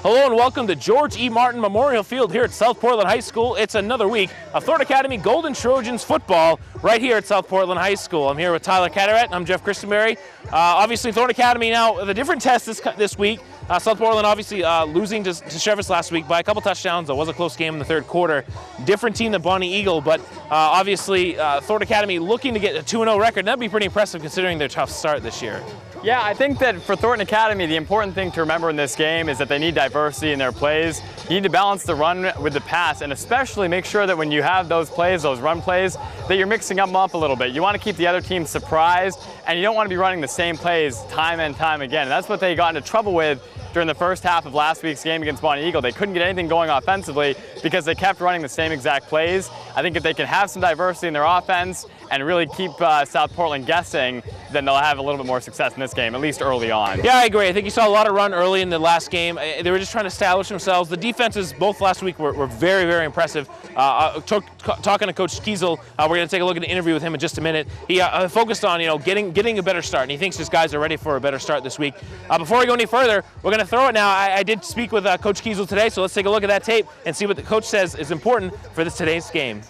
Hello and welcome to George E. Martin Memorial Field here at South Portland High School. It's another week of Thornton Academy Golden Trojans football right here at South Portland High School. I'm here with Tyler Cataract. I'm Jeff Christenberry. Obviously, Thornton Academy now, the different test this week. South Portland obviously losing to Cheverus last week by a couple touchdowns. It was a close game in the third quarter. Different team than Bonnie Eagle, but obviously Thornton Academy looking to get a 2-0 record. That'd be pretty impressive considering their tough start this year. Yeah, I think that for Thornton Academy, the important thing to remember in this game is that they need diversity in their plays. You need to balance the run with the pass, and especially make sure that when you have those plays, those run plays, that you're mixing them up a little bit. You want to keep the other team surprised, and you don't want to be running the same plays time and time again. And that's what they got into trouble with during the first half of last week's game against Bonnie Eagle. They couldn't get anything going offensively because they kept running the same exact plays. I think if they can have some diversity in their offense and really keep South Portland guessing, then they'll have a little bit more success in this game, at least early on. Yeah, I agree. I think you saw a lot of run early in the last game. They were just trying to establish themselves. The defenses both last week were very, very impressive. Talking to Coach Kiesel, we're going to take a look at an interview with him in just a minute. He focused on getting a better start, and he thinks his guys are ready for a better start this week. Before we go any further, we're going to throw it now. I did speak with Coach Kiesel today, so let's take a look at that tape and see what the coach says is important for today's game.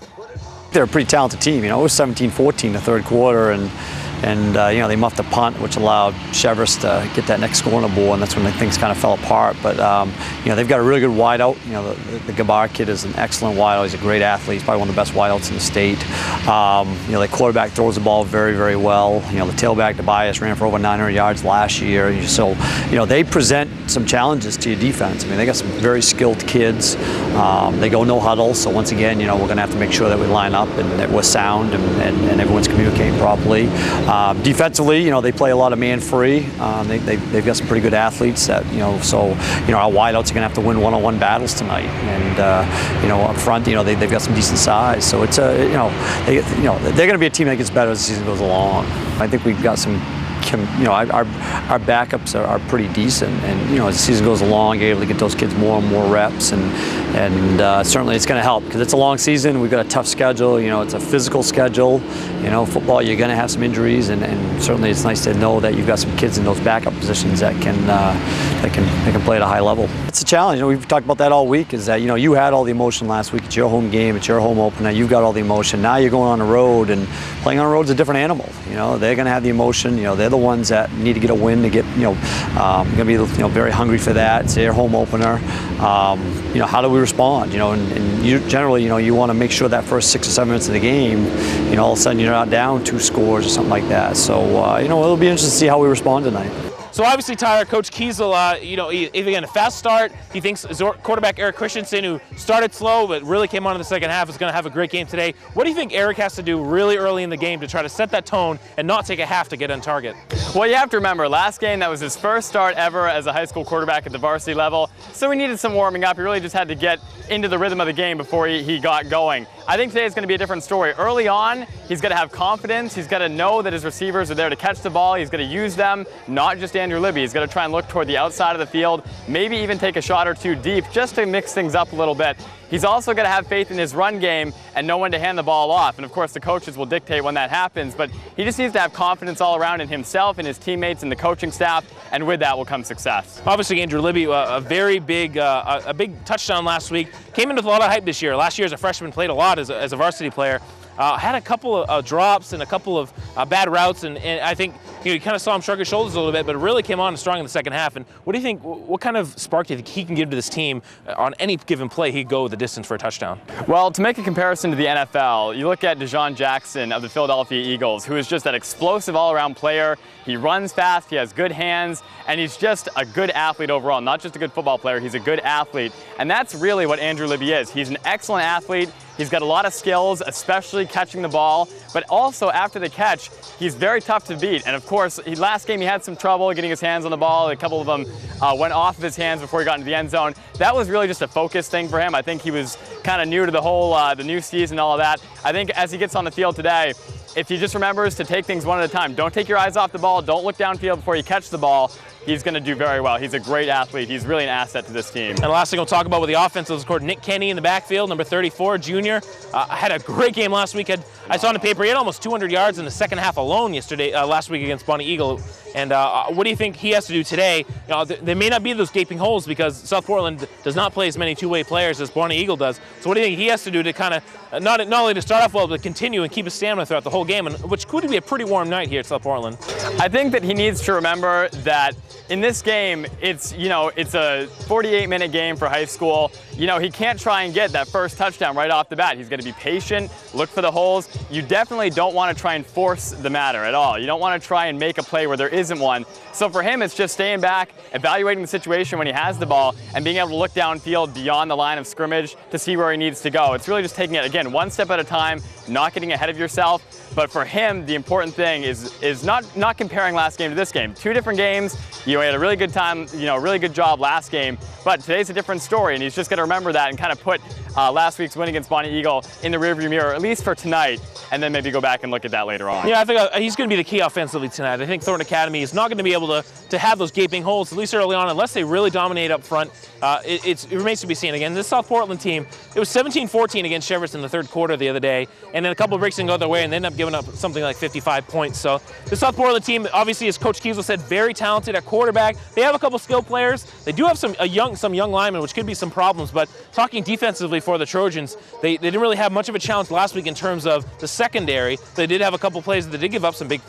They're a pretty talented team. It was 17-14 the third quarter, and they muffed the punt, which allowed Cheverus to get that next score on the board, and that's when things kind of fell apart. But they've got a really good wideout. The Gabar kid is an excellent wideout. He's a great athlete. He's probably one of the best wideouts in the state. The quarterback throws the ball very, very well. The tailback Tobias ran for over 900 yards last year. So they present some challenges to your defense. I mean, they got some very skilled kids. They go no huddle. So once again, we're going to have to make sure that we line up and that we're sound and everyone's communicating properly. Defensively, they play a lot of man-free. They've got some pretty good athletes that, so our wideouts are going to have to win one-on-one battles tonight. And up front, they've got some decent size. So it's they're going to be a team that gets better as the season goes along. I think we've got some. Our backups are pretty decent, and as the season goes along, you're able to get those kids more and more reps, and certainly it's going to help because it's a long season. We've got a tough schedule. It's a physical schedule. Football, you're going to have some injuries, and certainly it's nice to know that you've got some kids in those backup positions that can play at a high level. It's a challenge. We've talked about that all week. Is that you had all the emotion last week. It's your home game. It's your home opener. You've got all the emotion. Now you're going on the road, and playing on the road is a different animal. They're going to have the emotion. They're the ones that need to get a win to get. Going to be very hungry for that. It's their home opener. How do we respond? And you generally, you want to make sure that first 6 or 7 minutes of the game, all of a sudden you're not down 2 scores or something like that. So it'll be interesting to see how we respond tonight. So obviously, Tyler, Coach Kiesel, again, a fast start. He thinks quarterback Eric Christensen, who started slow but really came on in the second half, is going to have a great game today. What do you think Eric has to do really early in the game to try to set that tone and not take a half to get on target? Well, you have to remember, last game, that was his first start ever as a high school quarterback at the varsity level, so he needed some warming up. He really just had to get into the rhythm of the game before he got going. I think today is going to be a different story. Early on, he's got to have confidence. He's got to know that his receivers are there to catch the ball. He's got to use them, not just Andrew Libby. He's got to try and look toward the outside of the field, maybe even take a shot or two deep just to mix things up a little bit. He's also got to have faith in his run game and know when to hand the ball off. And of course, the coaches will dictate when that happens, but he just needs to have confidence all around in himself and his teammates and the coaching staff, and with that will come success. Obviously, Andrew Libby, a very big, a big touchdown last week. Came in with a lot of hype this year. Last year as a freshman, played a lot as a varsity player. Had a couple of drops and a couple of bad routes, and I think you kind of saw him shrug his shoulders a little bit, but really came on strong in the second half. And what do you think? What kind of spark do you think he can give to this team on any given play? He'd go the distance for a touchdown. Well, to make a comparison to the NFL, you look at Dejon Jackson of the Philadelphia Eagles, who is just that explosive all-around player. He runs fast, he has good hands, and he's just a good athlete overall. Not just a good football player, he's a good athlete. And that's really what Andrew Libby is. He's an excellent athlete. He's got a lot of skills, especially catching the ball, but also after the catch, he's very tough to beat. And of course, last game he had some trouble getting his hands on the ball. A couple of them went off of his hands before he got into the end zone. That was really just a focus thing for him. I think he was kind of new to the whole, the new season and all of that. I think as he gets on the field today, if he just remembers to take things one at a time, don't take your eyes off the ball, don't look downfield before you catch the ball, he's going to do very well. He's a great athlete. He's really an asset to this team. And the last thing we'll talk about with the offense is, of course, Nick Kenny in the backfield, number 34, junior. Had a great game last week. I saw on the paper he had almost 200 yards in the second half alone last week against Bonnie Eagle. And what do you think he has to do today? There may not be those gaping holes because South Portland does not play as many two-way players as Bonnie Eagle does. So what do you think he has to do to kind of, not only to start off well, but continue and keep his stamina throughout the whole game, and which could be a pretty warm night here at South Portland? I think that he needs to remember that in this game, it's a 48-minute game for high school. He can't try and get that first touchdown right off the bat. He's going to be patient, look for the holes. You definitely don't want to try and force the matter at all. You don't want to try and make a play where there isn't one. So for him, it's just staying back, evaluating the situation when he has the ball, and being able to look downfield beyond the line of scrimmage to see where he needs to go. It's really just taking it, again, one step at a time, not getting ahead of yourself. But for him, the important thing is not comparing last game to this game. Two different games. He had a really good time, really good job last game. But today's a different story, and he's just going to remember that and kind of put last week's win against Bonnie Eagle in the rearview mirror, at least for tonight, and then maybe go back and look at that later on. Yeah, I think he's going to be the key offensively tonight. I think Thornton Academy is not going to be able to have those gaping holes, at least early on, unless they really dominate up front. It remains to be seen. Again, this South Portland team, it was 17-14 against Cheverton in the third quarter the other day, and then a couple of breaks didn't go their way, and they ended up giving up something like 55 points. So the South Portland team, obviously, as Coach Kiesel said, very talented at quarterback. They have a couple skilled players. They do have some young linemen, which could be some problems. But talking defensively for the Trojans, they didn't really have much of a challenge last week in terms of the secondary. They did have a couple plays that did give up some big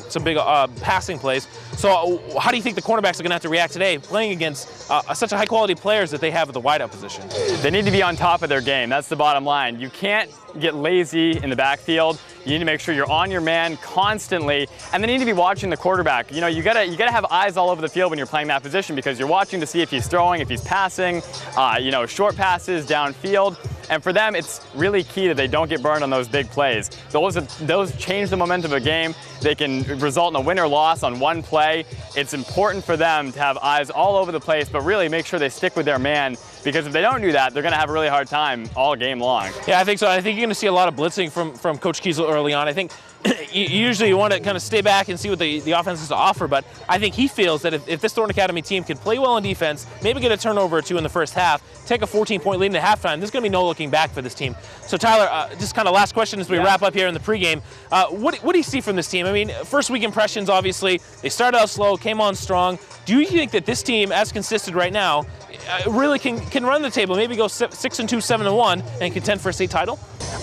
passing plays. So how do you think the cornerbacks are going to have to react today, playing against such a high-quality players that they have at the wideout position? They need to be on top of their game. That's the bottom line. You can't get lazy in the backfield. You need to make sure you're on your man constantly, and they need to be watching the quarterback. You gotta have eyes all over the field when you're playing that position, because you're watching to see if he's throwing, if he's passing, short passes downfield. And for them, it's really key that they don't get burned on those big plays. Those change the momentum of a game. They can result in a win or loss on one play. It's important for them to have eyes all over the place, but really make sure they stick with their man, because if they don't do that, they're going to have a really hard time all game long. Yeah, I think so. I think you're going to see a lot of blitzing from Coach Kiesel early on. I think usually you want to kind of stay back and see what the offense has to offer, but I think he feels that if this Thornton Academy team can play well on defense, maybe get a turnover or two in the first half, take a 14-point lead in the halftime, there's going to be no looking back for this team. So Tyler, just kind of last question as we wrap up here in the pregame. What do you see from this team? I mean, first week impressions, obviously, they started out slow, came on strong. Do you think that this team, as consistent right now, really can run the table, maybe go 6-2, 7-1, and contend for a state title?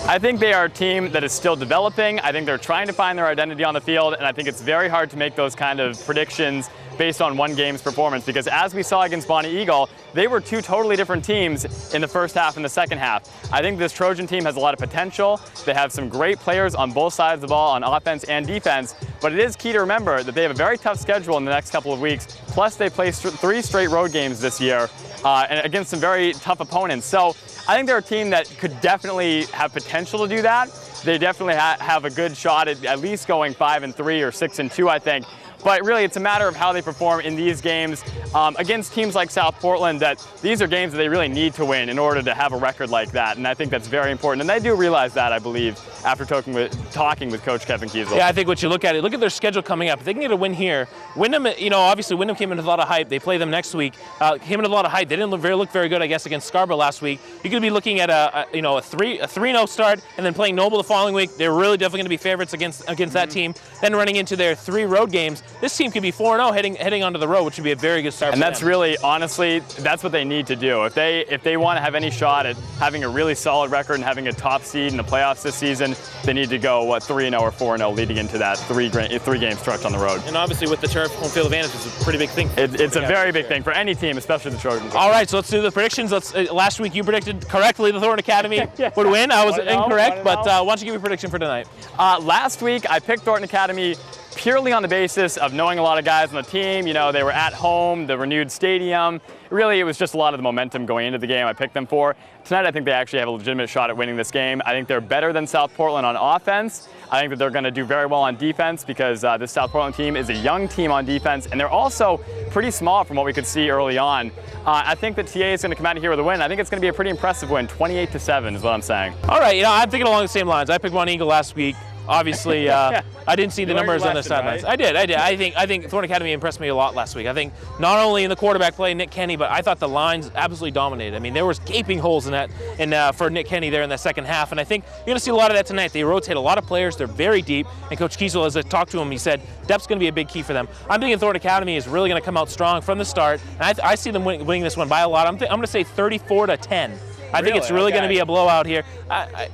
I think they are a team that is still developing. I think they're trying to find their identity on the field, and I think it's very hard to make those kind of predictions based on one game's performance, because as we saw against Bonnie Eagle, they were two totally different teams in the first half and the second half. I think this Trojan team has a lot of potential. They have some great players on both sides of the ball, on offense and defense, but it is key to remember that they have a very tough schedule in the next couple of weeks, plus they play 3 straight road games this year, and against some very tough opponents. So I think they're a team that could definitely have potential to do that. They definitely have a good shot at least going 5-3 or 6-2, I think. But really, it's a matter of how they perform in these games against teams like South Portland, that these are games that they really need to win in order to have a record like that. And I think that's very important. And they do realize that, I believe, after talking with Coach Kevin Kiesel. Yeah, I think what you look at their schedule coming up. If they can get a win here, Wyndham, obviously Wyndham came in with a lot of hype. They play them next week. Came in with a lot of hype. They didn't look very good, I guess, against Scarborough last week. You could be looking at a 3-0 start, and then playing Noble the following week. They're really definitely going to be favorites against that team. Then running into their 3 road games. This team could be 4-0 heading onto the road, which would be a very good start. And that's really, honestly, that's what they need to do. If they want to have any shot at having a really solid record and having a top seed in the playoffs this season, they need to go 3-0 or 4-0 leading into that 3-game stretch on the road. And obviously with the turf, home field advantage is a pretty big thing. It's a very big thing for any team, especially the Trojans. All right, so let's do the predictions. Last week you predicted correctly the Thornton Academy would win. I was incorrect, but why don't you give me a prediction for tonight? Last week I picked Thornton Academy purely on the basis of knowing a lot of guys on the team. They were at home, the renewed stadium. Really, it was just a lot of the momentum going into the game I picked them for. Tonight, I think they actually have a legitimate shot at winning this game. I think they're better than South Portland on offense. I think that they're going to do very well on defense, because this South Portland team is a young team on defense, and they're also pretty small from what we could see early on. I think that TA is going to come out of here with a win. I think it's going to be a pretty impressive win. 28-7 is what I'm saying. All right, I'm thinking along the same lines. I picked Bonnie Eagle last week. Obviously, I didn't see the You learned numbers your on the lesson, sidelines. right? I did. I think Thornton Academy impressed me a lot last week. I think not only in the quarterback play, Nick Kenny, but I thought the lines absolutely dominated. I mean, there was gaping holes in that for Nick Kenny there in the second half, and I think you're going to see a lot of that tonight. They rotate a lot of players. They're very deep, and Coach Kiesel, as I talked to him, he said depth's going to be a big key for them. I'm thinking Thornton Academy is really going to come out strong from the start, and I see them winning this one by a lot. I'm going to say 34-10. I think it's really going to be a blowout here.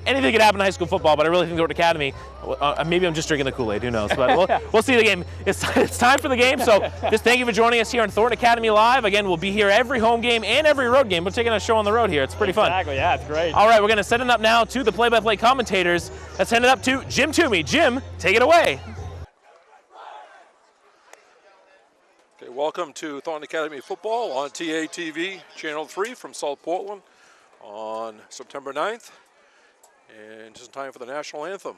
Anything could happen in high school football, but I really think Thornton Academy, maybe I'm just drinking the Kool-Aid, who knows, but we'll see the game. It's time for the game, so just thank you for joining us here on Thornton Academy Live. Again, we'll be here every home game and every road game. We're taking a show on the road here. It's pretty fun. Exactly, yeah, it's great. All right, we're going to send it up now to the play-by-play commentators. Let's send it up to Jim Toomey. Jim, take it away. Okay, welcome to Thornton Academy Football on TATV, Channel 3 from South Portland on September 9th. And it's time for the national anthem.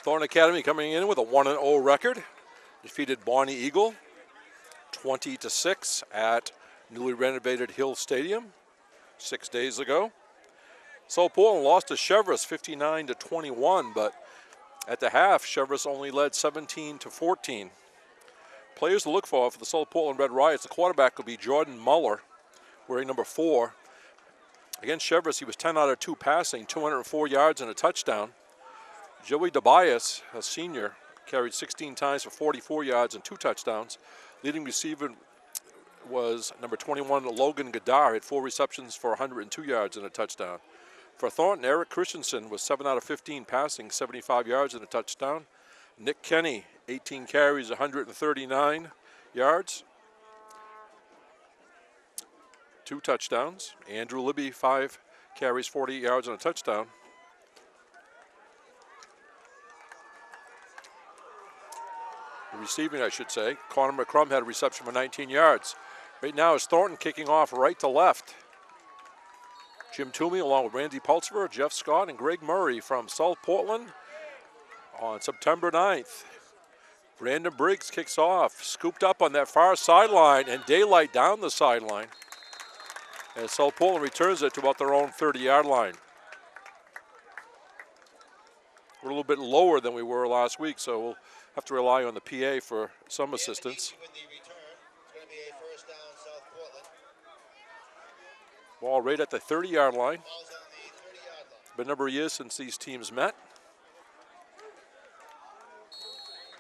Thornton Academy coming in with a 1-0 record. Defeated Bonnie Eagle 20-6 at newly renovated Hill Stadium 6 days ago. South Portland lost to Cheverus 59-21, but at the half, Cheverus only led 17-14. Players to look for the South Portland Red Riots, the quarterback will be Jordan Muller, wearing number 4. Against Cheverus, he was 10 out of 2 passing, 204 yards and a touchdown. Joey DeBias, a senior, carried 16 times for 44 yards and 2 touchdowns. Leading receiver was number 21, Logan Gadar, had 4 receptions for 102 yards and a touchdown. For Thornton, Eric Christensen was 7 out of 15 passing, 75 yards and a touchdown. Nick Kenny, 18 carries, 139 yards, 2 touchdowns. Andrew Libby, 5 carries, 48 yards and a touchdown. Receiving, I should say. Connor McCrum had a reception for 19 yards. Right now is Thornton kicking off right to left. Jim Toomey along with Randy Pulsiver, Jeff Scott, and Greg Murray from South Portland on September 9th. Brandon Briggs kicks off, scooped up on that far sideline, and daylight down the sideline. And South Portland returns it to about their own 30-yard line. We're a little bit lower than we were last week, so we'll have to rely on the PA for some assistance. Ball right at the 30-yard line. It's been a number of years since these teams met.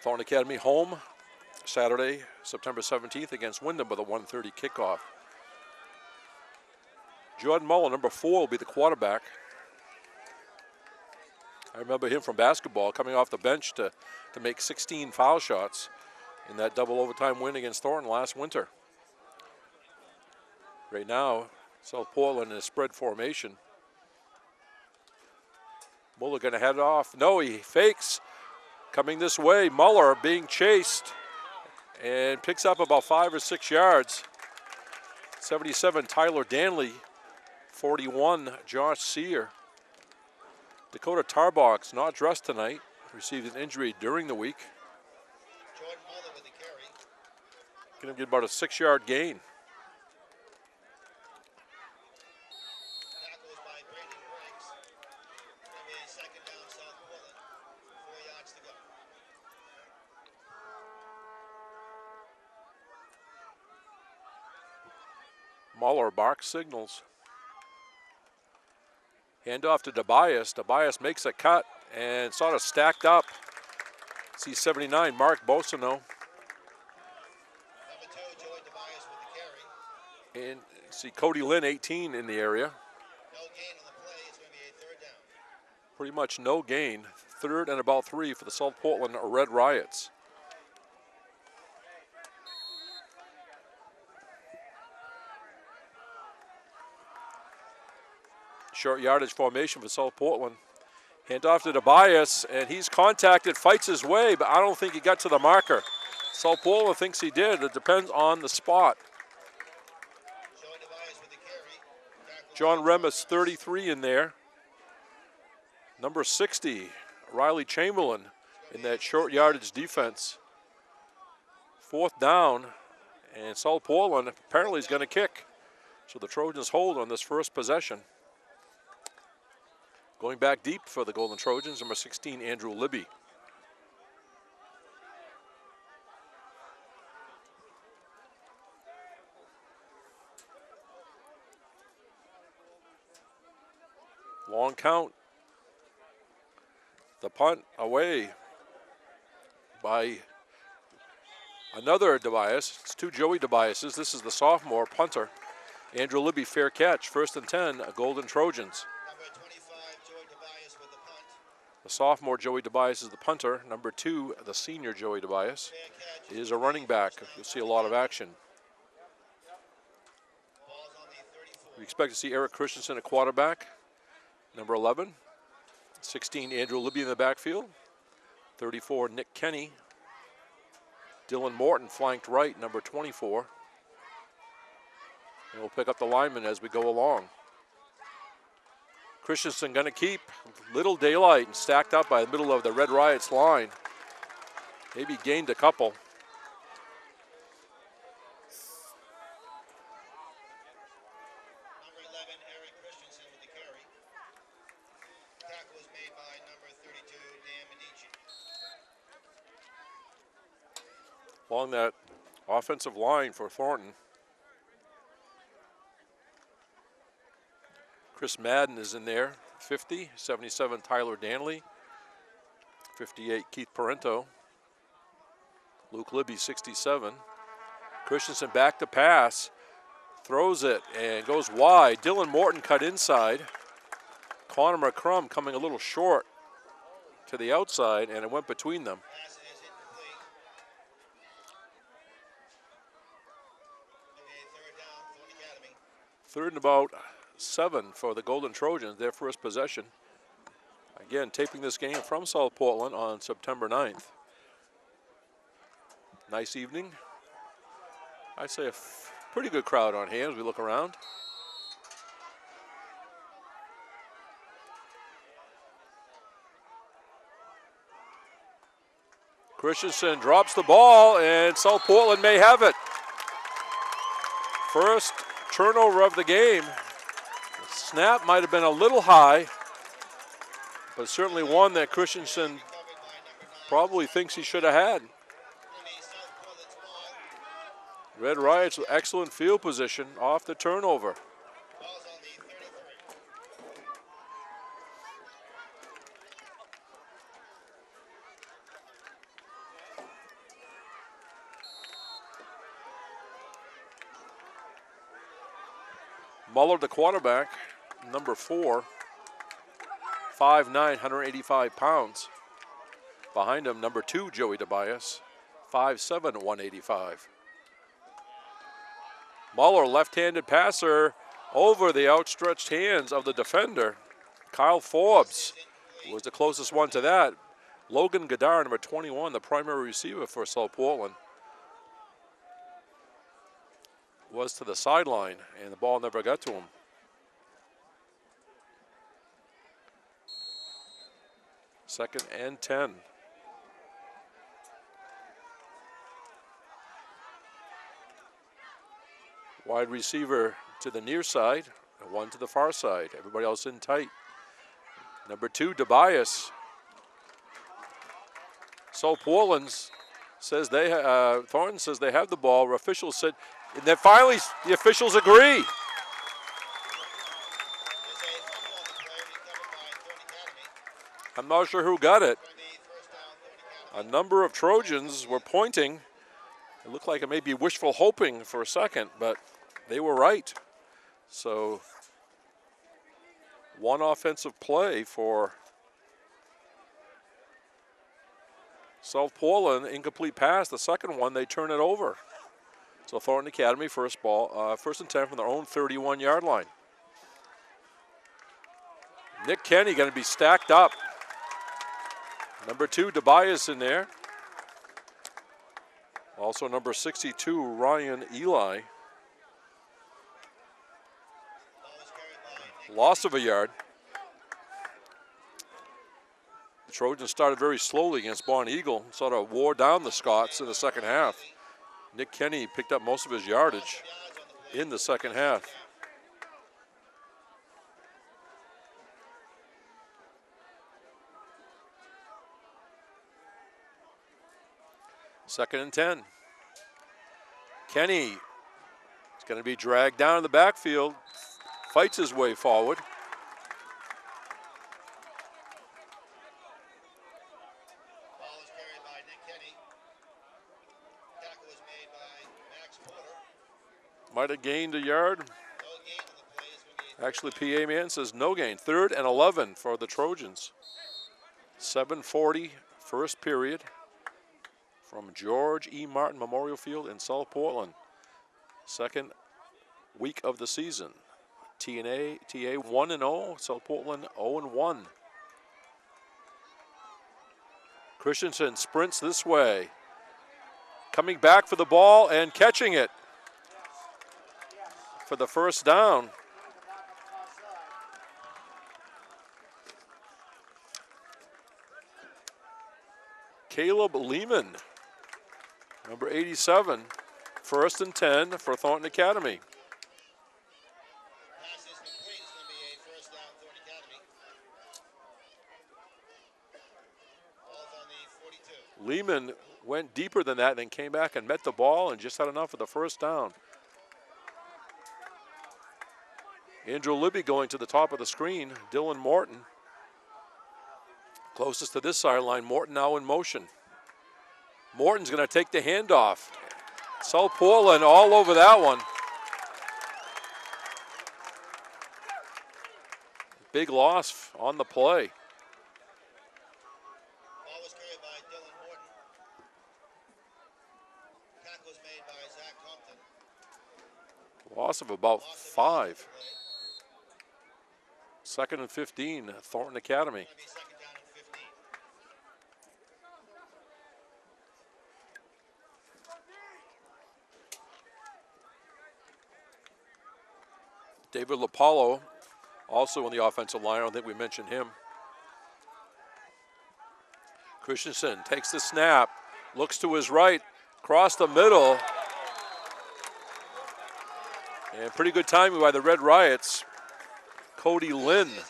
Thornton Academy home Saturday, September 17th against Wyndham with a 1:30 kickoff. Jordan Muller, number 4, will be the quarterback. I remember him from basketball coming off the bench to make 16 foul shots in that double overtime win against Thornton last winter. Right now, South Portland in a spread formation. Muller going to head off. No, he fakes. Coming this way, Muller being chased and picks up about 5 or 6 yards. 77, Tyler Danley. 41, Josh Sear. Dakota Tarbox, not dressed tonight, received an injury during the week. Jordan Muller with the carry. Going to get about a 6-yard gain. Tackles by Brandon Briggs. Going to be a second down, South Portland. Muller barks signals. Handoff to Tobias. Tobias makes a cut and sort of stacked up. See 79, Mark Bosino. Number 2, Joey Tobias with the carry. And see Cody Lynn, 18 in the area. No gain on the play. It's going to be a 3rd down. Pretty much no gain. 3rd and about 3 for the South Portland Red Riots. Short yardage formation for South Portland. Handoff to Tobias, and he's contacted, fights his way, but I don't think he got to the marker. South Portland thinks he did. It depends on the spot. Joey Tobias with the carry. Tackle John Remus, 33 in there. Number 60, Riley Chamberlain in that short yardage defense. 4th down, and South Portland apparently is going to kick. So the Trojans hold on this first possession. Going back deep for the Golden Trojans, number 16, Andrew Libby. Long count. The punt away by another Tobias. It's 2 Joey Tobiases. This is the sophomore punter. Andrew Libby, fair catch. 1st and 10, Golden Trojans. number 25, Joey Tobias with the punt. The sophomore Joey Tobias is the punter. Number 2, the senior Joey Tobias, Fair catch. is a running back. You'll see a lot of action. Ball's on the 34. We expect to see Eric Christensen at quarterback. Number 11. 16, Andrew Libby in the backfield. 34, Nick Kenny. Dylan Morton flanked right, number 24. And we'll pick up the linemen as we go along. Christensen going to keep little daylight and stacked up by the middle of the Red Riots line. Maybe gained a couple. Number 11, Eric Christensen with the carry. Tackle was made by number 32, Dan Medici. Along that offensive line for Thornton. Chris Madden is in there, 50. 77, Tyler Danley. 58, Keith Parento. Luke Libby, 67. Christensen back to pass. Throws it and goes wide. Dylan Morton cut inside. Connor McCrum coming a little short to the outside, and it went between them. Pass is incomplete. It'll be a 3rd down, Thornton Academy. 3rd and about 7 for the Golden Trojans, their first possession. Again, taping this game from South Portland on September 9th. Nice evening. I'd say a pretty good crowd on hand as we look around. Christensen drops the ball, and South Portland may have it. First turnover of the game. The snap might have been a little high, but certainly one that Christensen Covered by number 9. probably thinks he should have had. It'll be South Portland's ball. Red Riots with excellent field position off the turnover. Ball's on the 33. Muller, the quarterback, number 4, 5'9", 185 pounds. Behind him, number 2, Joey Tobias, 5'7", 185. Muller, left-handed passer, over the outstretched hands of the defender. Kyle Forbes was the closest one to that. Logan Gadar, number 21, the primary receiver for South Portland, was to the sideline, and the ball never got to him. Second and 10. Wide receiver to the near side, and one to the far side. Everybody else in tight. Number 2, Tobias. So Portland says Thornton says they have the ball. Officials said And then finally, the officials agree. There's a fumble on the play recovered by Thornton Academy. I'm not sure who got it. Going to be first down, Thornton Academy. A number of Trojans were pointing. It looked like it may be wishful hoping for a second, but they were right. So one offensive play for South Portland, incomplete pass. The second one, they turn it over. So Thornton Academy, first and 10 from their own 31-yard line. Nick Kenny going to be stacked up. Number 2, Tobias in there. Also number 62, Ryan Eli. Ball is carried by Nick. Loss of a yard. The Trojans started very slowly against Bon Eagle, sort of wore down the Scots in the second half. Nick Kenny picked up most of his yardage in the second half. Second and 10. Kenny is going to be dragged down in the backfield, fights his way forward. Ball is carried by Nick Kenny. Tackle was made by Max Porter. Might have gained a yard. No gain on the play. It's going to be Actually, PA man says no gain. 3rd and 11 for the Trojans. 7:40 first period from George E. Martin Memorial Field in South Portland. Second week of the season. TA 1-0, South Portland 0-1. Christensen sprints this way. Coming back for the ball and catching it for the first down. Caleb Lehman, number 87, 1st and 10 for Thornton Academy. pass is complete. It's going to be a first down, Thornton Academy. Ball's on the 42. Lehman went deeper than that and then came back and met the ball and just had enough for the first down. Andrew Libby going to the top of the screen. Dylan Morton closest to this sideline. Morton now in motion. Morton's going to take the handoff. South Portland all over that one. Big loss on the play. Ball was carried by Dylan Morton. Tackle was made by Zach Compton. Loss of about Loss of 5. play. 2nd and 15, Thornton Academy. Going to be second down and 15. David Lapallo also on the offensive line. I don't think we mentioned him. Christensen takes the snap, looks to his right, across the middle. And pretty good timing by the Red Riots. Cody Lynn Pass is incomplete.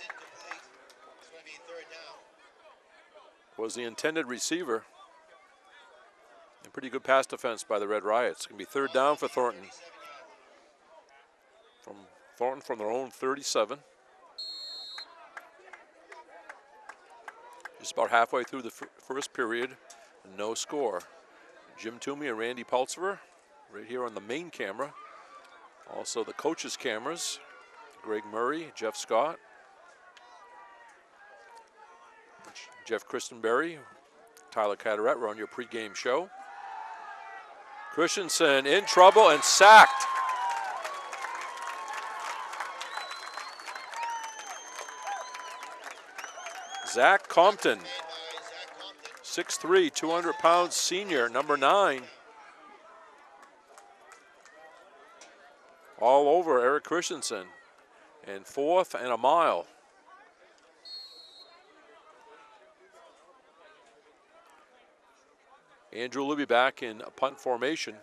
It's going to be third down. was the intended receiver. And pretty good pass defense by the Red Riots. It's going to be third down for Thornton. 37 yard line. From Thornton from their own 37. Just about halfway through the first period, no score. Jim Toomey and Randy Pultzer right here on the main camera. Also the coaches' cameras, Greg Murray, Jeff Scott, Jeff Christenberry, Tyler Carteret. We're on your pregame show. Christensen in trouble and sacked. Zach Compton, Made by Zach Compton. 6'3", 200-pound senior, number 9. All over Eric Christensen. And 4th and a mile. Andrew Libby back in punt formation.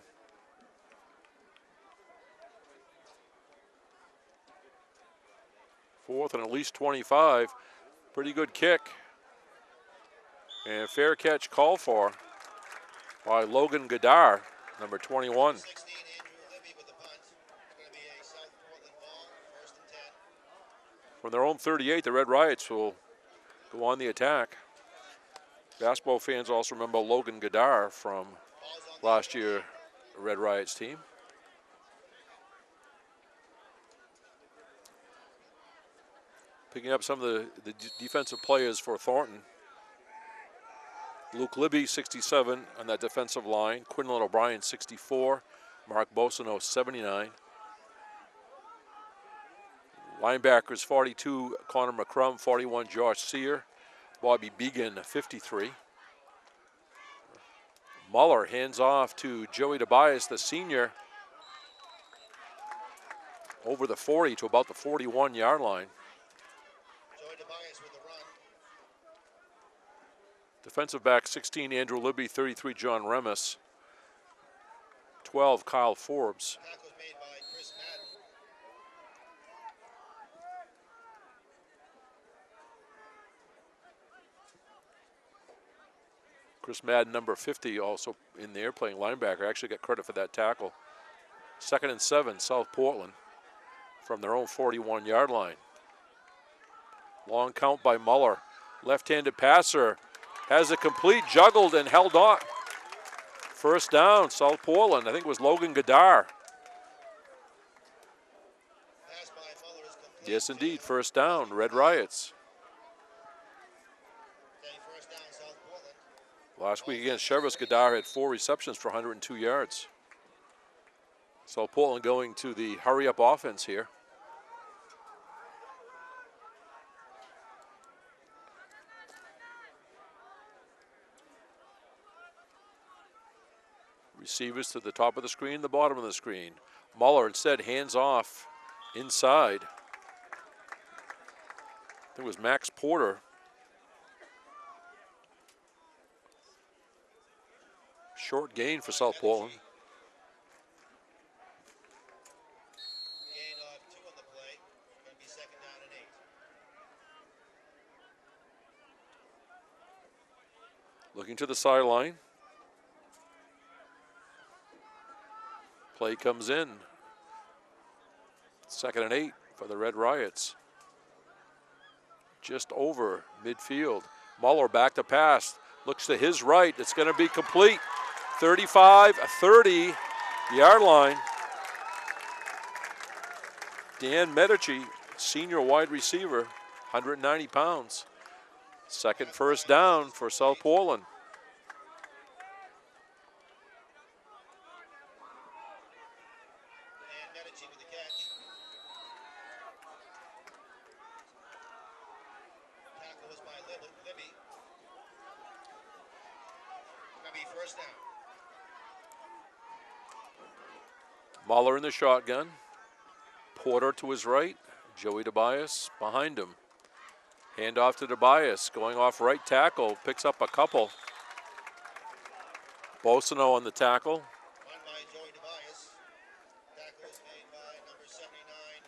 Fourth and at least 25. Pretty good kick. And fair catch called for by Logan Gadar, number 21. 16, Andrew Libby with the From their own 38, the Red Riots will go on the attack. Basketball fans also remember Logan Gadar from last year, Red Riots team. Picking up some of the defensive players for Thornton. Luke Libby, 67 on that defensive line. Quinlan O'Brien, 64. Mark Bosino, 79. Linebackers, 42, Connor McCrum, 41, Josh Sear. Bobby Began, 53. Muller hands off to Joey Tobias, the senior, over the 40 to about the 41-yard line. Joey Tobias with the run. Defensive back, 16, Andrew Libby, 33, John Remus. 12, Kyle Forbes. Tackle made by Chris Madden. Chris Madden, number 50, also in there playing linebacker. Actually got credit for that tackle. 2nd and 7, South Portland from their own 41-yard line. Long count by Muller. Left-handed passer has it complete, juggled and held on. First down, South Portland. I think it was Logan Gadar. Pass by Muller is complete. Yes, indeed. First down, Red Riots. Okay, first down, South Portland. Last week against Cheverus, Gadar had 4 receptions for 102 yards. South Portland going to the hurry-up offense here. Receivers to the top of the screen, the bottom of the screen. Muller instead hands off inside. I think it was Max Porter. Short gain for South Portland. Gain of 2 on the play. Going to be 2nd down and 8. Looking to the sideline. Play comes in. 2nd and 8 for the Red Riots. Just over midfield. Muller back to pass. Looks to his right. It's going to be complete. 35-30 yard line. Dan Medici, senior wide receiver, 190 pounds. Second first down for South Portland. And Medici with the catch. Tackle was by Libby. Going to be first down. Muller in the shotgun. Porter to his right. Joey Tobias behind him. Handoff to Tobias, going off right tackle, picks up a couple. Bosino on the tackle. Run by Joey Tobias. Tackle was made by number 79,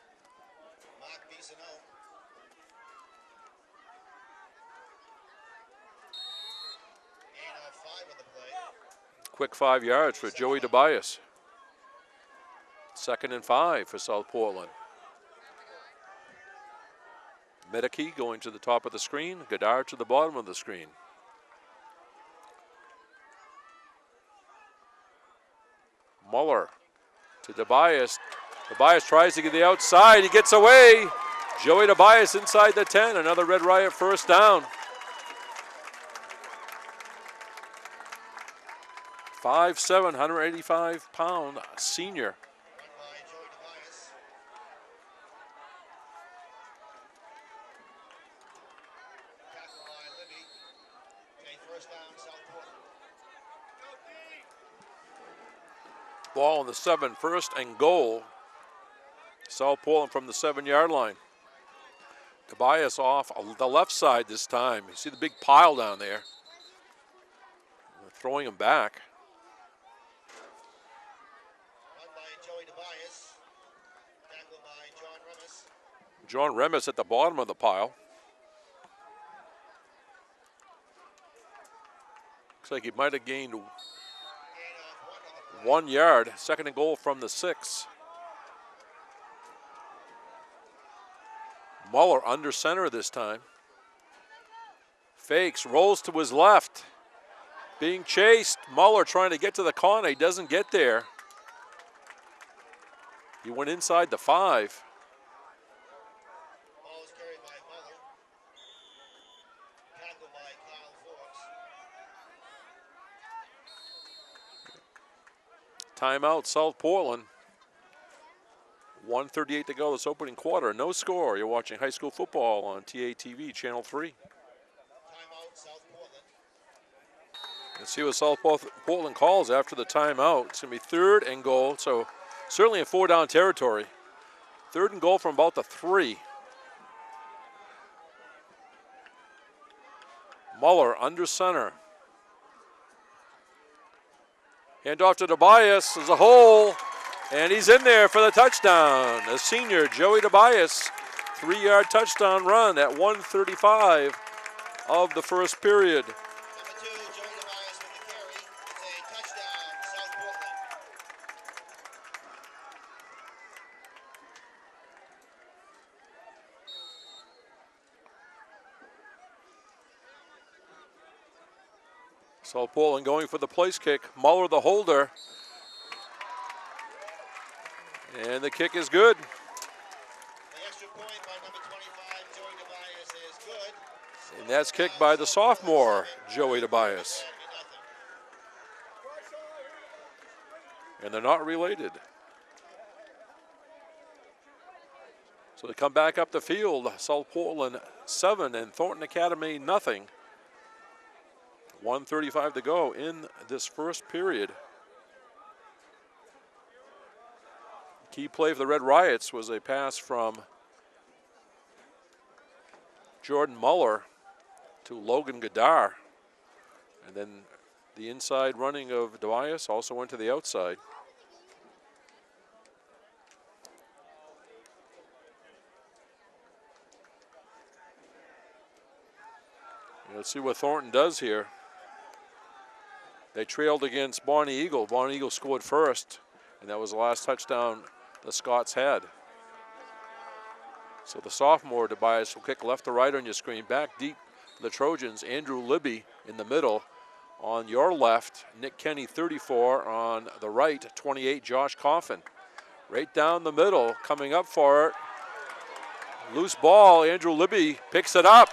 Mark Bisonneau. Gain of 5 on the play. Quick 5 yards for Joey Tobias. 2nd and 5 for South Portland. Medici going to the top of the screen, Gadar to the bottom of the screen. Muller to Tobias. Tobias tries to get the outside, he gets away. Joey Tobias inside the 10, another Red Riot first down. 5'7", 185-pound senior. Run by Joey Tobias. Tackle by Libby. Okay, first down, South Portland. Ball on the 7, first and goal. South Portland from the 7-yard line. Tobias off the left side this time. You see the big pile down there. They're throwing him back. Run by Joey Tobias. Tackle by John Remus. John Remus at the bottom of the pile. Looks like he might have gained Gain of 1 on the play. 1 yard. 2nd and goal from the 6. Muller under center this time. Fakes, rolls to his left. Being chased. Muller trying to get to the corner. He doesn't get there. He went inside the 5. Ball is carried by Muller. Tackled by Kyle Forbes. Timeout, South Portland. 1:38 to go this opening quarter. No score. You're watching high school football on TATV, Channel 3. Timeout, South Portland. Let's see what South Portland calls after the timeout. It's going to be 3rd and goal, so certainly in 4-down territory. 3rd and goal from about the 3. Muller under center. Hand off to Tobias. There's a hole, and he's in there for the touchdown. The senior, Joey Tobias, 3-yard touchdown run at 1:35 of the first period. Number 2, Joey Tobias with the carry. It's a touchdown, South Portland. South Portland going for the place kick. Muller the holder. And the kick is good. The extra point by number 25, Joey Tobias, is good. And that's kicked by the sophomore, Joey Tobias. And they're not related. So they come back up the field. South Portland 7 and Thornton Academy nothing. 1:35 to go in this first period. Key play for the Red Riots was a pass from Jordan Muller to Logan Gadar. And then the inside running of Tobias also went to the outside. Let's see what Thornton does here. They trailed against Bonnie Eagle. Bonnie Eagle scored first, and that was the last touchdown the Scots had. So the sophomore, Tobias, will kick left to right on your screen. Back deep for the Trojans, Andrew Libby in the middle. On your left, Nick Kenny, 34. On the right, 28, Josh Coffin. Right down the middle, coming up for it. Loose ball, Andrew Libby picks it up.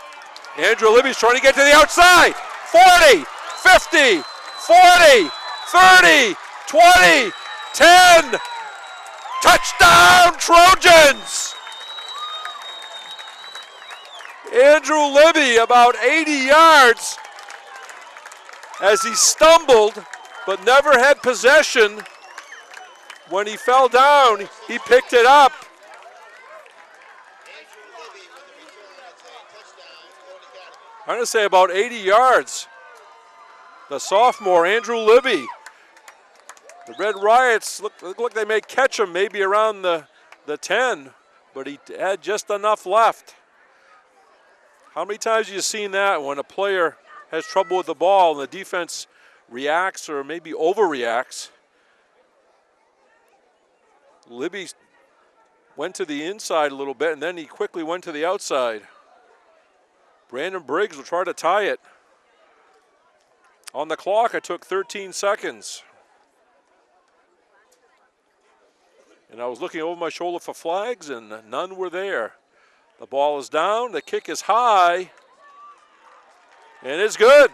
Andrew Libby's trying to get to the outside. 40, 50, 40, 30, 20, 10. Touchdown, Trojans! Andrew Libby about 80 yards as he stumbled but never had possession. When he fell down, he picked it up. I'm going to say about 80 yards. The sophomore, Andrew Libby. The Red Riots look like they may catch him maybe around the 10, but he had just enough left. How many times have you seen that when a player has trouble with the ball and the defense reacts or maybe overreacts? Libby went to the inside a little bit, and then he quickly went to the outside. Brandon Briggs will try to tie it. On the clock, it took 13 seconds. And I was looking over my shoulder for flags, and none were there. The ball is down, the kick is high, and it's good.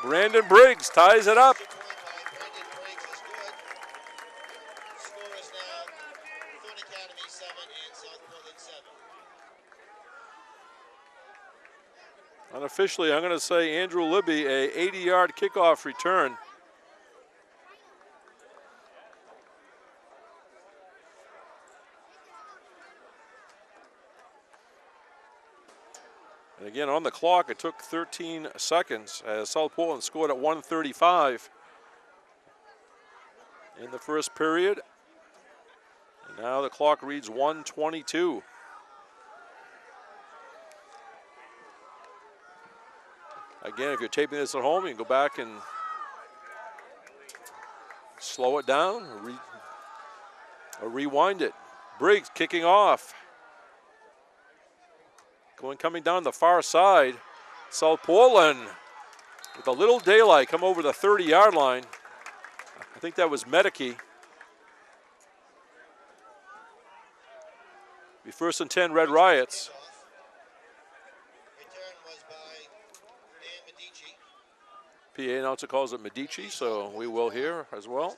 Brandon Briggs ties it up. Unofficially, I'm going to say Andrew Libby, a 80-yard kickoff return. And again, on the clock, it took 13 seconds as South Portland scored at 1:35 in the first period. And now the clock reads 1:22. Again, if you're taping this at home, you can go back and slow it down or rewind it. Briggs kicking off. coming down the far side. South Portland with a little daylight come over the 30-yard line. I think that was Medicke. Be 1st and 10 Red Riots. Return was by Dan Medici. PA announcer calls it Medici, so we will hear as well.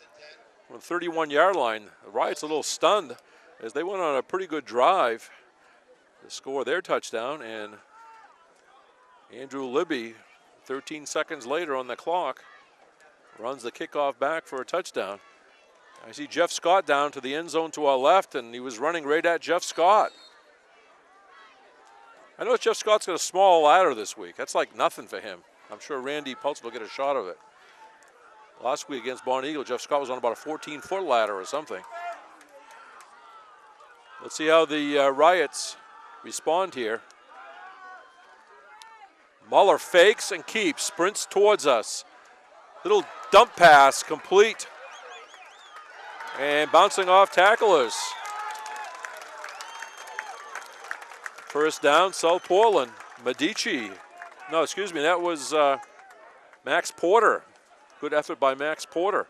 On the 31-yard line, the Riots a little stunned as they went on a pretty good drive to score their touchdown, and Andrew Libby, 13 seconds later on the clock, runs the kickoff back for a touchdown. I see Jeff Scott down to the end zone to our left, and he was running right at Jeff Scott. I know Jeff Scott's got a small ladder this week. That's like nothing for him. I'm sure Randy Pultz will get a shot of it. Last week against Bond Eagle, Jeff Scott was on about a 14-foot ladder or something. Let's see how the Riots respond here. Muller fakes and keeps, sprints towards us. Little dump pass, complete. And bouncing off tacklers. First down, South Portland. Medici. No, excuse me, that was Max Porter. Good effort by Max Porter.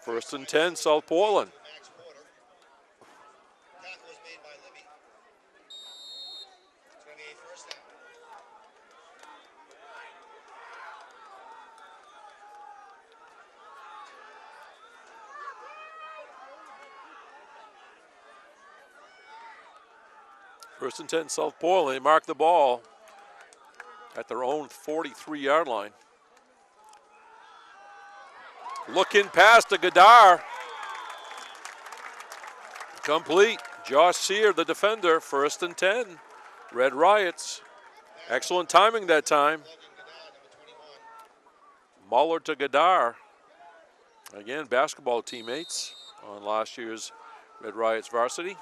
1st and 10, South Portland. Max Porter. Tackle was made by Libby. It's going to be a 1st down. First and 10, South Portland. They mark the ball at their own 43-yard line. Looking past to Gadar. Complete. Josh Sear, the defender. 1st and 10. Red Riots. Excellent timing that time. Muller to Gadar. Again, basketball teammates on last year's Red Riots varsity.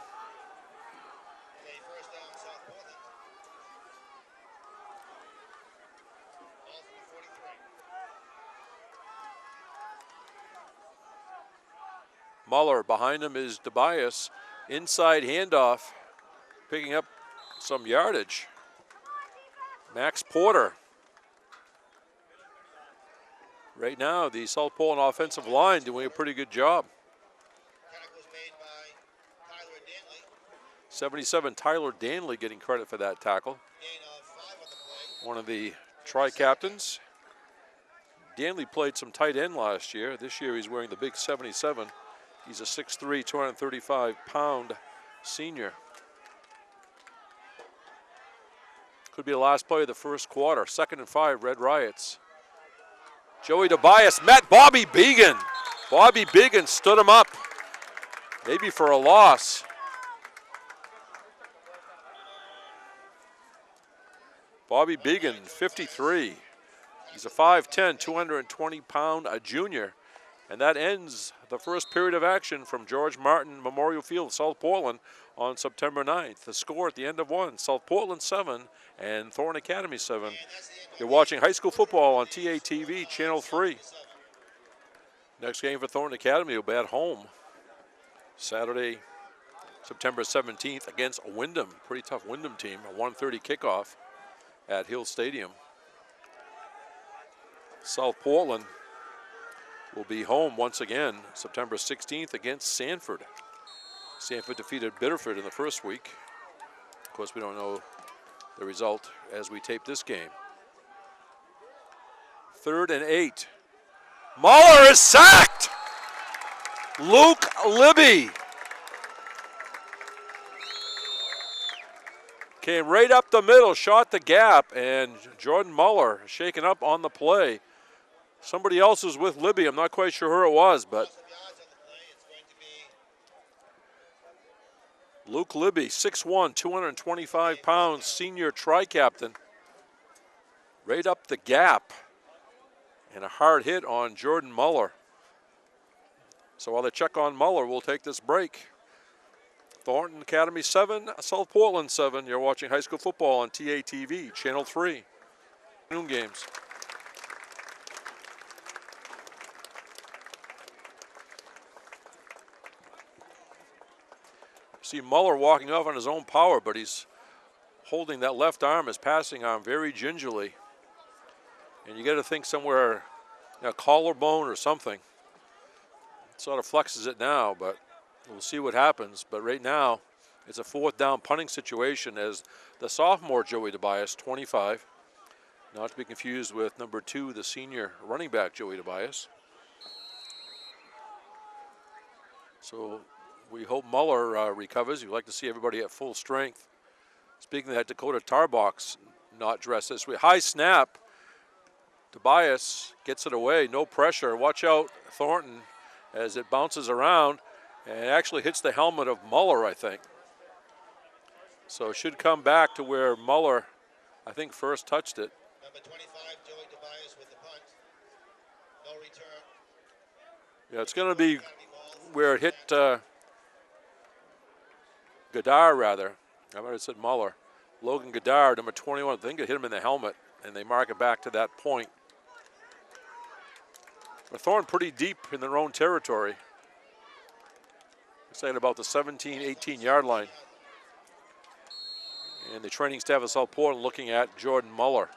Muller, behind him is Tobias. Inside handoff, picking up some yardage. Max Porter. Right now, the South Portland offensive line doing a pretty good job. Tackle was made by Tyler Danley. 77, Tyler Danley getting credit for that tackle. Gain of 5 on the play. One of the tri-captains. Danley played some tight end last year. This year he's wearing the big 77. He's a 6'3", 235-pound senior. Could be the last play of the first quarter. 2nd and 5, Red Riots. Joey Tobias met Bobby Began. Bobby Began stood him up, maybe for a loss. Bobby Began, 53. He's a 5'10", 220-pound junior. And that ends the first period of action from George Martin Memorial Field, South Portland, on September 9th. The score at the end of 1, South Portland 7 and Thornton Academy 7. You're watching high school football on TATV, Channel 3. Next game for Thornton Academy will be at home Saturday, September 17th against Wyndham. Pretty tough Wyndham team, a 1:30 kickoff at Hill Stadium. South Portland will be home once again September 16th against Sanford. Sanford defeated Biddeford in the first week. Of course, we don't know the result as we tape this game. 3rd and 8. Muller is sacked! Luke Libby came right up the middle, shot the gap, and Jordan Muller shaken up on the play. Somebody else was with Libby. I'm not quite sure who it was, but Luke Libby, 6'1", 225 pounds, senior tri-captain. Right up the gap. And a hard hit on Jordan Muller. So while they check on Muller, we'll take this break. Thornton Academy 7, South Portland 7. You're watching high school football on TATV, Channel 3. Noon games. See Muller walking off on his own power, but he's holding that left arm, his passing arm, very gingerly. And you got to think somewhere, collarbone or something. Sort of flexes it now, but we'll see what happens. But right now, it's a 4th down punting situation as the sophomore Joey Tobias, 25, not to be confused with number 2, the senior running back Joey Tobias. So we hope Muller recovers. We'd like to see everybody at full strength. Speaking of that, Dakota Tarbox not dressed this way. High snap. Tobias gets it away, no pressure. Watch out, Thornton, as it bounces around and actually hits the helmet of Muller, I think. So it should come back to where Muller, I think, first touched it. Number 25, Joey Tobias with the punt. No return. Yeah, it's going to be where it hit Goddard, rather. I might have said Muller. Logan Goddard, number 21, I think it hit him in the helmet, and they mark it back to that point. But Thornton pretty deep in their own territory. Saying about the 17, 18-yard line. And the training staff of South Portland looking at Jordan Muller.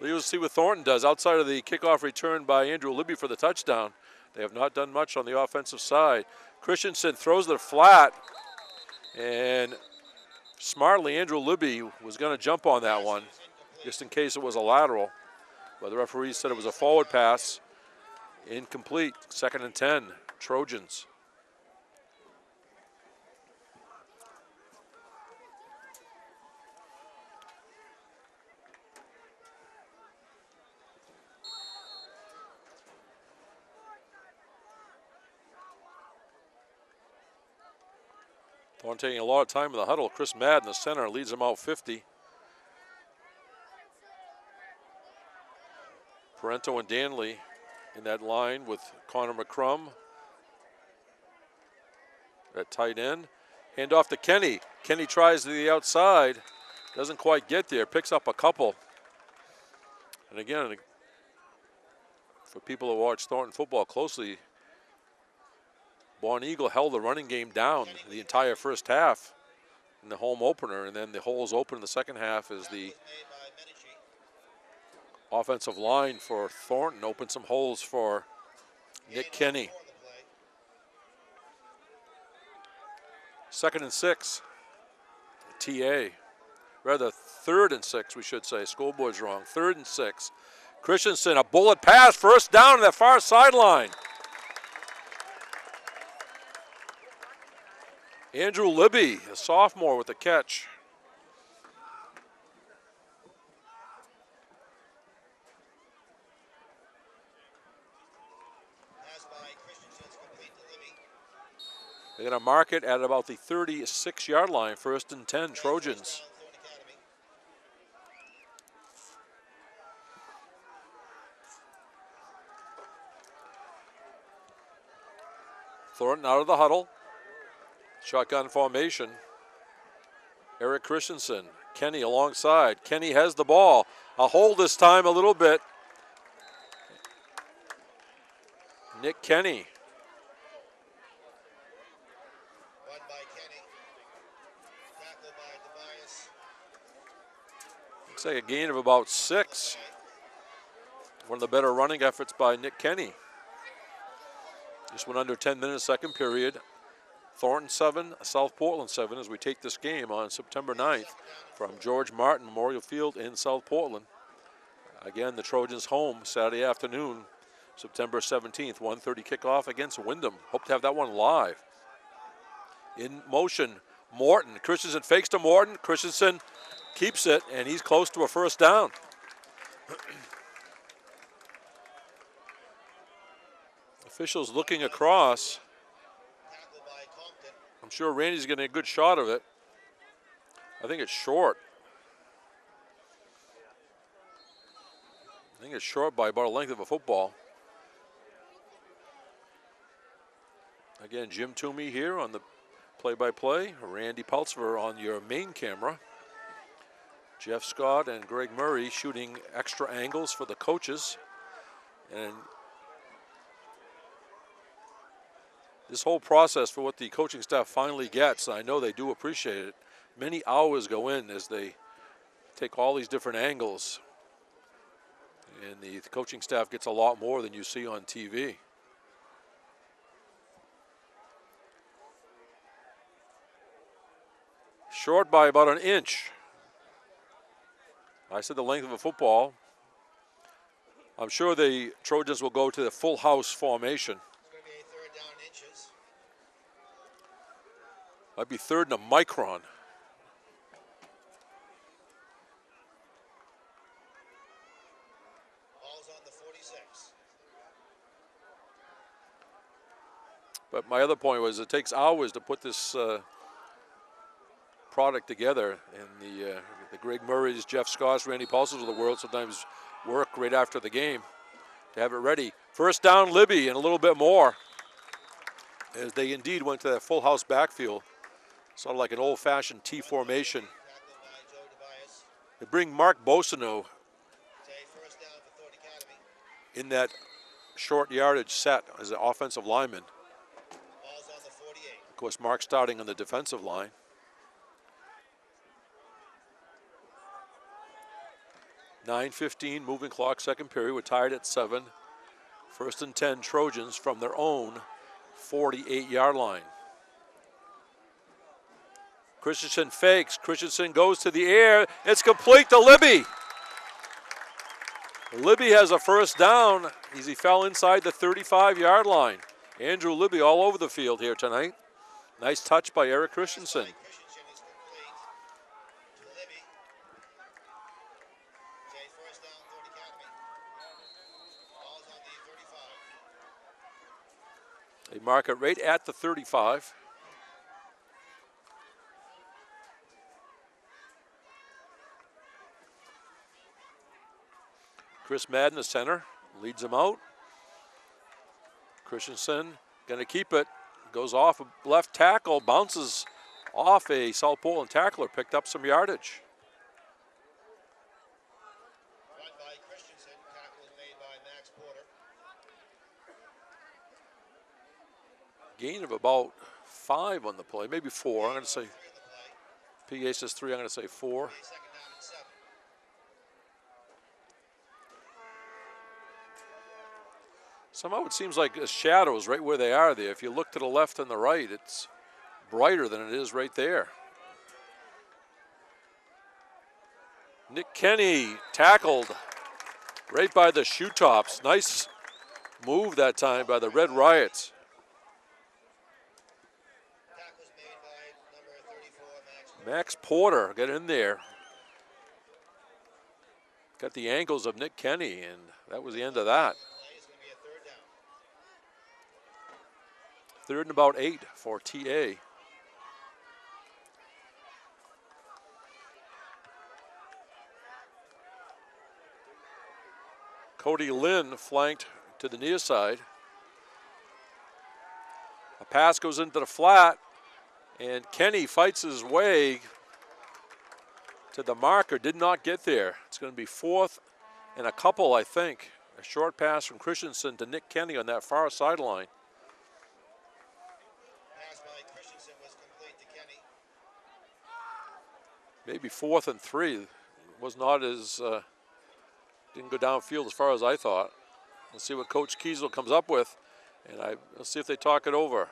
We'll see what Thornton does. Outside of the kickoff return by Andrew Libby for the touchdown, they have not done much on the offensive side. Christensen throws it flat, and smartly Andrew Libby was going to jump on that one just in case it was a lateral. But the referee said it was a forward pass. Incomplete. 2nd and 10. Trojans. Thornton taking a lot of time in the huddle. Chris Madden, the center, leads them out 50. Parento and Danley in that line with Connor McCrum at tight end. Hand off to Kenny. Kenny tries to the outside. Doesn't quite get there. Picks up a couple. And again, for people who watch Thornton football closely, Bon Eagle held the running game down the entire first half in the home opener, and then the holes open in the second half as the offensive line for Thornton opened some holes for Nick Kenny. 2nd and 6. TA. Rather, 3rd and 6, we should say. Schoolboy's wrong. 3rd and 6. Christensen, a bullet pass, first down on the far sideline. Andrew Libby, a sophomore, with the catch. They're going to mark it at about the 36-yard line, 1st and 10, Trojans. Thornton out of the huddle. Shotgun formation. Eric Christensen. Kenny alongside. Kenny has the ball. A hold this time a little bit. Nick Kenny. Run by Kenny. Tackle by Tobias. Looks like a gain of about 6. One of the better running efforts by Nick Kenny. Just went under 10 minutes, second period. Thornton 7, South Portland 7 as we take this game on September 9th from George Martin Memorial Field in South Portland. Again, the Trojans home Saturday afternoon, September 17th, 1:30 kickoff against Wyndham. Hope to have that one live. In motion, Morton. Christensen fakes to Morton. Christensen keeps it, and he's close to a first down. Officials looking across. I'm sure Randy's getting a good shot of it. I think it's short. I think it's short by about a length of a football. Again, Jim Toomey here on the play-by-play. Randy Peltzer on your main camera. Jeff Scott and Greg Murray shooting extra angles for the coaches. And this whole process for what the coaching staff finally gets, and I know they do appreciate it, many hours go in as they take all these different angles. And the coaching staff gets a lot more than you see on TV. Short by about an inch. I said the length of a football. I'm sure the Trojans will go to the full house formation. It's going to be a third down inches. Might be third and a micron. Ball's on the 46. But my other point was it takes hours to put this product together, and the Greg Murrays, Jeff Scotts, Randy Paulsons of the world sometimes work right after the game to have it ready. First down, Libby, and a little bit more, as they indeed went to that full house backfield, sort of like an old-fashioned T formation. Tackled by Joe Tobias. They bring Mark Bossino It's a first down for Thornton Academy. in that short yardage set as an offensive lineman. Ball's on the 48. Of course, Mark starting on the defensive line. .9:15 moving clock, second period. We're tied at 7. First and 10 Trojans from their own 48-yard line. Christensen fakes. Christensen goes to the air. It's complete to Libby. Libby has a first down as he fell inside the 35-yard line. Andrew Libby all over the field here tonight. Nice touch by Eric Christensen. Christensen is complete to Libby. It's a first down, Thornton Academy. Ball's on the 35. They mark it right at the 35. Chris Madden, the center, leads them out. Christensen going to keep it. Goes off a left tackle, bounces off a South Portland tackler, picked up some yardage. Run by Christensen. Tackle was made by Max Porter. Gain of about 5 on the play, maybe 4. I'm going to say, 3 on the play. PA says 3, I'm going to say 4. A second down and 7. Somehow it seems like shadows right where they are there. If you look to the left and the right, it's brighter than it is right there. Nick Kenny tackled right by the shoe tops. Nice move that time by the Red Riots. Tackle was made by number 34, Max Porter got in there. Got the ankles of Nick Kenny, and that was the end of that. It's going to be a third down. Third and about 8 for TA. Cody Lynn flanked to the near side. A pass goes into the flat, and Kenny fights his way to the marker, did not get there. It's going to be 4th and a couple, I think. A short pass from Christensen to Nick Kenny on that far sideline. Pass by Christensen was complete to Kenny. Maybe 4th and 3. Was not as, didn't go downfield as far as I thought. Let's see what Coach Kiesel comes up with, and let's see if they talk it over.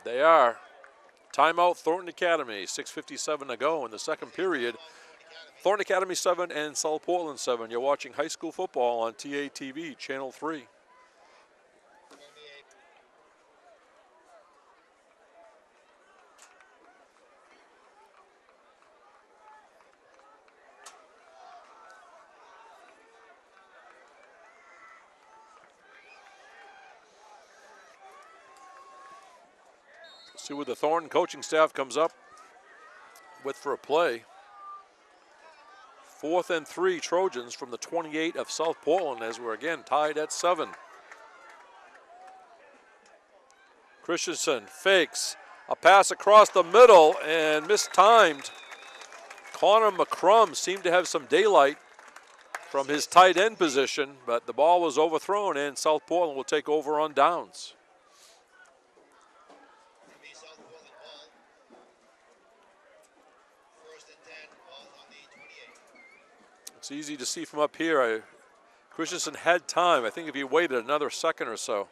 They are. Timeout, Thornton Academy, 6:57 to go in the second period. Thornton Academy 7 and South Portland 7. You're watching high school football on TATV, Channel 3. See what the Thornton coaching staff comes up with for a play. 4th and 3 Trojans from the 28 of South Portland as we're again tied at 7. Christensen fakes a pass across the middle and mistimed. Connor McCrum seemed to have some daylight from his tight end position, but the ball was overthrown and South Portland will take over on downs. It's easy to see from up here. Christensen had time. I think if he waited another second or so,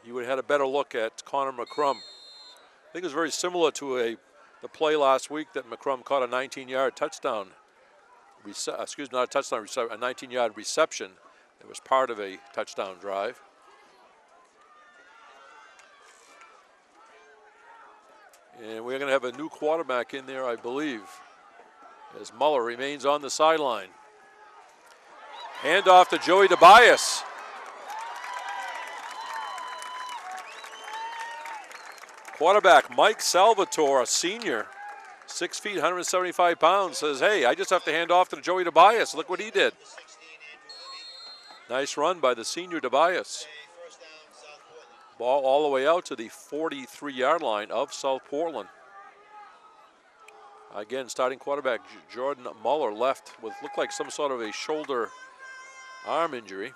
he would have had a better look at Connor McCrum. I think it was very similar to the play last week that McCrum caught a 19-yard touchdown. Not a touchdown, a 19-yard reception. It was part of a touchdown drive. And we're going to have a new quarterback in there, I believe, as Muller remains on the sideline. Handoff to Joey Tobias. Quarterback Mike Salvatore, a senior, 6 feet, 175 pounds, says, hey, I just have to hand off to Joey Tobias. Look what he did. Nice run by the senior Tobias. Ball all the way out to the 43-yard line of South Portland. Again, starting quarterback Jordan Muller left with looked like some sort of a shoulder arm injury.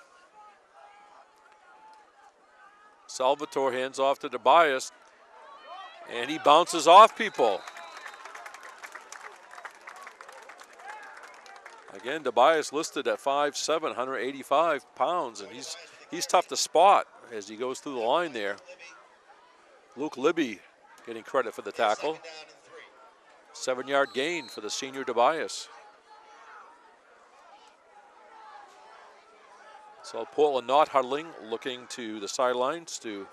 Salvatore hands off to Tobias, and he bounces off people. Again, Tobias listed at 5'7", 185 pounds, and he's tough to spot as he goes through the line there. Luke Libby getting credit for the tackle. 7-yard gain for the senior Tobias. So Portland not huddling, looking to the sidelines to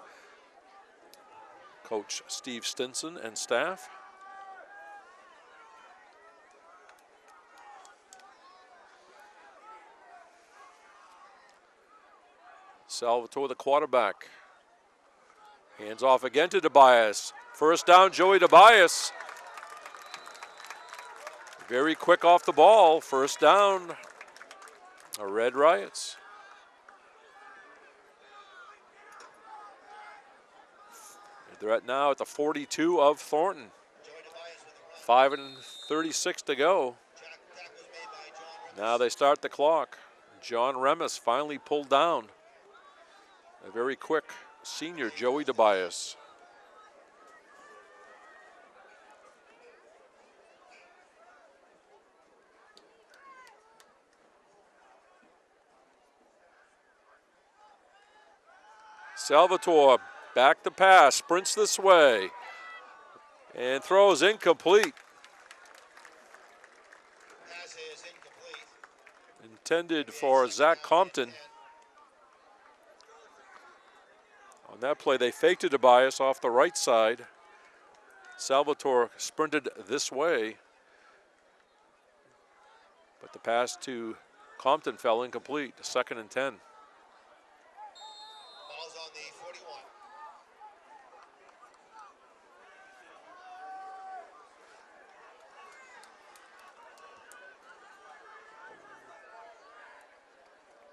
Coach Steve Stinson and staff. Salvatore, the quarterback. Hands off again to Tobias. First down, Joey Tobias. Very quick off the ball. First down, Red Riots. They're now at the 42 of Thornton. 5:36 to go. Now they start the clock. John Remus finally pulled down. A very quick senior, Joey Tobias. Salvatore back to pass, sprints this way, and throws incomplete. Pass is incomplete. Intended for Zach Compton. On that play, they faked to Tobias off the right side. Salvatore sprinted this way, but the pass to Compton fell incomplete. 2nd and 10. Ball's on the 41.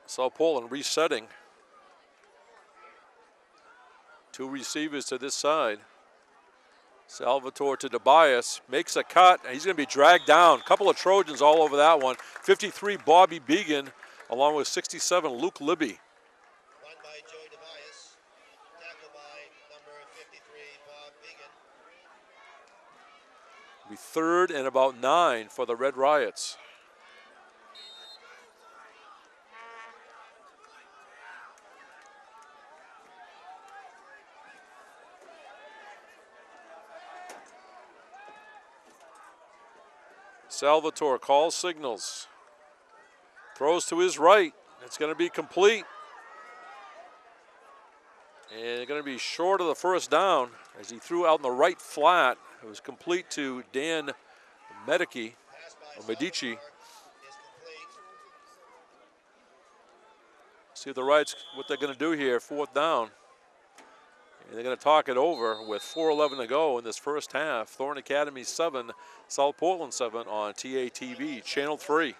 South Portland resetting. 2 receivers to this side. Salvatore to Tobias, makes a cut, and he's going to be dragged down. Couple of Trojans all over that one. 53, Bobby Began, along with 67, Luke Libby. Run by Joey Tobias. Tackled by number 53, Bob Began. Be 3rd and about 9 for the Red Riots. Salvatore calls signals. Throws to his right. It's going to be complete. And going to be short of the first down as he threw out in the right flat. It was complete to Dan Medici, or Medici. Is complete. See the Riots, what they're going to do here, 4th down. And they're going to talk it over with 4:11 to go in this first half. Thornton Academy 7, South Portland 7 on TATV, Channel 3.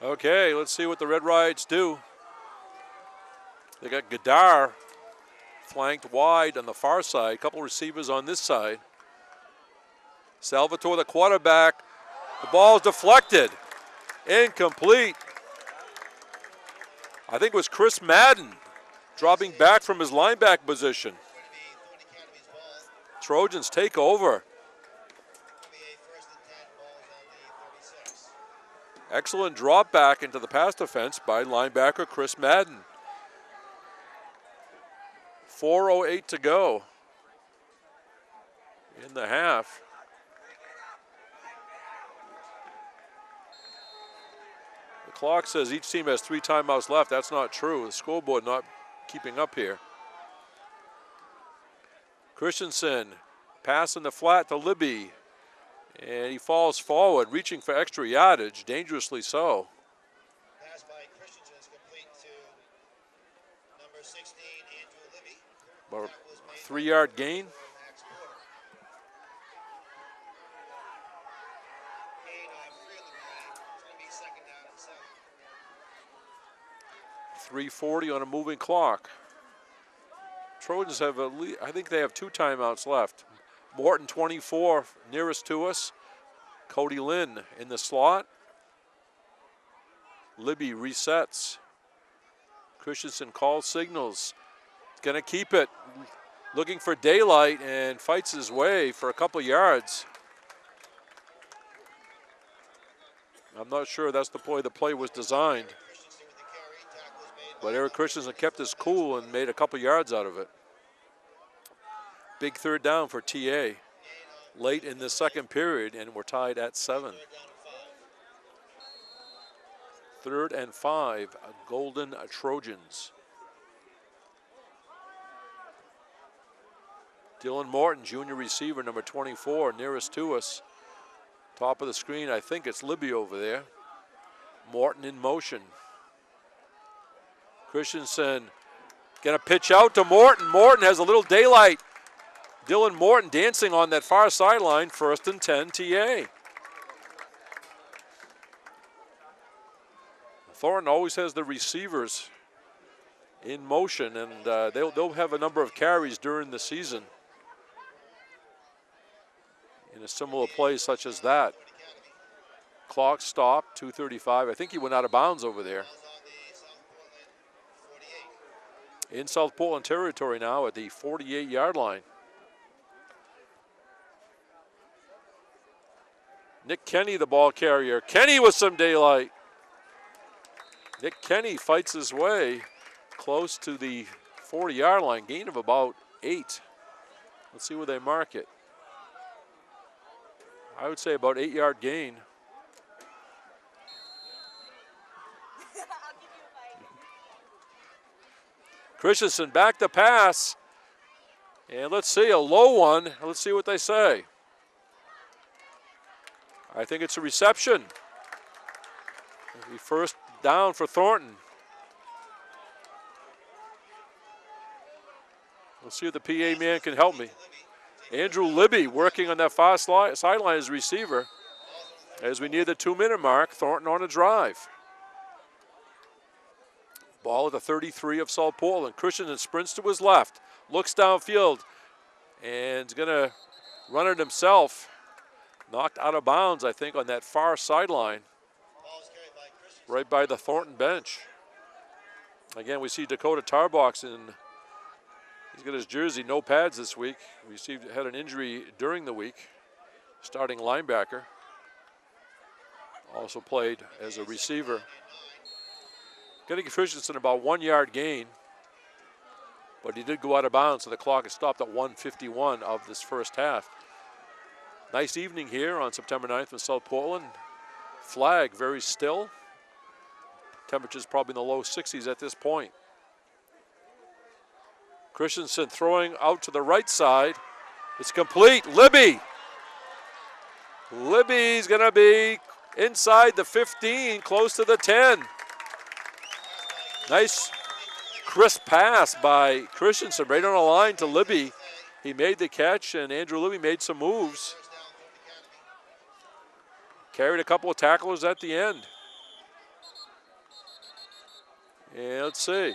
Okay, let's see what the Red Riots do. They got Gadar flanked wide on the far side. A couple receivers on this side. Salvatore, the quarterback. The ball is deflected. Incomplete. I think it was Chris Madden dropping back from his linebacker position. Trojans take over. Excellent drop back into the pass defense by linebacker Chris Madden. 4:08 to go in the half. The clock says each team has 3 timeouts left. That's not true. The scoreboard not keeping up here. Christensen passing the flat to Libby. And he falls forward, reaching for extra yardage, dangerously so. Pass by Christensen is complete to number 16, Andrew Libby. About a 3-yard gain. Max Porter. Gain of 3 on the play. It's going to be second down and 7. 3:40 on a moving clock. Trojans have I think they have 2 timeouts left. Morton 24 nearest to us. Cody Lynn in the slot. Libby resets. Christensen calls signals. He's going to keep it. Looking for daylight and fights his way for a couple yards. I'm not sure that's the play. The play was designed. But Eric Christensen kept his cool and made a couple yards out of it. Big third down for TA late in the second period, and we're tied at 7. 3rd and 5, Golden Trojans. Dylan Morton, junior receiver, number 24, nearest to us. Top of the screen, I think it's Libby over there. Morton in motion. Christensen gonna pitch out to Morton. Morton has a little daylight. Dylan Morton dancing on that far sideline, 1st and 10 TA. Thornton always has the receivers in motion, and they'll have a number of carries during the season in a similar play such as that. Clock stopped, 2:35. I think he went out of bounds over there. In South Portland territory now at the 48-yard line. Nick Kenny, the ball carrier. Kenny with some daylight. Nick Kenny fights his way close to the 40-yard line, gain of about 8. Let's see where they mark it. I would say about 8-yard gain. Christensen back to pass. And let's see, a low one. Let's see what they say. I think it's a reception. It'll be 1st down for Thornton. We'll see if the PA man can help me. Andrew Libby working on that far sideline as receiver. As we near the 2-minute mark, Thornton on a drive. Ball at the 33 of South Portland. Christensen sprints to his left, looks downfield, and is going to run it himself. Knocked out of bounds, I think, on that far sideline, right by the Thornton bench. Again, we see Dakota Tarbox, and he's got his jersey, no pads this week. Had an injury during the week, starting linebacker. Also played as a receiver. Getting Christensen about 1-yard gain, but he did go out of bounds, so the clock is stopped at 1:51 of this first half. Nice evening here on September 9th in South Portland. Flag very still. Temperatures probably in the low 60s at this point. Christensen throwing out to the right side. It's complete. Libby. Libby's going to be inside the 15, close to the 10. Nice crisp pass by Christensen right on the line to Libby. He made the catch, and Andrew Libby made some moves. Carried a couple of tacklers at the end. And let's see.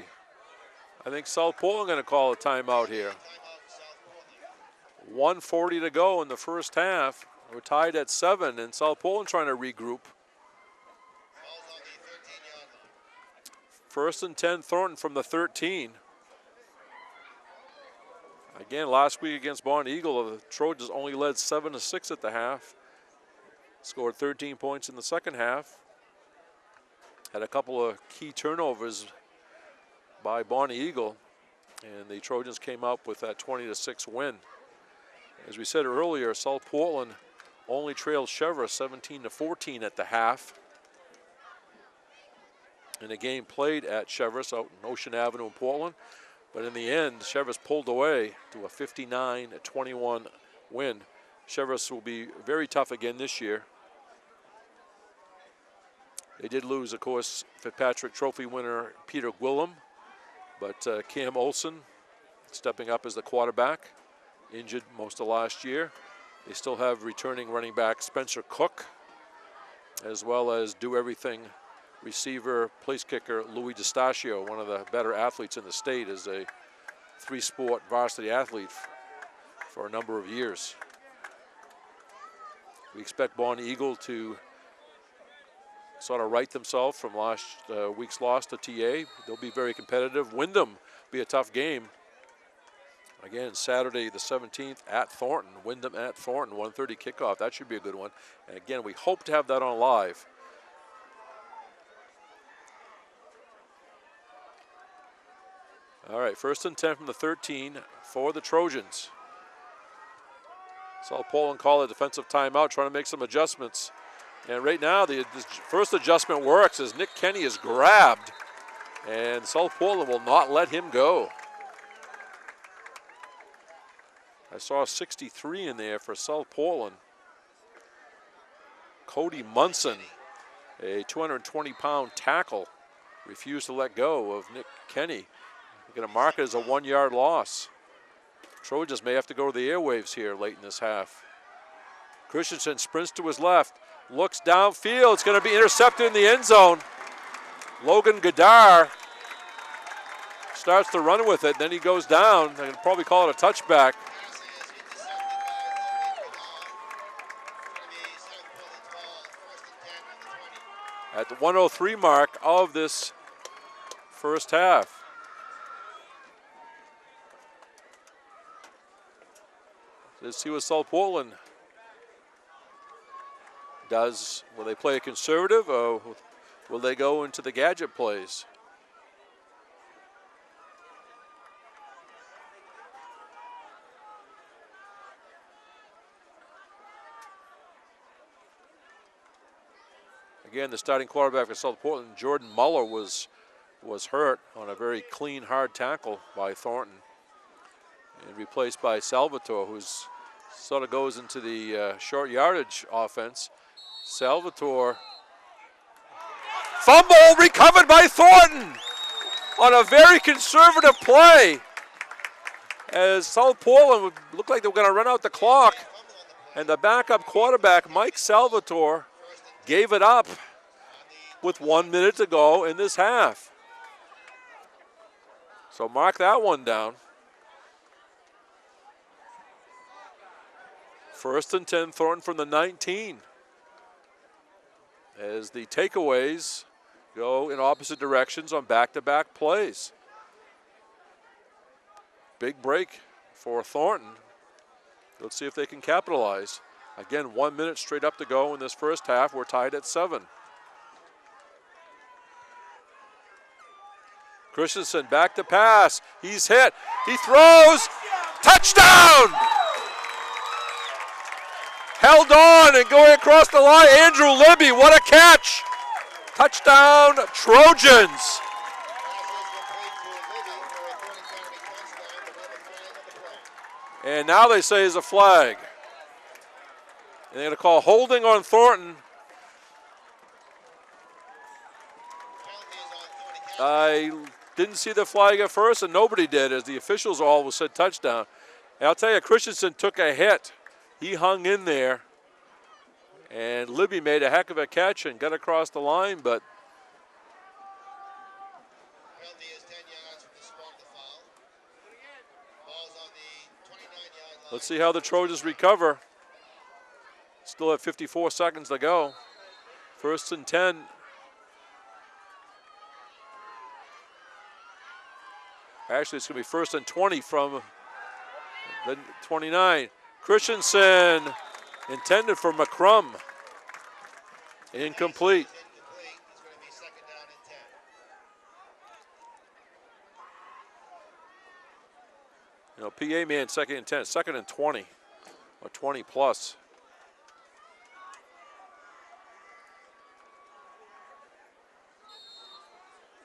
I think South Portland going to call a timeout here. 1:40 to go in the first half. We're tied at 7, and South Portland trying to regroup. First and 10, Thornton from the 13. Again, last week against Bonnie Eagle, the Trojans only led 7-6 at the half. Scored 13 points in the second half. Had a couple of key turnovers by Bonnie Eagle, and the Trojans came up with that 20-6 win. As we said earlier, South Portland only trailed Cheverus 17-14 at the half. In a game played at Cheverus out in Ocean Avenue in Portland. But in the end, Cheverus pulled away to a 59-21 win. Cheverus will be very tough again this year. They did lose, of course, Fitzpatrick Trophy winner Peter Gwillem, but Cam Olson stepping up as the quarterback, injured most of last year. They still have returning running back Spencer Cook, as well as do-everything receiver, place kicker Louis DeStachio, one of the better athletes in the state, as a three-sport varsity athlete for a number of years. We expect Bonnie Eagle to sort of right themselves from last week's loss to TA. They'll be very competitive. Wyndham will be a tough game. Again, Saturday the 17th at Thornton. Wyndham at Thornton, 1:30 kickoff. That should be a good one. And again, we hope to have that on live. All right, first and 10 from the 13 for the Trojans. South Portland call a defensive timeout, trying to make some adjustments. And right now, the first adjustment works as Nick Kenny is grabbed, and South Portland will not let him go. I saw 63 in there for South Portland. Cody Munson, a 220-pound tackle, refused to let go of Nick Kenny. They're going to mark it as a 1-yard loss. Trojans may have to go to the airwaves here late in this half. Christensen sprints to his left, looks downfield. It's going to be intercepted in the end zone. Logan Gadar starts to run with it, then he goes down. They can probably call it a touchback. At the 1:03 mark of this first half. Let's see what South Portland does. Will they play a conservative, or will they go into the gadget plays? Again, the starting quarterback for South Portland, Jordan Muller, was hurt on a very clean, hard tackle by Thornton, and replaced by Salvatore, who's sort of goes into the short yardage offense. Salvatore, fumble recovered by Thornton on a very conservative play, as South Portland looked like they were going to run out the clock, and the backup quarterback, Mike Salvatore, gave it up with 1 minute to go in this half. So mark that one down. First and 10, Thornton from the 19. As the takeaways go in opposite directions on back-to-back plays. Big break for Thornton. Let's see if they can capitalize. Again, 1 minute straight up to go in this first half. We're tied at 7. Christensen back to pass. He's hit. He throws. Touchdown! Held on and going across the line. Andrew Libby, what a catch! Touchdown, Trojans. And now they say is a flag. And they're going to call holding on Thornton. I didn't see the flag at first, and nobody did, as the officials all said touchdown. And I'll tell you, Christensen took a hit. He hung in there, and Libby made a heck of a catch and got across the line, but Let's see how the Trojans recover. Still have 54 seconds to go. 1st and 10. Actually, it's going to be 1st and 20 from the 29. Christensen intended for McCrum. Incomplete. It's going to be 2nd down and 10. You know, PA man 2nd and 10, 2nd and 20 or 20 plus.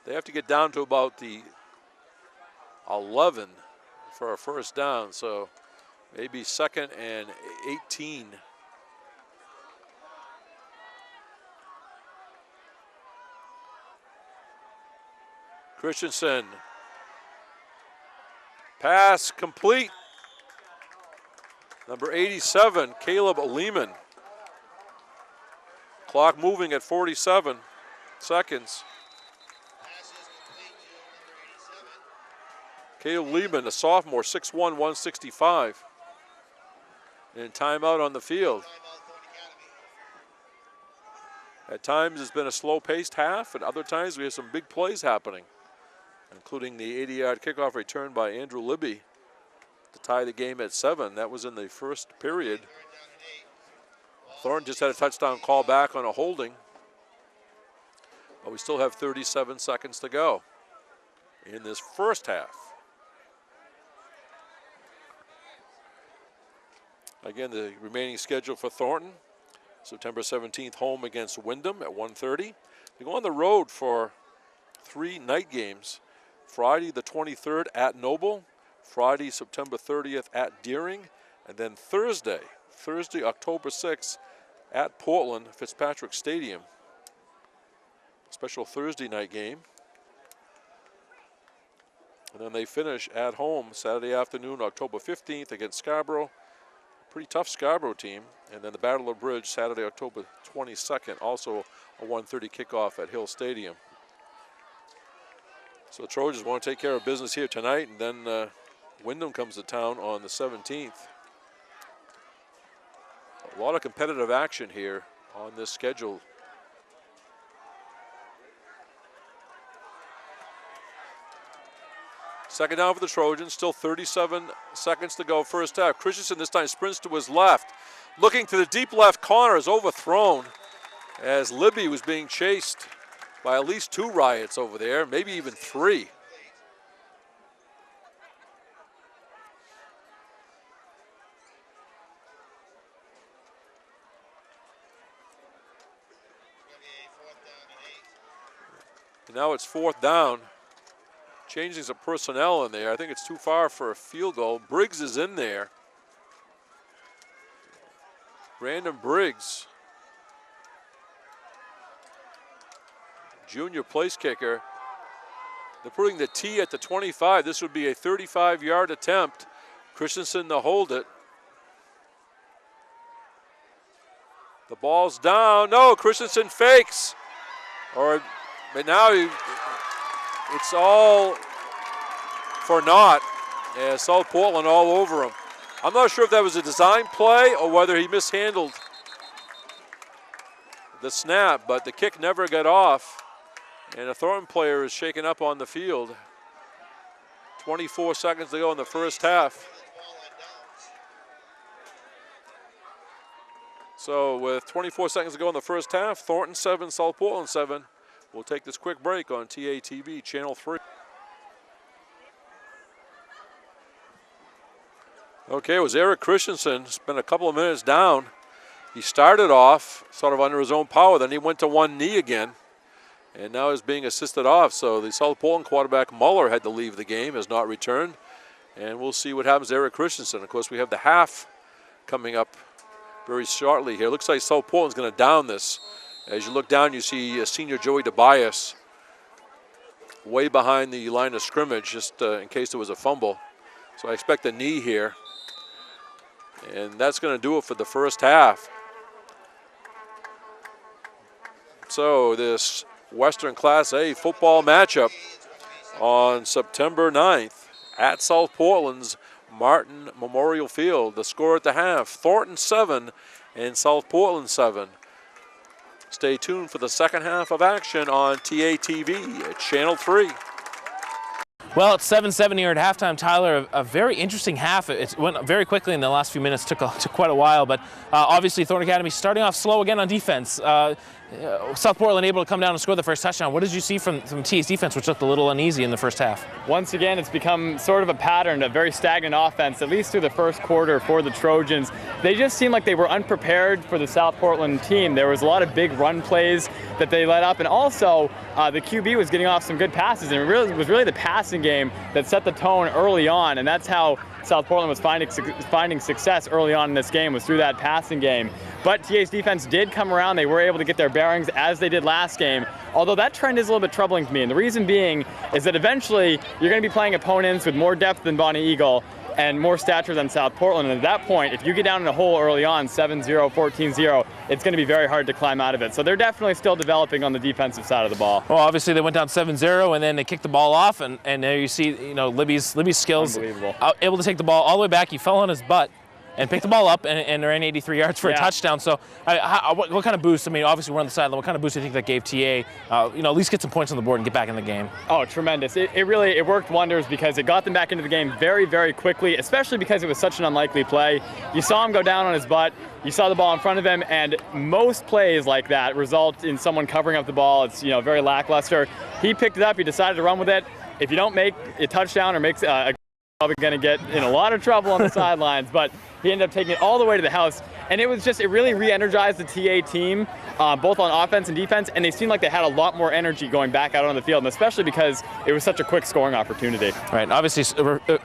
They have to get down to about the 11 for a 1st down, so maybe 2nd and 18. Christensen. Pass complete. Number 87, Caleb Lehman. Clock moving at 47 seconds. Pass is complete to number 87. Caleb Lehman, a sophomore, 6'1", 165. And timeout on the field. Timeout, Thornton Academy. At times it's been a slow-paced half, and other times we have some big plays happening, including the 80-yard kickoff return by Andrew Libby to tie the game at 7. That was in the 1st period. 3rd down and 8. Thornton just had a touchdown call back on a holding, but we still have 37 seconds to go in this 1st half. Again, the remaining schedule for Thornton: September 17th, home against Wyndham at 1:30. They go on the road for 3 night games. Friday the 23rd at Noble, Friday September 30th at Deering, and then Thursday October 6th at Portland Fitzpatrick Stadium. Special Thursday night game. And then they finish at home Saturday afternoon, October 15th against Scarborough. Pretty tough Scarborough team. And then the Battle of Bridge Saturday, October 22nd, also a 1:30 kickoff at Hill Stadium. So the Trojans want to take care of business here tonight, and then Wyndham comes to town on the 17th. A lot of competitive action here on this schedule. Second down for the Trojans, still 37 seconds to go, 1st half. Christensen this time sprints to his left. Looking to the deep left corner, is overthrown as Libby was being chased by at least 2 Riots over there, maybe even 3. And now it's 4th down. Changing some personnel in there. I think it's too far for a field goal. Briggs is in there. Brandon Briggs, junior place kicker. They're putting the T at the 25. This would be a 35-yard attempt. Christensen to hold it. The ball's down. No, Christensen fakes. But now it's all for naught. Yeah, South Portland all over him. I'm not sure if that was a design play or whether he mishandled the snap, but the kick never got off. And a Thornton player is shaken up on the field. 24 seconds to go in the 1st half. So with 24 seconds to go in the 1st half, Thornton 7, South Portland 7. We'll take this quick break on TATV Channel 3. Okay, it was Eric Christensen. Spent a couple of minutes down. He started off sort of under his own power, then he went to one knee again, and now is being assisted off. So the South Portland quarterback Muller had to leave the game, has not returned, and we'll see what happens to Eric Christensen. Of course, we have the half coming up very shortly here. Looks like South Portland's going to down this. As you look down, you see senior Joey Tobias way behind the line of scrimmage, just in case there was a fumble. So I expect a knee here. And that's going to do it for the 1st half. So this Western Class A football matchup on September 9th at South Portland's Martin Memorial Field. The score at the half, Thornton 7 and South Portland 7. Stay tuned for the second half of action on TATV at Channel 3. Well, it's 7-7 here at halftime, Tyler. A very interesting half. It went very quickly in the last few minutes. Took quite a while, but obviously Thornton Academy starting off slow again on defense. South Portland able to come down and score the first touchdown. What did you see from TA's defense, which looked a little uneasy in the first half? Once again, it's become sort of a pattern, a very stagnant offense, at least through the first quarter for the Trojans. They just seemed like they were unprepared for the South Portland team. There was a lot of big run plays that they let up, and also the QB was getting off some good passes, and it was really the passing game that set the tone early on, and that's how South Portland was finding success early on in this game, was through that passing game. But TA's defense did come around. They were able to get their bearings as they did last game, although that trend is a little bit troubling to me. And the reason being is that eventually you're going to be playing opponents with more depth than Bonnie Eagle and more stature than South Portland. And at that point, if you get down in a hole early on, 7-0, 14-0, it's going to be very hard to climb out of it. So they're definitely still developing on the defensive side of the ball. Well, obviously they went down 7-0, and then they kicked the ball off, and there you see, Libby's skills. Unbelievable. Able to take the ball all the way back. He fell on his butt and picked the ball up and ran 83 yards for a touchdown. So what kind of boost? I mean, obviously we're on the sideline. What kind of boost do you think that gave TA? At least get some points on the board and get back in the game. Oh, tremendous. It really worked wonders because it got them back into the game very, very quickly, especially because it was such an unlikely play. You saw him go down on his butt. You saw the ball in front of him, and most plays like that result in someone covering up the ball. It's very lackluster. He picked it up. He decided to run with it. If you don't make a touchdown or makes probably going to get in a lot of trouble on the sidelines, but he ended up taking it all the way to the house. And it really re-energized the TA team, both on offense and defense, and they seemed like they had a lot more energy going back out on the field, and especially because it was such a quick scoring opportunity. Right, obviously,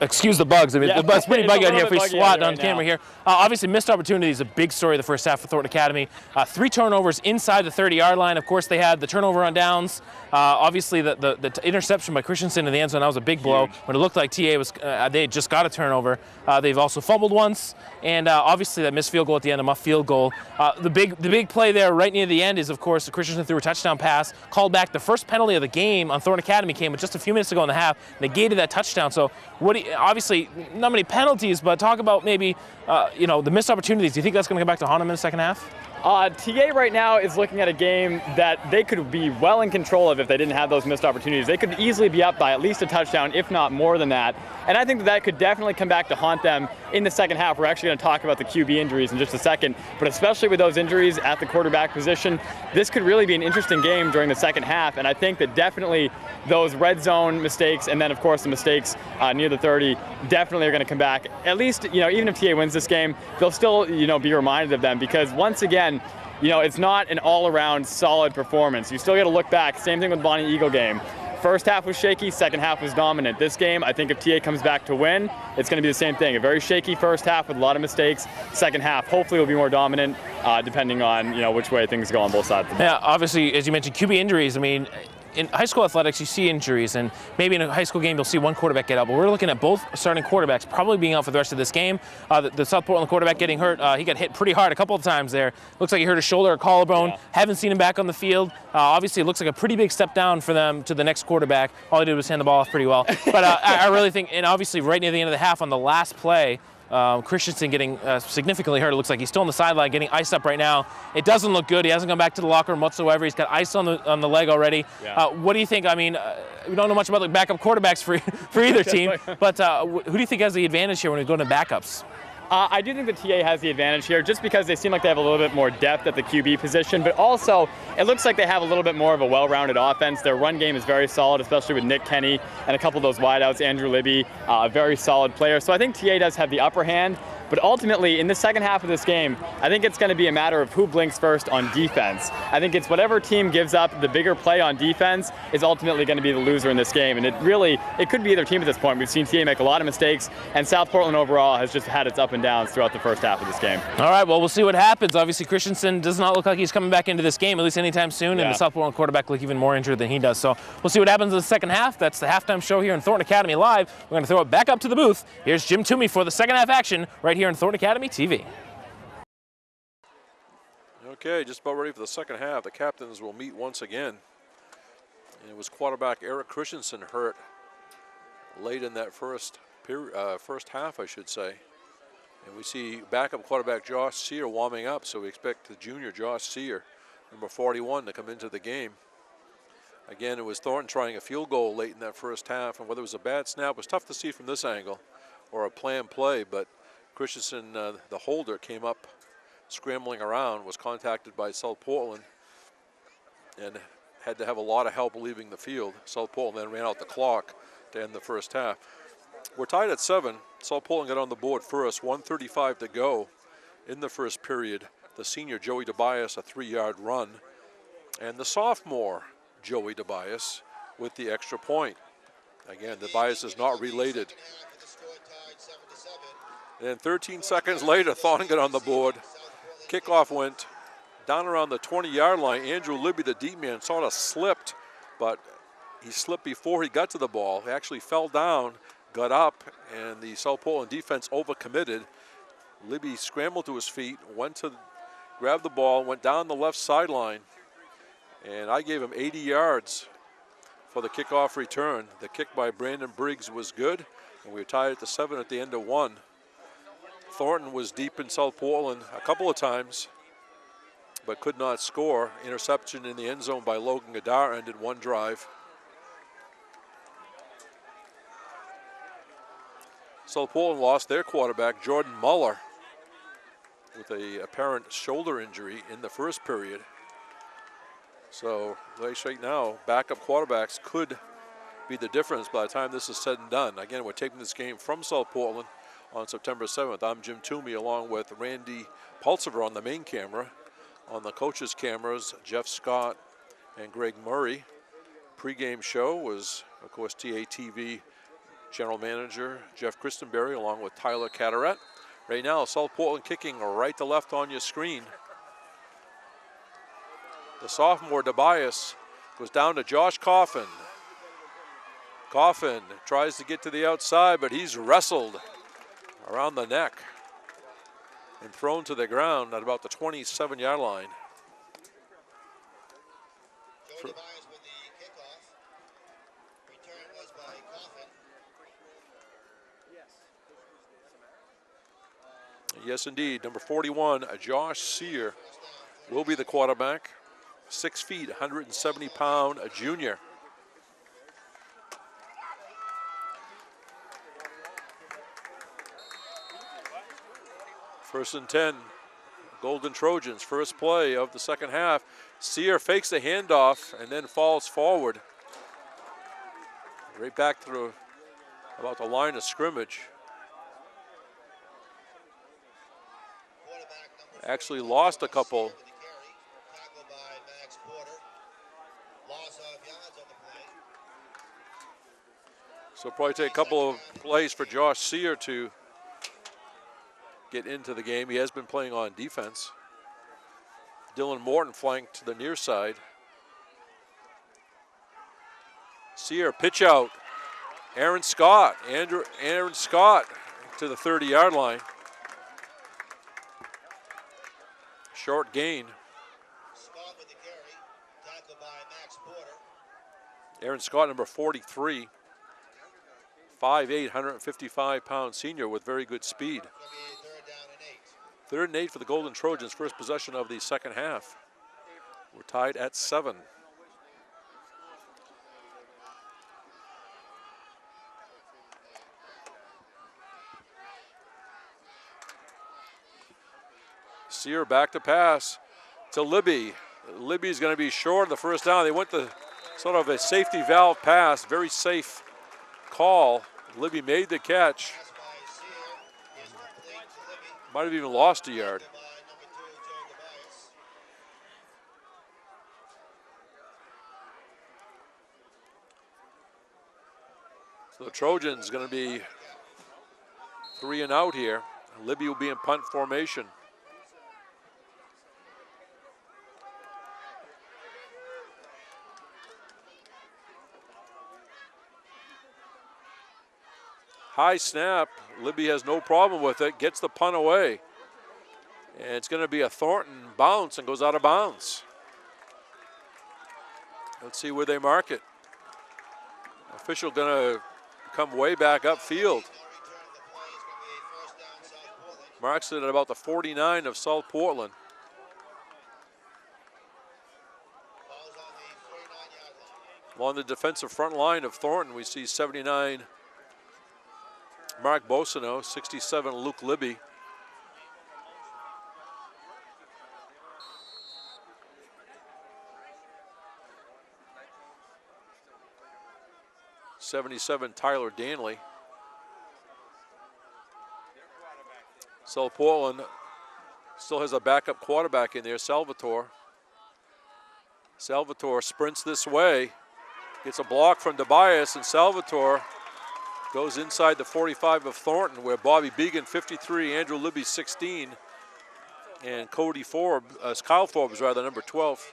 excuse the bugs. I mean, the bug's pretty buggy out here if we swat on camera here. Obviously, missed opportunity is a big story the first half for Thornton Academy. 3 turnovers inside the 30-yard line. Of course, they had the turnover on downs. Obviously, the interception by Christensen in the end zone, that was a big blow. When it looked like TA was, they had just got a turnover. They've also fumbled once, and obviously that missed field goal at the end, a muff field goal. The big play there right near the end is, of course, Christensen threw a touchdown pass, called back. The first penalty of the game on Thornton Academy came just a few minutes ago in the half, negated that touchdown. So obviously not many penalties, but talk about maybe the missed opportunities. Do you think that's going to come back to haunt them in the second half? TA right now is looking at a game that they could be well in control of if they didn't have those missed opportunities. They could easily be up by at least a touchdown, if not more than that. And I think that could definitely come back to haunt them in the second half. We're actually going to talk about the QB injuries in just a second, but especially with those injuries at the quarterback position, this could really be an interesting game during the second half. And I think that definitely those red zone mistakes, and then of course the mistakes near the 30, definitely are going to come back. At least, even if TA wins this game, they'll still, be reminded of them, because once again, it's not an all-around solid performance. You still got to look back. Same thing with Bonnie Eagle game. First half was shaky, second half was dominant. This game, I think if TA comes back to win, it's going to be the same thing. A very shaky first half with a lot of mistakes. Second half, hopefully, will be more dominant, depending on which way things go on both sides. Yeah, obviously, as you mentioned, QB injuries. I mean, in high school athletics, you see injuries, and maybe in a high school game, you'll see one quarterback get out. But we're looking at both starting quarterbacks probably being out for the rest of this game. The South Portland quarterback getting hurt. He got hit pretty hard a couple of times there. Looks like he hurt his shoulder or collarbone. Yeah. Haven't seen him back on the field. Obviously, it looks like a pretty big step down for them to the next quarterback. All he did was hand the ball off pretty well. But I really think, and obviously right near the end of the half on the last play, Christensen getting significantly hurt. It looks like he's still on the sideline, getting iced up right now. It doesn't look good. He hasn't gone back to the locker room whatsoever. He's got ice on the leg already. Yeah. What do you think? I mean, we don't know much about the backup quarterbacks for either team, but who do you think has the advantage here when we go to backups? I do think the TA has the advantage here just because they seem like they have a little bit more depth at the QB position, but also it looks like they have a little bit more of a well-rounded offense. Their run game is very solid, especially with Nick Kenny and a couple of those wideouts. Andrew Libby, a very solid player. So I think TA does have the upper hand. But ultimately, in the second half of this game, I think it's going to be a matter of who blinks first on defense. I think it's whatever team gives up the bigger play on defense is ultimately going to be the loser in this game. And it could be either team at this point. We've seen TA make a lot of mistakes, and South Portland overall has just had its up and downs throughout the first half of this game. All right, well, we'll see what happens. Obviously, Christensen does not look like he's coming back into this game, at least anytime soon, and the South Portland quarterback look even more injured than he does. So we'll see what happens in the second half. That's the halftime show here in Thornton Academy Live. We're going to throw it back up to the booth. Here's Jim Toomey for the second half action right here in Thornton Academy TV. Okay, just about ready for the second half. The captains will meet once again. And it was quarterback Eric Christensen hurt late in that first first half, I should say. And we see backup quarterback Josh Sear warming up, so we expect the junior Josh Sear, number 41, to come into the game. Again, it was Thornton trying a field goal late in that first half, and whether it was a bad snap was tough to see from this angle or a planned play, but Christensen, the holder, came up scrambling around, was contacted by South Portland, and had to have a lot of help leaving the field. South Portland then ran out the clock to end the first half. We're tied at 7. South Portland got on the board first, 1:35 to go in the first period. The senior, Joey DeBias, a 3-yard run, and the sophomore, Joey DeBias, with the extra point. Again, DeBias is not related. And then 13 seconds later, Thornton got on the board. Kickoff went down around the 20-yard line. Andrew Libby, the deep man, sort of slipped, but he slipped before he got to the ball. He actually fell down, got up, and the South Portland defense overcommitted. Libby scrambled to his feet, went to grab the ball, went down the left sideline, and I gave him 80 yards for the kickoff return. The kick by Brandon Briggs was good, and we were tied at the 7 at the end of 1. Thornton was deep in South Portland a couple of times, but could not score. Interception in the end zone by Logan Gadar ended one drive. South Portland lost their quarterback, Jordan Muller, with a apparent shoulder injury in the first period. So right now, backup quarterbacks could be the difference by the time this is said and done. Again, we're taping this game from South Portland on September 7th. I'm Jim Toomey along with Randy Pulsiver on the main camera. On the coaches' cameras, Jeff Scott and Greg Murray. Pre-game show was, of course, TATV General Manager Jeff Christenberry along with Tyler Catterett. Right now, South Portland kicking right to left on your screen. The sophomore, DeBias, goes down to Josh Coffin. Coffin tries to get to the outside, but he's wrestled around the neck and thrown to the ground at about the 27-yard line. Joey DeBias with the kickoff. Return was by Coffin. Yes, indeed. Number 41, Josh Sear, will be the quarterback. 6 feet, 170-pound, a junior. First and 10, Golden Trojans, first play of the second half. Sear fakes the handoff and then falls forward. Right back to about the line of scrimmage. Actually lost a couple. Tackle by Max Porter. Loss of yards on the play. So probably take a couple of plays for Josh Sear to get into the game. He has been playing on defense. Dylan Morton flanked to the near side. Sear pitch out. Aaron Scott to the 30-yard line. Short gain. Scott with the carry. Tackle by Max Porter. Aaron Scott, number 43. 5'8", 155-pound senior with very good speed. It's going to be third down and 8. Third and 8 for the Golden Trojans, first possession of the second half. We're tied at 7. Sear back to pass to Libby. Libby's going to be short of the first down. They went to sort of a safety valve pass, very safe call. Libby made the catch. Pass by Sear is complete to Libby. Might have even lost a yard. By number 2, Joey DeBias. So the Trojans going to be 3 and out here. Libby will be in punt formation. High snap. Libby has no problem with it. Gets the punt away. And it's going to be a Thornton bounce and goes out of bounds. Let's see where they mark it. Official going to come way back upfield. Marks it at about the 49 of South Portland. Ball's on the 49-yard line. Along the defensive front line of Thornton, we see 79 Mark Bosino, 67 Luke Libby. '77 Tyler Danley. South Portland still has a backup quarterback in there, Salvatore. Salvatore sprints this way, gets a block from Tobias, and Salvatore goes inside the 45 of Thornton, where Bobby Began, 53, Andrew Libby, 16, and Kyle Forbes, rather, number 12.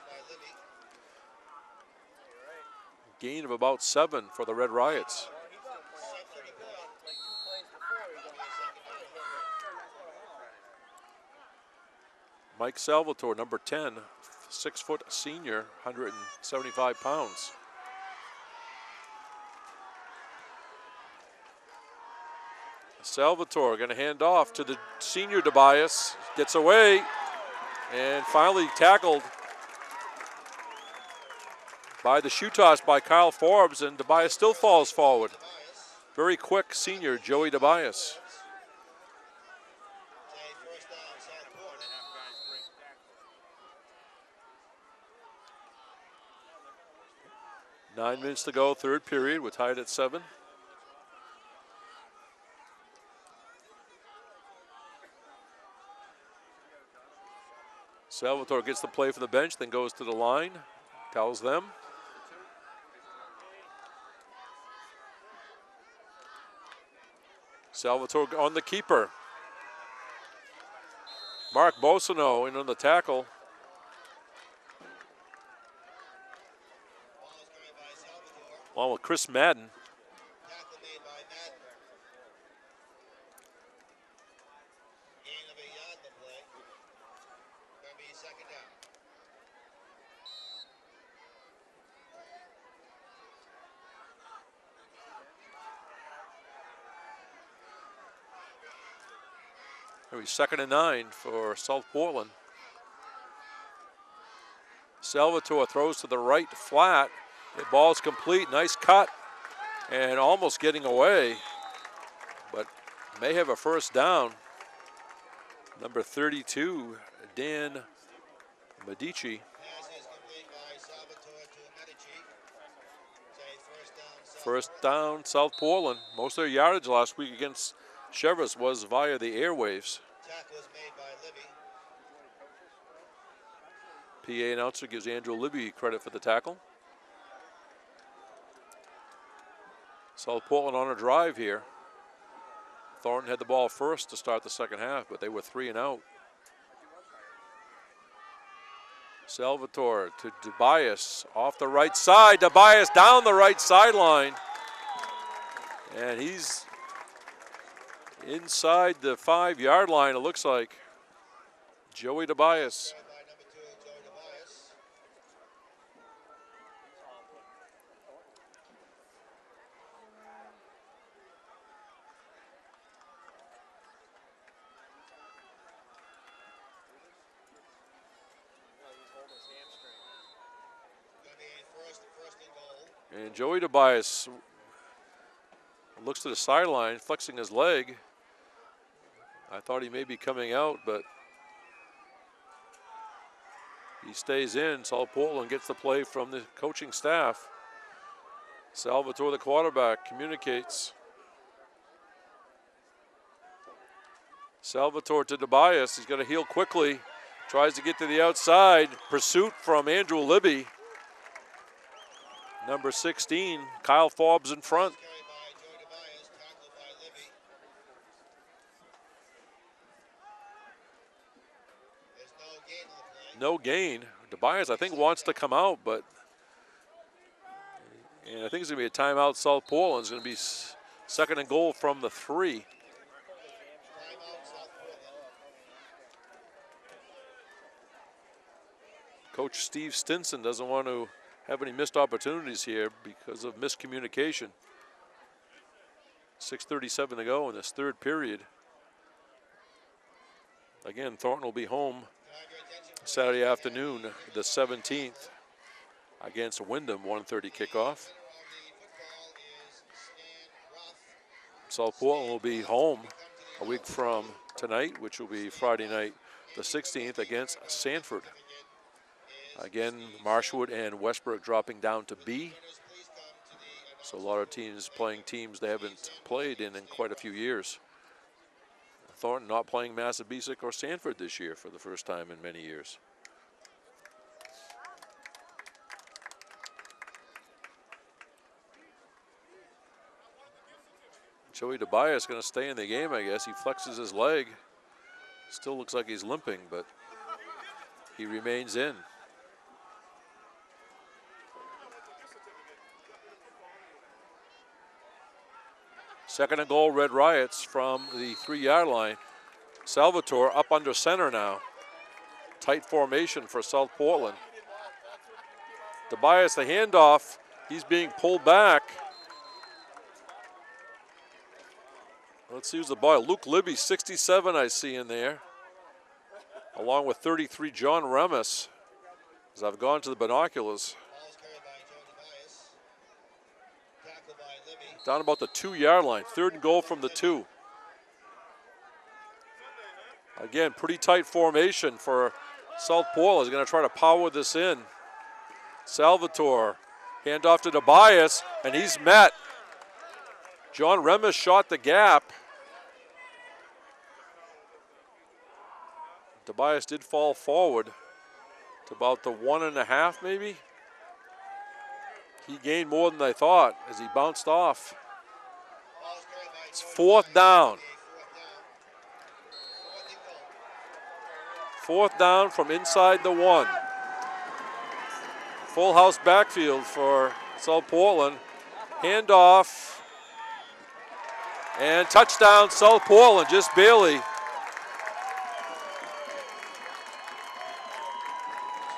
Gain of about 7 for the Red Riots. Mike Salvatore, number 10, 6-foot senior, 175 pounds. Salvatore going to hand off to the senior Tobias, gets away, and finally tackled by the shoe toss by Kyle Forbes, and Tobias still falls forward. Very quick senior Joey Tobias. First down, South Portland. 9 minutes to go, third period. We're tied at 7. Salvatore gets the play from the bench, then goes to the line, tells them. Salvatore on the keeper. Mark Bosino in on the tackle. Ball is carried by Salvatore. Along with Chris Madden. Tackle made by Madden. Gain of a yard in the play. Going to be second down. It'll be 2nd and 9 for South Portland. Salvatore throws to the right flat. The ball's complete, nice cut, and almost getting away, but may have a first down. Number 32, Dan Medici. Pass is complete by Salvatore to Medici. It's a first down. South First Portland. down, South Portland. Most of their yardage last week against Chevrolet was via the airwaves. Tackle is made by Libby. PA announcer gives Andrew Libby credit for the tackle. South Portland on a drive here. Thornton had the ball first to start the second half, but they were 3 and out. Salvatore to Tobias off the right side. Tobias down the right sideline. And he's inside the 5-yard line, it looks like. Joey Tobias. Carried by number 2, Joey Tobias. Going to be a first and goal. And Joey Tobias looks to the sideline, flexing his leg. I thought he may be coming out, but he stays in. South Portland gets the play from the coaching staff. Salvatore, the quarterback, communicates. Salvatore to Tobias. He's got to heel quickly. Tries to get to the outside. Pursuit from Andrew Libby. Number 16, Kyle Forbes in front. Carried by Joey Tobias, tackled by Libby. There's no gain in the play. No gain. Tobias, I think, wants to come out, but and I think it's going to be a timeout. South Portland. It's going to be 2nd and goal from the 3. Timeout, South Portland. Coach Steve Stinson doesn't want to have any missed opportunities here because of miscommunication. 6:37 to go in this third period. Again, Thornton will be home Saturday afternoon, the 17th, against Wyndham, 1:30 kickoff. South Portland will be home a week from tonight, which will be Friday night, the 16th, against Sanford. Again, Marshwood and Westbrook dropping down to B. So a lot of teams playing teams they haven't played in quite a few years. Thornton not playing Massabesic or Sanford this year for the first time in many years. Joey Tobias going to stay in the game, I guess. He flexes his leg. Still looks like he's limping, but he remains in. Second and goal, Red Riots from the 3-yard line. Salvatore up under center now. Tight formation for South Portland. Tobias, the handoff. He's being pulled back. Let's see who's the boy. Luke Libby, 67, I see in there. Along with 33, John Remus. As I've gone to the binoculars. Down about the 2-yard line. 3rd and goal from the 2. Again, pretty tight formation for South Portland. Is going to try to power this in. Salvatore, handoff to Tobias, and he's met. John Remus shot the gap. Tobias did fall forward to about the 1.5 maybe. He gained more than I thought as he bounced off. It's 4th down. 4th down from inside the 1. Full house backfield for South Portland. Handoff. And touchdown South Portland, just barely.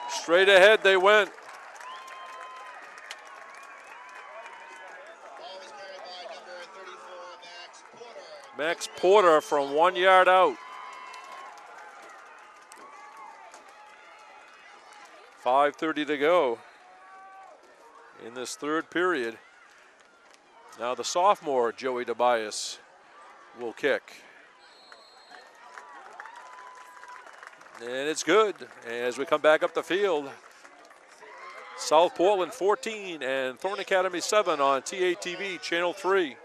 Straight ahead they went. Max Porter from 1 yard out. 5:30 to go in this 3rd period. Now the sophomore, Joey Tobias, will kick. And it's good as we come back up the field. South Portland 14 and Thornton Academy 7 on TATV Channel 3.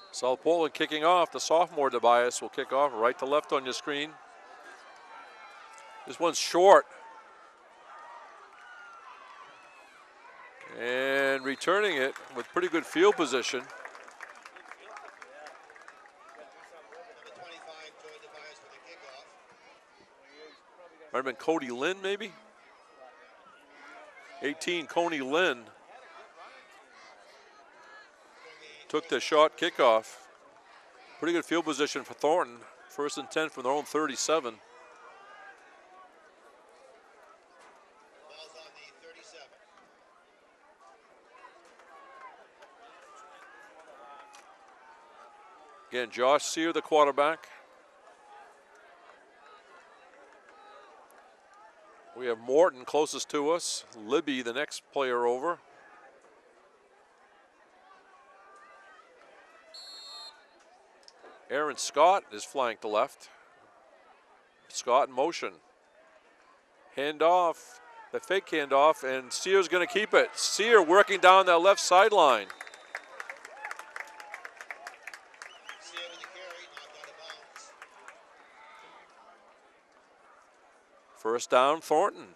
South Portland kicking off. The sophomore Tobias will kick off right to left on your screen. This one's short. And returning it with pretty good field position. Might have been Cody Lynn, maybe? 18, Coney Lynn. Took the shot kickoff. Pretty good field position for Thornton. 1st and 10 from their own 37. Again, Josh Sear, the quarterback. We have Morton closest to us. Libby, the next player over. Aaron Scott is flanked to left. Scott in motion. Handoff, the fake handoff, and Sear's going to keep it. Sear working down that left sideline. First down, Thornton.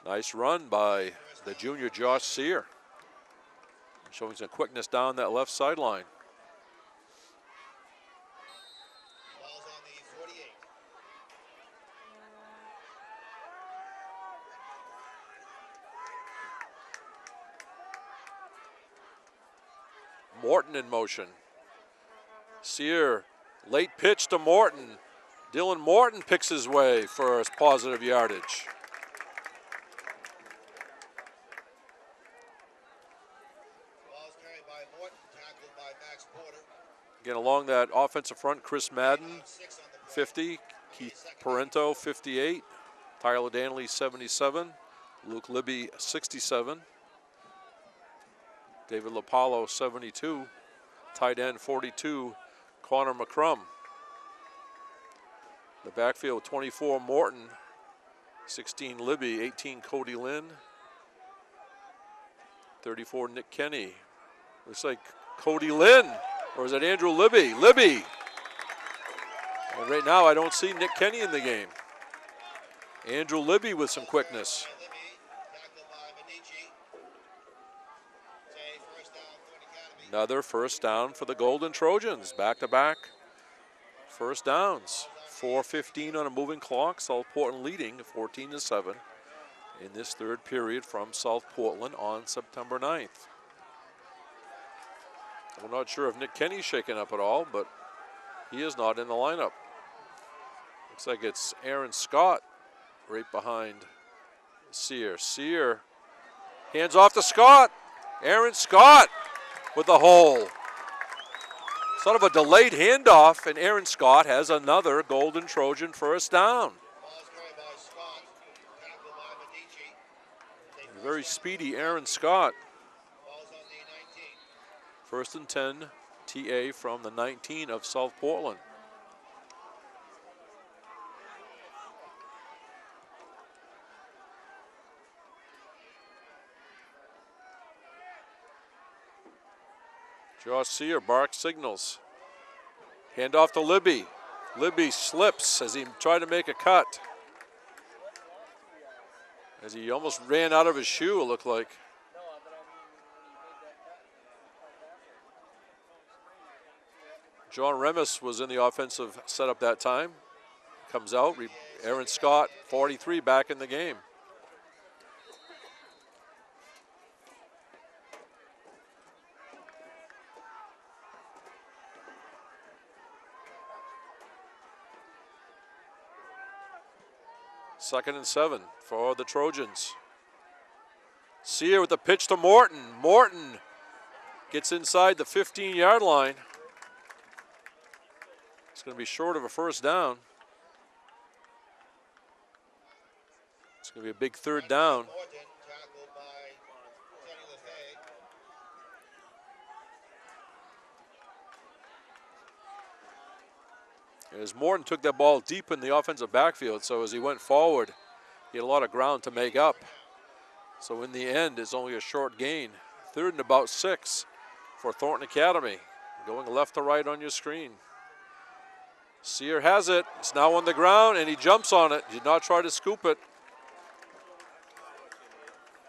Nice run by the junior Josh Sear. Showing some quickness down that left sideline. Morton in motion. Sear, late pitch to Morton. Dylan Morton picks his way for positive yardage. Ball's carried by Morton, tackled by Max Porter. Again, along that offensive front, Chris Madden, 6 on the play. 50. Keith Parento, 58. Tyler Danley, 77. Luke Libby, 67. David Lopalo, 72. Tight end, 42. Connor McCrum. The backfield, 24 Morton, 16 Libby, 18 Cody Lynn, 34 Nick Kenny. Looks like Cody Lynn, or is it Andrew Libby? Libby. And right now I don't see Nick Kenny in the game. Andrew Libby with some quickness. Libby, tackled by Medici. Say first down, Thornton Academy. Another first down for the Golden Trojans, back-to-back first downs. 4:15 on a moving clock. South Portland leading 14-7 in this third period from South Portland on September 9th. I'm not sure if Nick Kenny's shaken up at all, but he is not in the lineup. Looks like it's Aaron Scott right behind Sear. Sear hands off to Scott. Aaron Scott with the hole. Sort of a delayed handoff, and Aaron Scott has another Golden Trojan first down. Ball's carried by Scott, tackled by Medici. Say Very speedy Aaron Scott. Ball's on the 19. First and 10, TA from the 19 of South Portland. Josh Sear barks signals. Hand off to Libby. Libby slips as he tried to make a cut. As he almost ran out of his shoe, it looked like. John Remus was in the offensive setup that time. Comes out. Aaron Scott, 43, back in the game. Second and 7 for the Trojans. Sear with the pitch to Morton. Morton gets inside the 15-yard line. It's going to be short of a first down. It's going to be a big third down. Morton, tackled by Kenny LaFay. As Morton took that ball deep in the offensive backfield, so as he went forward, he had a lot of ground to make up. So in the end, it's only a short gain. Third and about 6 for Thornton Academy. Going left to right on your screen. Sear has it. It's now on the ground, and he jumps on it. Did not try to scoop it.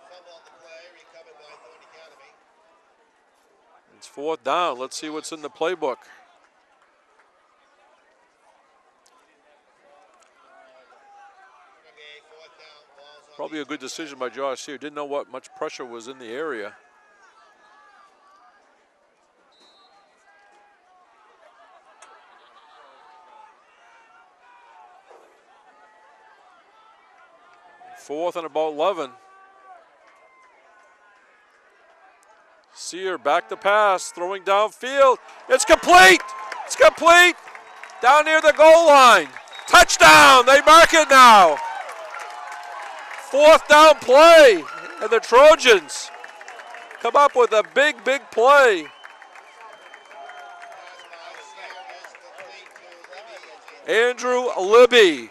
Fumble on the play, recovered by Thornton Academy. It's fourth down. Let's see what's in the playbook. Fourth down, ball's on Probably a good decision by Josh Sear. Didn't know what much pressure was in the area. Fourth and about 11. Sear back to pass, throwing downfield. It's complete. It's complete. Down near the goal line. Touchdown. They mark it now. Fourth down play. And the Trojans come up with a big, big play. Andrew Libby.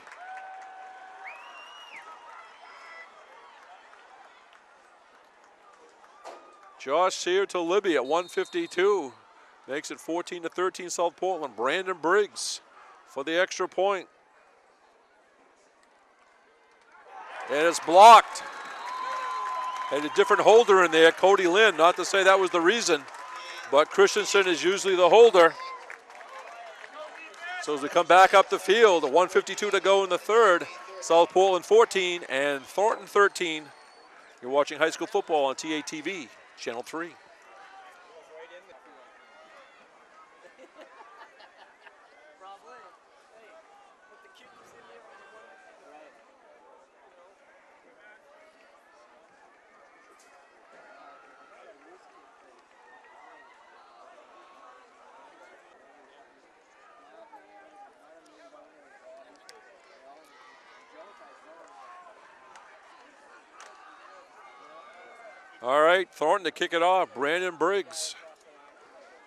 Josh Sear to Libby at 1:52. Makes it 14-13 South Portland. Brandon Briggs for the extra point. And it's blocked. Had a different holder in there, Cody Lynn. Not to say that was the reason, but Christensen is usually the holder. So as we come back up the field, 1:52 to go in the third. South Portland 14 and Thornton 13. You're watching high school football on TATV, Channel 3. All right, Thornton to kick it off. Brandon Briggs.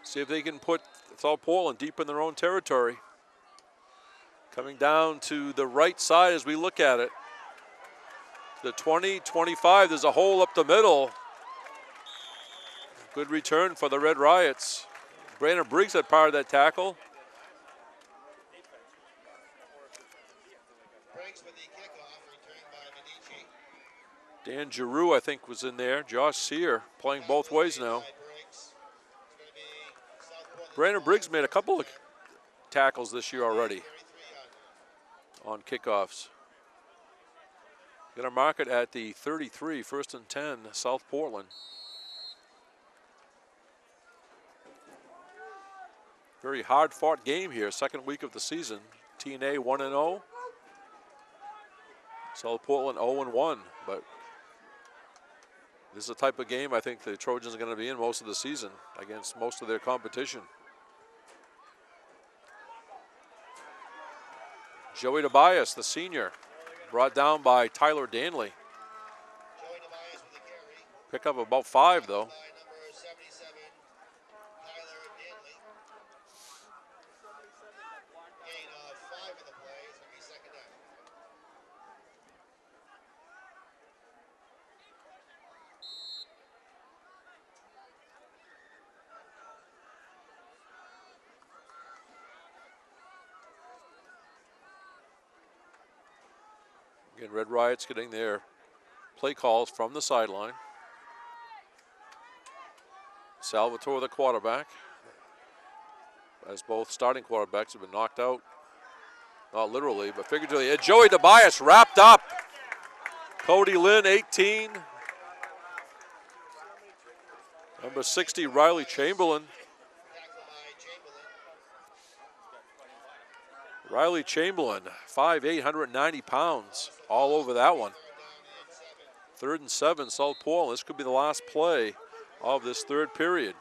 See if they can put South Portland deep in their own territory. Coming down to the right side as we look at it. The 20, 25, there's a hole up the middle. Good return for the Red Riots. Brandon Briggs had part of that tackle. Briggs with the kickoff, returned by Medici. Dan Giroux, I think, was in there. Josh Sear playing both ways now. By Briggs. It's going to be South Portland Brandon Briggs made a couple of tackles this year already 33-yard. on kickoffs. Going to mark it at the 33, 1st and 10, South Portland. Very hard-fought game here, second week of the season. TNA 1-0. South Portland 0-1, but this is the type of game I think the Trojans are going to be in most of the season against most of their competition. Joey Tobias, the senior, brought down by Tyler Danley. Joey Tobias with the carry. Pick up about 5, though. By number 77, Tyler Danley. Gain of 5 in the play. It's going to be second down. Again, Red Riots getting their play calls from the sideline. Salvatore, the quarterback, as both starting quarterbacks have been knocked out, not literally, but figuratively. And Joey Tobias wrapped up. Cody Lynn, 18. Number 60, Riley Chamberlain. Tackled by Chamberlain. Riley Chamberlain, 5'8", 190 pounds, all over that one. Third down and 7. 3rd and 7, South Portland. This could be the last play of this third period.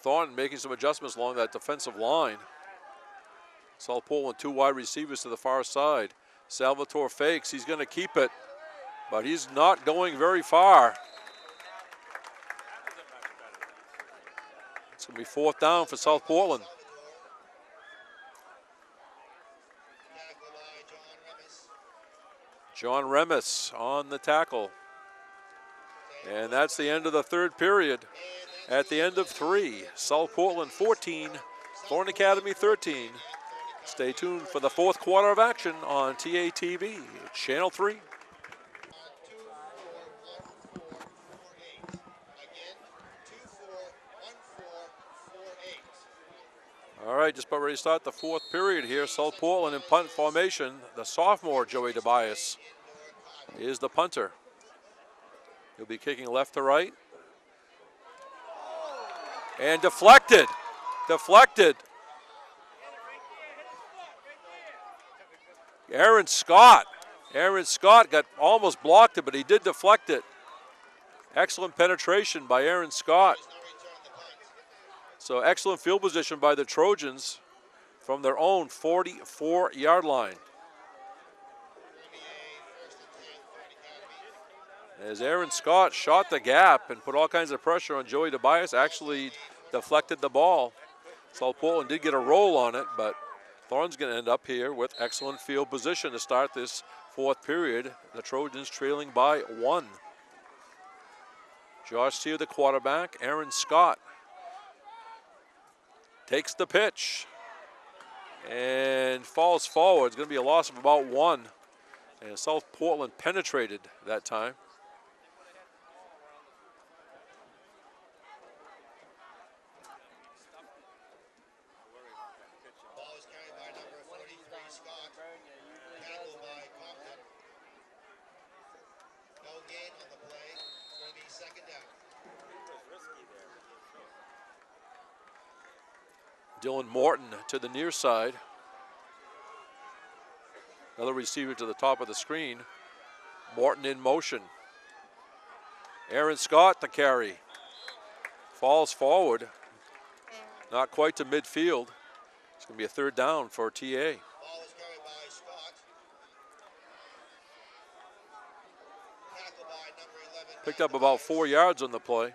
Thornton making some adjustments along that defensive line. South Portland, 2 wide receivers to the far side. Salvatore fakes, he's going to keep it, but he's not going very far. It's going to be 4th down for South Portland. Tackled by John Remis. John Remis on the tackle. And that's the end of the third period. At the end of 3, South Portland 14, Thornton Academy 13. Stay tuned for the 4th quarter of action on TATV, Channel 3. 2-4-1-4-4-8. Again, 2-4-1-4-4-8. All right, just about ready to start the 4th period here. South Portland in punt formation. The sophomore, Joey Tobias, is the punter. He'll be kicking left to right. And deflected. Deflected. Aaron Scott got almost blocked it, but he did deflect it. Excellent penetration by Aaron Scott. So excellent field position by the Trojans from their own 44-yard line. As Aaron Scott shot the gap and put all kinds of pressure on Joey Tobias, actually deflected the ball. South Portland did get a roll on it, but Thornton's going to end up here with excellent field position to start this 4th period. The Trojans trailing by 1. Josh Sear, the quarterback. Aaron Scott takes the pitch and falls forward. It's going to be a loss of about 1. And South Portland penetrated that time. Ball is carried by number 43, Scott. Tackled by Compton. No gain on the play. It's going to be second down. Dylan Morton to the near side. Another receiver to the top of the screen. Morton in motion. Aaron Scott the carry. Falls forward. Not quite to midfield. going to be a third down for TA. Ball is carried by Scott. Tackle by number 11. Picked up about 4 yards on the play.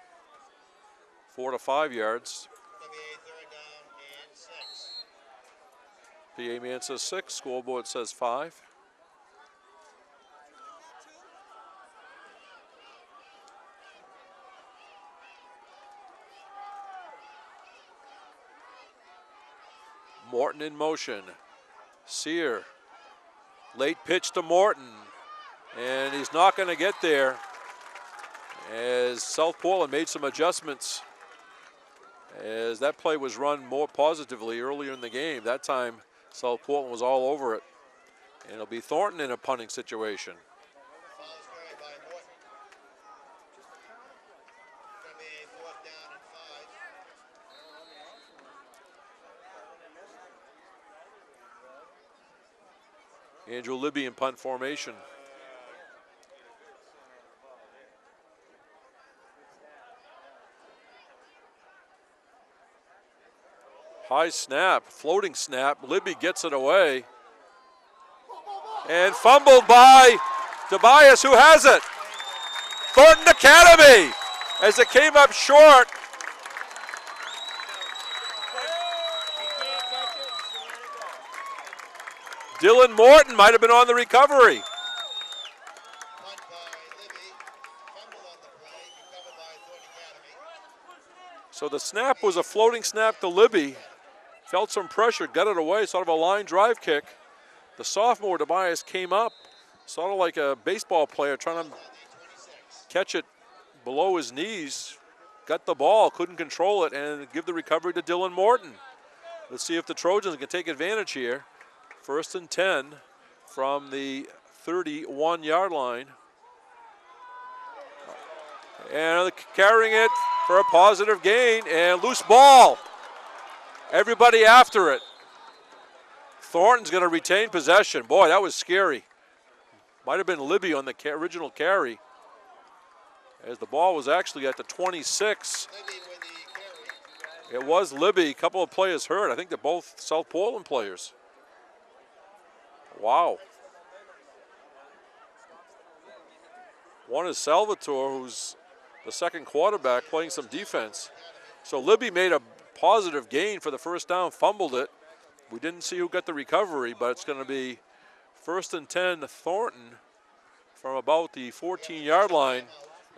4 to 5 yards. It's going to be a third down and 6. PA man says 6. Scoreboard says 5. Morton in motion. Sear. Late pitch to Morton. And he's not going to get there, as South Portland made some adjustments as that play was run more positively earlier in the game. That time, South Portland was all over it. And it'll be Thornton in a punting situation. Ball is carried by Morton. It's going to be a fourth down and 5. Andrew Libby in punt formation. High snap, floating snap. Libby gets it away. And fumbled by Tobias, who has it. Thornton Academy, as it came up short. Dylan Morton might have been on the recovery. Punt by Libby. Fumble on the play. Recovered by Thornton Academy. So the snap was a floating snap to Libby. Felt some pressure, got it away, sort of a line drive kick. The sophomore Tobias came up, sort of like a baseball player trying to catch it below his knees. Got the ball, couldn't control it, and give the recovery to Dylan Morton. Let's see if the Trojans can take advantage here. 1st and 10 from the 31-yard line. And carrying it for a positive gain, and loose ball. Everybody after it. Thornton's going to retain possession. Boy, that was scary. Might have been Libby on the original carry, as the ball was actually at the 26. Libby with the carry. It was Libby. A couple of players hurt. I think they're both South Portland players. Wow. One is Salvatore, who's the second quarterback, playing some defense. So Libby made a positive gain for the first down, fumbled it. We didn't see who got the recovery, but it's going to be 1st and 10 Thornton from about the 14-yard line,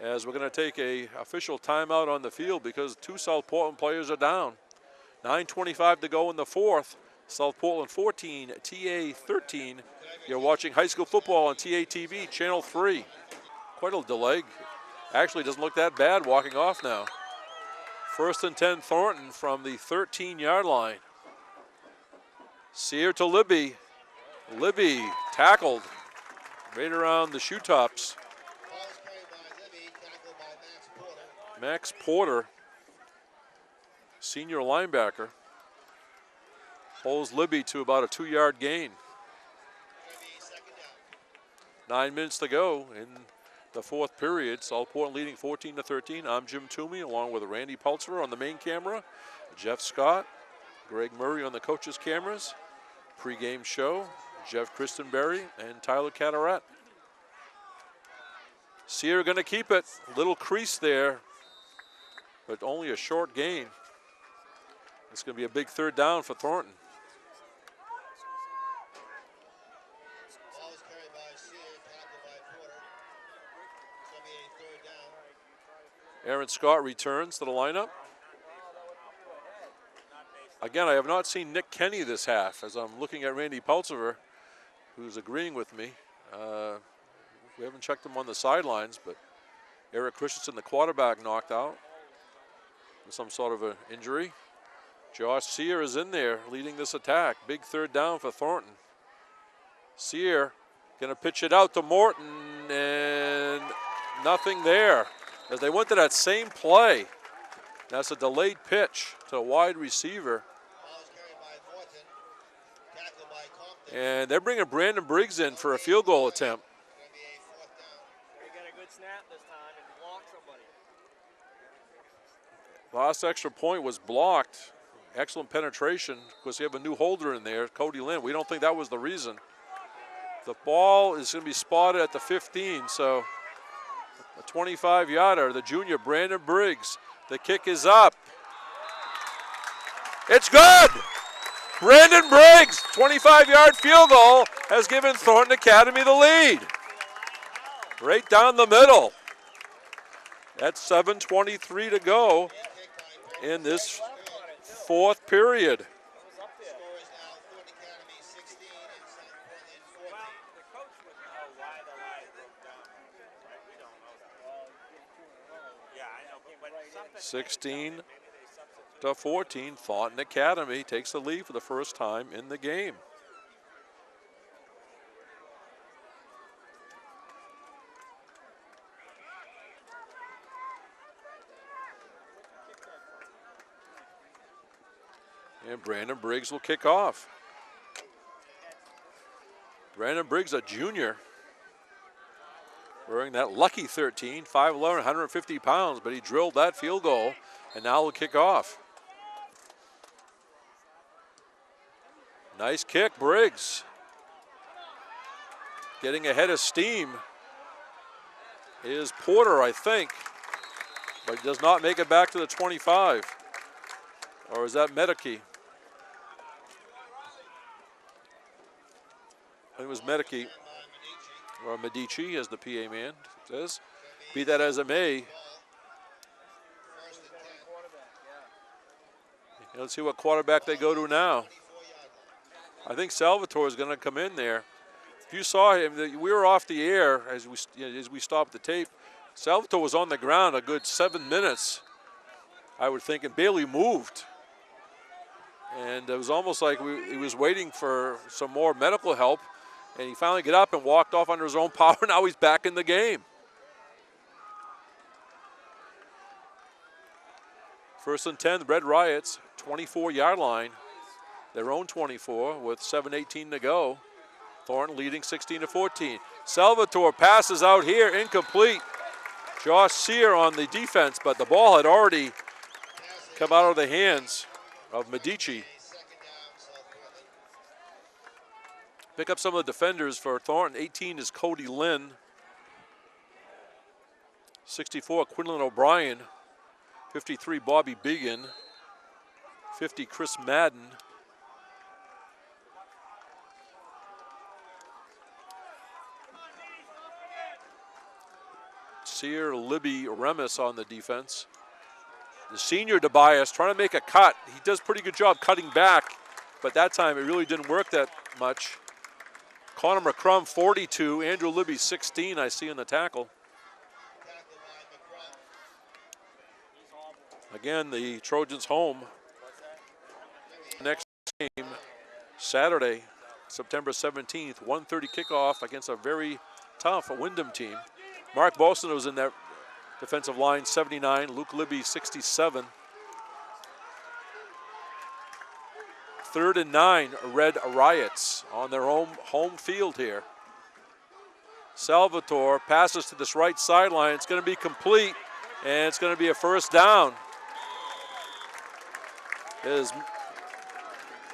as we're going to take a official timeout on the field because 2 South Portland players are down. 9:25 to go in the fourth. South Portland 14, TA 13. You're watching high school football on TA TV, Channel 3. Quite a delay. Actually, doesn't look that bad walking off now. 1st and 10 Thornton from the 13-yard line. Sear to Libby. Libby tackled right around the shoe tops. Ball is carried by Libby. Tackled by Max Porter. Max Porter, senior linebacker, holds Libby to about a 2-yard gain. It's going to be second down. 9 minutes to go in the fourth period. South Portland leading 14-13. I'm Jim Toomey, along with Randy Peltzer on the main camera, Jeff Scott, Greg Murray on the coaches' cameras. Pre-game show, Jeff Christenberry and Tyler Cataret. Sear going to keep it. Little crease there, but only a short gain. It's going to be a big third down for Thornton. Ball is carried by Sear. Tackled by Porter. It's going to be a third down. Aaron Scott returns to the lineup. Again, I have not seen Nick Kenny this half, as I'm looking at Randy Peltzer, who's agreeing with me. We haven't checked him on the sidelines, but Eric Christensen, the quarterback, knocked out with some sort of an injury. Josh Sear is in there leading this attack. Big third down for Thornton. Sear going to pitch it out to Morton, and nothing there. As they went to that same play, that's a delayed pitch to a wide receiver. Ball is carried by Thornton. Tackled by Compton. And they're bringing Brandon Briggs in for a field goal attempt. It's going to be a fourth down. They got a good snap this time and block somebody. Last extra point was blocked, Excellent penetration. Of course, you have a new holder in there, Cody Lynn. We don't think that was the reason. The ball is going to be spotted at the 15, so a 25-yarder, the junior, Brandon Briggs. The kick is up. It's good! Brandon Briggs, 25-yard field goal, has given Thornton Academy the lead. Right down the middle. At 7:23 to go in this fourth period. Score is now Thornton Academy 16 and South Portland 14. The coach would know why the line broke down. Right? We don't know that. Yeah, I know, but something 16 to 14, Thornton Academy takes the lead for the first time in the game. And Brandon Briggs will kick off. Brandon Briggs, a junior, wearing that lucky 13, 5'11", 150 pounds, but he drilled that field goal, and now will kick off. Nice kick, Briggs. Getting ahead of steam is Porter, I think, but he does not make it back to the 25. Or is that Medicki? I think it was Medicki, or Medici, as the PA man says. Be that as it may. Let's see what quarterback they go to now. I think Salvatore is going to come in there. If you saw him, we were off the air as we stopped the tape. Salvatore was on the ground a good 7 minutes, I would think, and barely moved. And it was almost like he was waiting for some more medical help. And he finally got up and walked off under his own power. Now he's back in the game. First and 10, the Red Riots, 24-yard line. Their own 24 with 7:18 to go. Thornton leading 16 to 14. Salvatore passes out here, incomplete. Josh Sear on the defense, but the ball had already come out of the hands of Medici. Pick up some of the defenders for Thornton. 18 is Cody Lynn. 64, Quinlan O'Brien. 53, Bobby Biggin. 50, Chris Madden. Sear, Libby, Remus on the defense. The senior Tobias trying to make a cut. He does a pretty good job cutting back, but that time it really didn't work that much. Connor McCrum, 42. Andrew Libby, 16, I see in the tackle. Again, the Trojans home. Next game, Saturday, September 17th, 1:30 kickoff against a very tough Wyndham team. Mark Bolson was in that defensive line, 79. Luke Libby, 67. 3rd and 9, Red Riots on their own home field here. Salvatore passes to this right sideline. It's going to be complete, and it's going to be a first down. As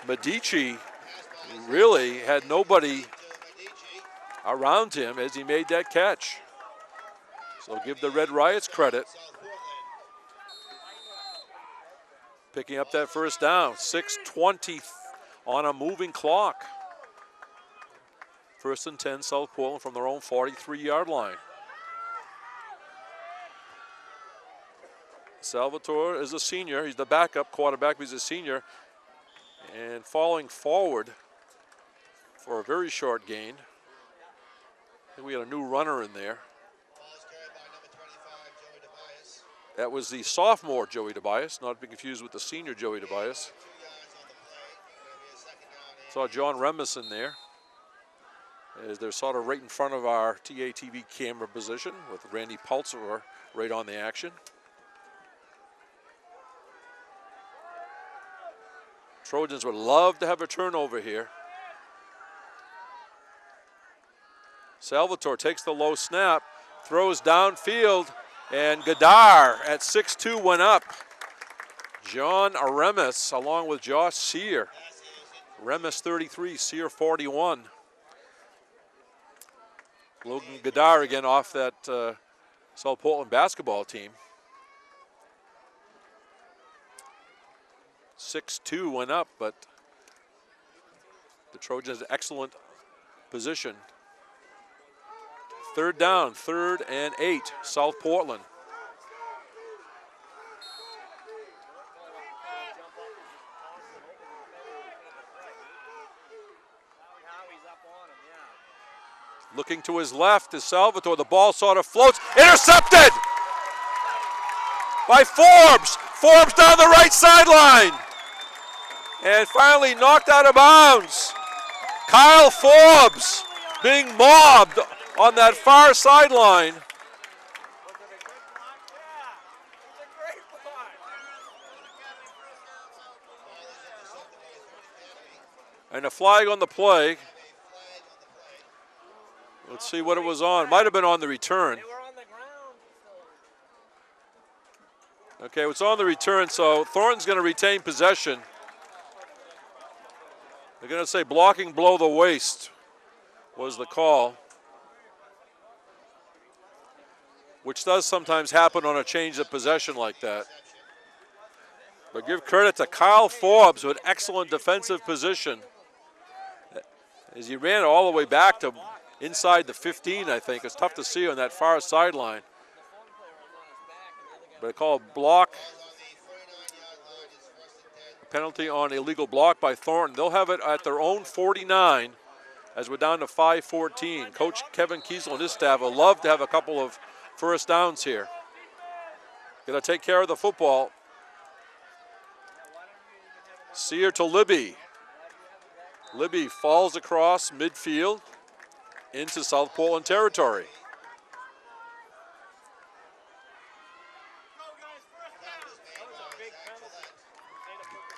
Medici really had nobody around him as he made that catch. So give the Red Riots credit. Picking up that first down, 6:20 on a moving clock. 1st and 10, South Portland from their own 43-yard line. Salvatore is a senior. He's the backup quarterback, but he's a senior. And falling forward for a very short gain. I think we had a new runner in there. That was the sophomore Joey Tobias, not to be confused with the senior Joey Tobias. Saw John Remus in there, as they're sort of right in front of our TATV camera position with Randy Pulser right on the action. Trojans would love to have a turnover here. Salvatore takes the low snap, throws downfield, and Gadar at 6'2" went up. John Remis along with Josh Sear. Remis 33, Sear 41. Logan Gadar again off that South Portland basketball team. 6-2 went up, but the Trojans excellent position. Third down, 3rd and 8, South Portland. Looking to his left is Salvatore. The ball sort of floats. Intercepted by Forbes. Forbes down the right sideline. And finally knocked out of bounds. Kyle Forbes being mobbed on that far sideline. And a flag on the play. Let's see what it was on. Might have been on the return. Okay, it's on the return, so Thornton's going to retain possession. They're going to say blocking below the waist was the call, which does sometimes happen on a change of possession like that. But give credit to Kyle Forbes with excellent defensive position as he ran all the way back to inside the 15, I think. It's tough to see on that far sideline. But they call a block. A penalty on illegal block by Thornton. They'll have it at their own 49 as we're down to 5:14. Coach Kevin Kiesel and his staff would love to have a couple of first downs here. Got to take care of the football. Sear to Libby. Libby falls across midfield into South Portland territory.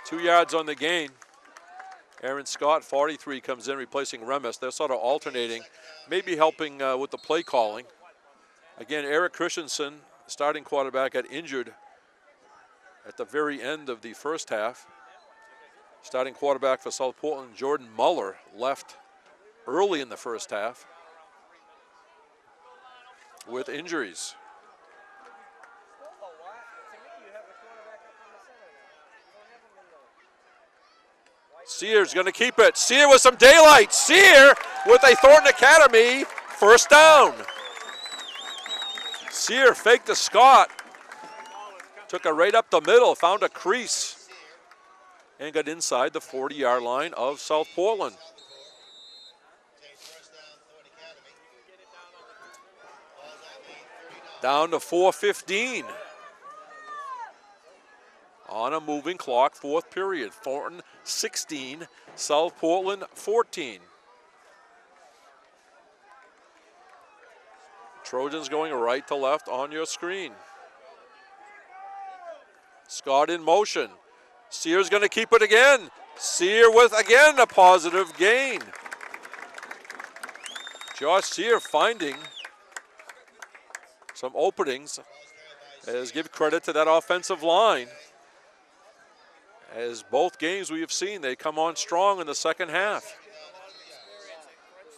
Two yards on the gain. Aaron Scott, 43, comes in replacing Remis. They're sort of alternating, maybe helping with the play calling. Again, Eric Christensen, starting quarterback, got injured at the very end of the first half. Starting quarterback for South Portland, Jordan Muller, left early in the first half with injuries. Sear's going to keep it. Sear with some daylight. Sear with a Thornton Academy first down. Sear faked to Scott. Took it right up the middle, found a crease, and got inside the 40-yard line of South Portland. Down to 4:15. On a moving clock, fourth period. Thornton 16, South Portland 14. Trojans going right to left on your screen. Scott in motion. Sear's going to keep it again. Sear with, again, a positive gain. Josh Sear finding some openings. As give credit to that offensive line. As both games we have seen, they come on strong in the second half.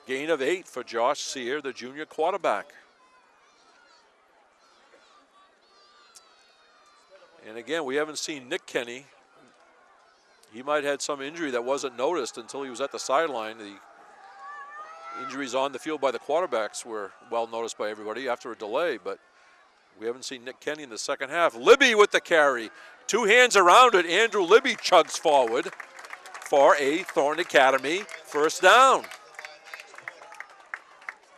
Gain of 8 for Josh Sear, the junior quarterback. And again, we haven't seen Nick Kenny. He might have had some injury that wasn't noticed until he was at the sideline. The injuries on the field by the quarterbacks were well noticed by everybody after a delay, but we haven't seen Nick Kenny in the second half. Libby with the carry. Two hands around it. Andrew Libby chugs forward for a Thornton Academy first down.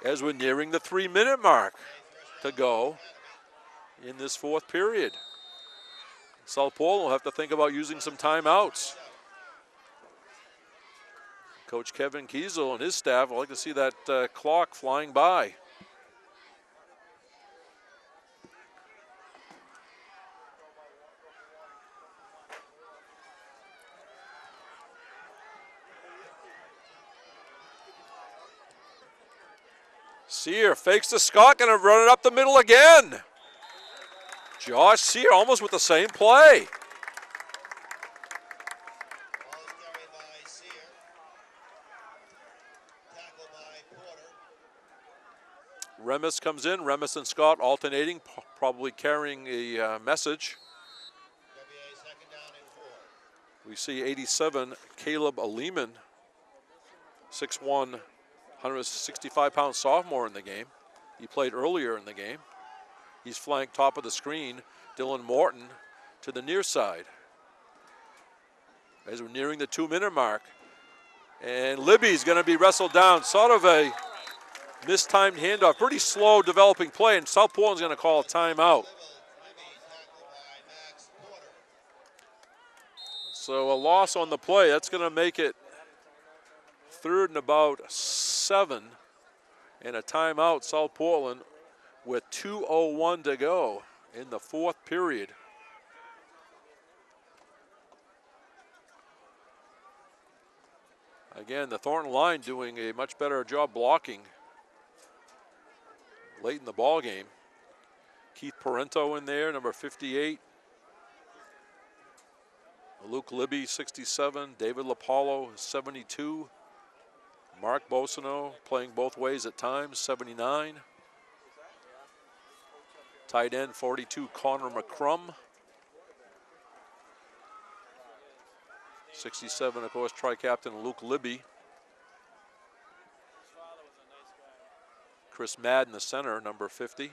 As we're nearing the 3-minute mark to go in this fourth period. South Portland will have to think about using some timeouts. Coach Kevin Kiesel and his staff would like to see that clock flying by. Sear fakes to Scott, going to run it up the middle again. Josh Sear almost with the same play. Remis comes in. Remis and Scott alternating, probably carrying a message. WA second down and 4. We see 87, Caleb Lehman, 6'1", 165-pound sophomore in the game. He played earlier in the game. He's flanked top of the screen. Dylan Morton to the near side. As we're nearing the 2-minute mark. And Libby's going to be wrestled down. Sort of a mistimed handoff. Pretty slow developing play, and South Portland's going to call a timeout. So a loss on the play. That's going to make it 3rd and about 7. And a timeout, South Portland, with 2:01 to go in the 4th period. Again, the Thornton line doing a much better job blocking late in the ball game. Keith Parento in there, number 58. Luke Libby, 67. David LaPaulo, 72. Mark Bosino playing both ways at times, 79. Tight end, 42, Connor McCrum. 67, of course, tri-captain Luke Libby. Chris Madden, the center, number 50.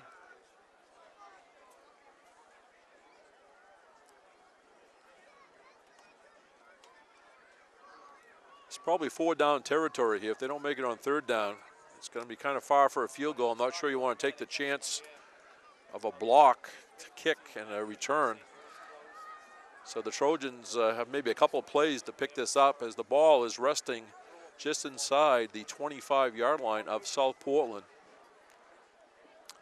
It's probably 4-down territory here. If they don't make it on 3rd down, it's going to be kind of far for a field goal. I'm not sure you want to take the chance of a block, kick, and a return. So the Trojans have maybe a couple of plays to pick this up as the ball is resting just inside the 25-yard line of South Portland.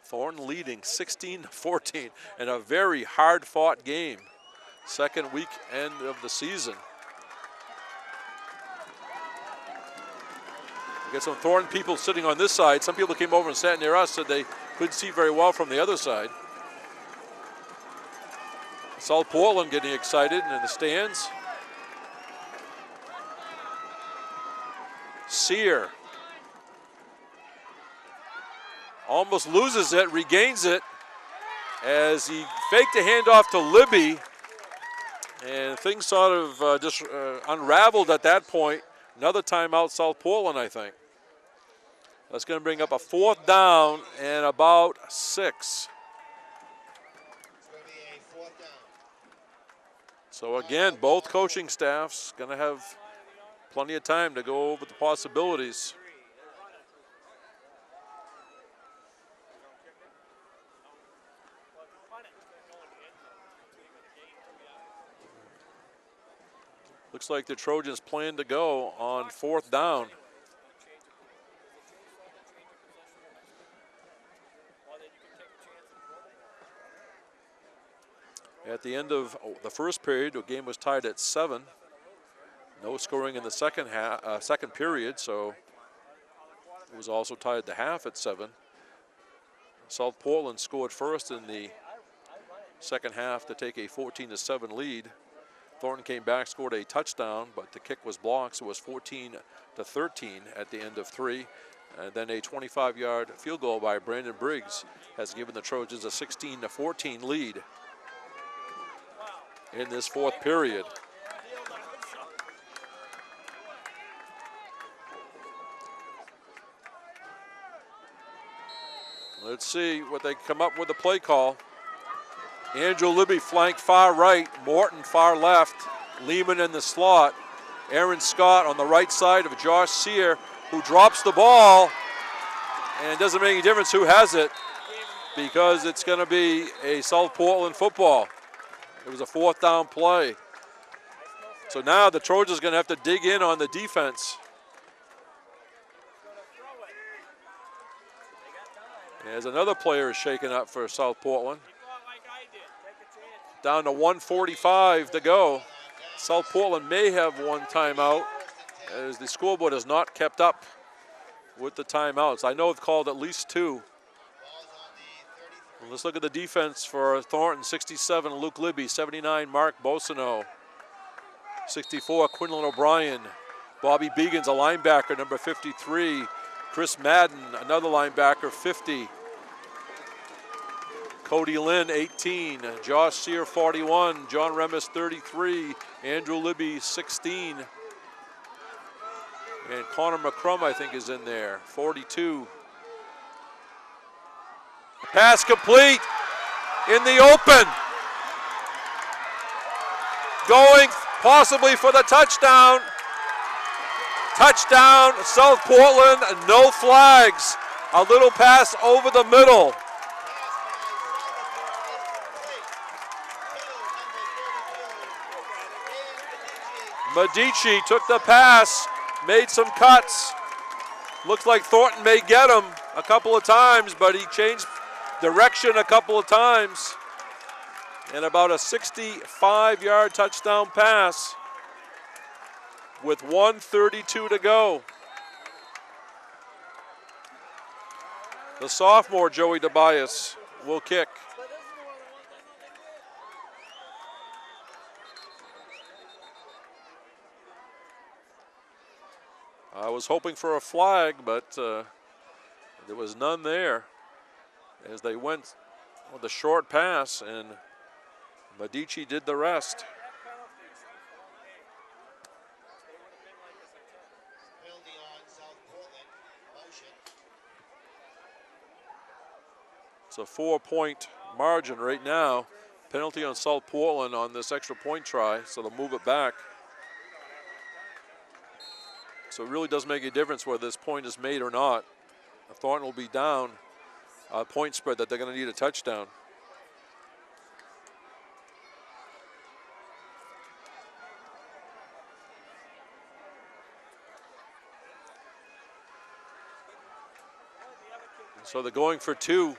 Thornton leading 16-14 in a very hard-fought game. 2nd weekend of the season. We got some Thornton people sitting on this side. Some people came over and sat near us, said they couldn't see very well from the other side. South Portland getting excited in the stands. Sear almost loses it, regains it as he faked a handoff to Libby, and things sort of just unraveled at that point. Another timeout, South Portland, I think. That's going to bring up a 4th down and about 6. So again, both coaching staffs going to have plenty of time to go over the possibilities. Looks like the Trojans plan to go on 4th down. At the end of the first period, the game was tied at 7. No scoring in the second period, so it was also tied at the half at 7. South Portland scored first in the second half to take a 14-7 lead. Thornton came back, scored a touchdown, but the kick was blocked, so it was 14-13 at the end of 3. And then a 25-yard field goal by Brandon Briggs has given the Trojans a 16-14 lead in this 4th period. Let's see what they come up with the play call. Andrew Libby flank far right, Morton far left, Lehman in the slot, Aaron Scott on the right side of Josh Sear, who drops the ball, and it doesn't make any difference who has it because it's going to be a South Portland football. It was a 4th down play. So now the Trojans are going to have to dig in on the defense. As another player is shaken up for South Portland. Down to 1:45 to go. South Portland may have one timeout as the scoreboard has not kept up with the timeouts. I know they've called at least 2. Well, let's look at the defense for Thornton. 67, Luke Libby. 79, Mark Bosino. 64, Quinlan O'Brien. Bobby Began's a linebacker, number 53. Chris Madden, another linebacker, 50. Cody Lynn, 18. Josh Sear, 41. John Remus, 33. Andrew Libby, 16. And Connor McCrum, I think, is in there, 42. Pass complete in the open. Going possibly for the touchdown. Touchdown, South Portland, no flags. A little pass over the middle. Medici took the pass, made some cuts. Looks like Thornton may get him a couple of times, but he changed direction a couple of times. And about a 65-yard touchdown pass with 1:32 to go. The sophomore, Joey Tobias, will kick. I was hoping for a flag, but there was none there as they went with a short pass, and Medici did the rest. It's a 4-point margin right now. Penalty on South Portland on this extra point try, so they'll move it back. So it really does make a difference whether this point is made or not. Thornton will be down a point spread that they're going to need a touchdown. So they're going for two.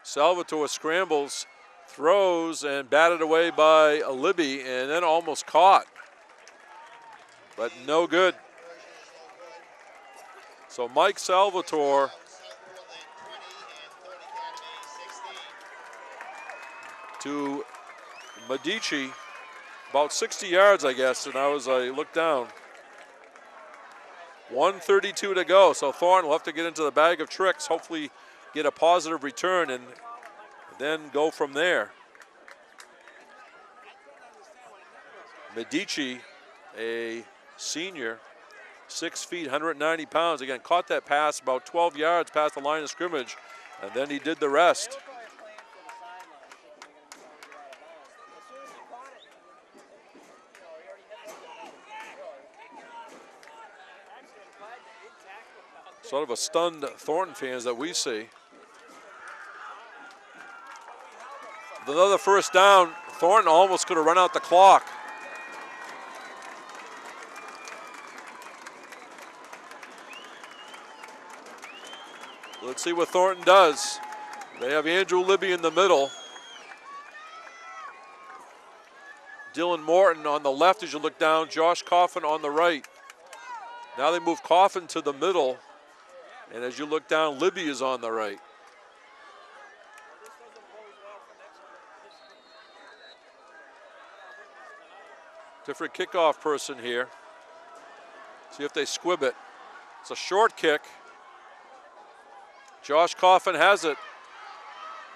Salvatore scrambles, throws, and batted away by Libby, and then almost caught. But no good. So Mike Salvatore to Medici, about 60 yards, I guess, and as I look down. 1:32 to go, so Thornton will have to get into the bag of tricks, hopefully get a positive return, and then go from there. Medici, a senior, 6 feet, 190 pounds. Again, caught that pass about 12 yards past the line of scrimmage, and then he did the rest. Sort of a stunned Thornton fans that we see. With another first down, Thornton almost could have run out the clock. Let's see what Thornton does. They have Andrew Libby in the middle. Dylan Morton on the left as you look down, Josh Coffin on the right. Now they move Coffin to the middle, and as you look down, Libby is on the right. Different kickoff person here. See if they squib it. It's a short kick. Josh Coffin has it.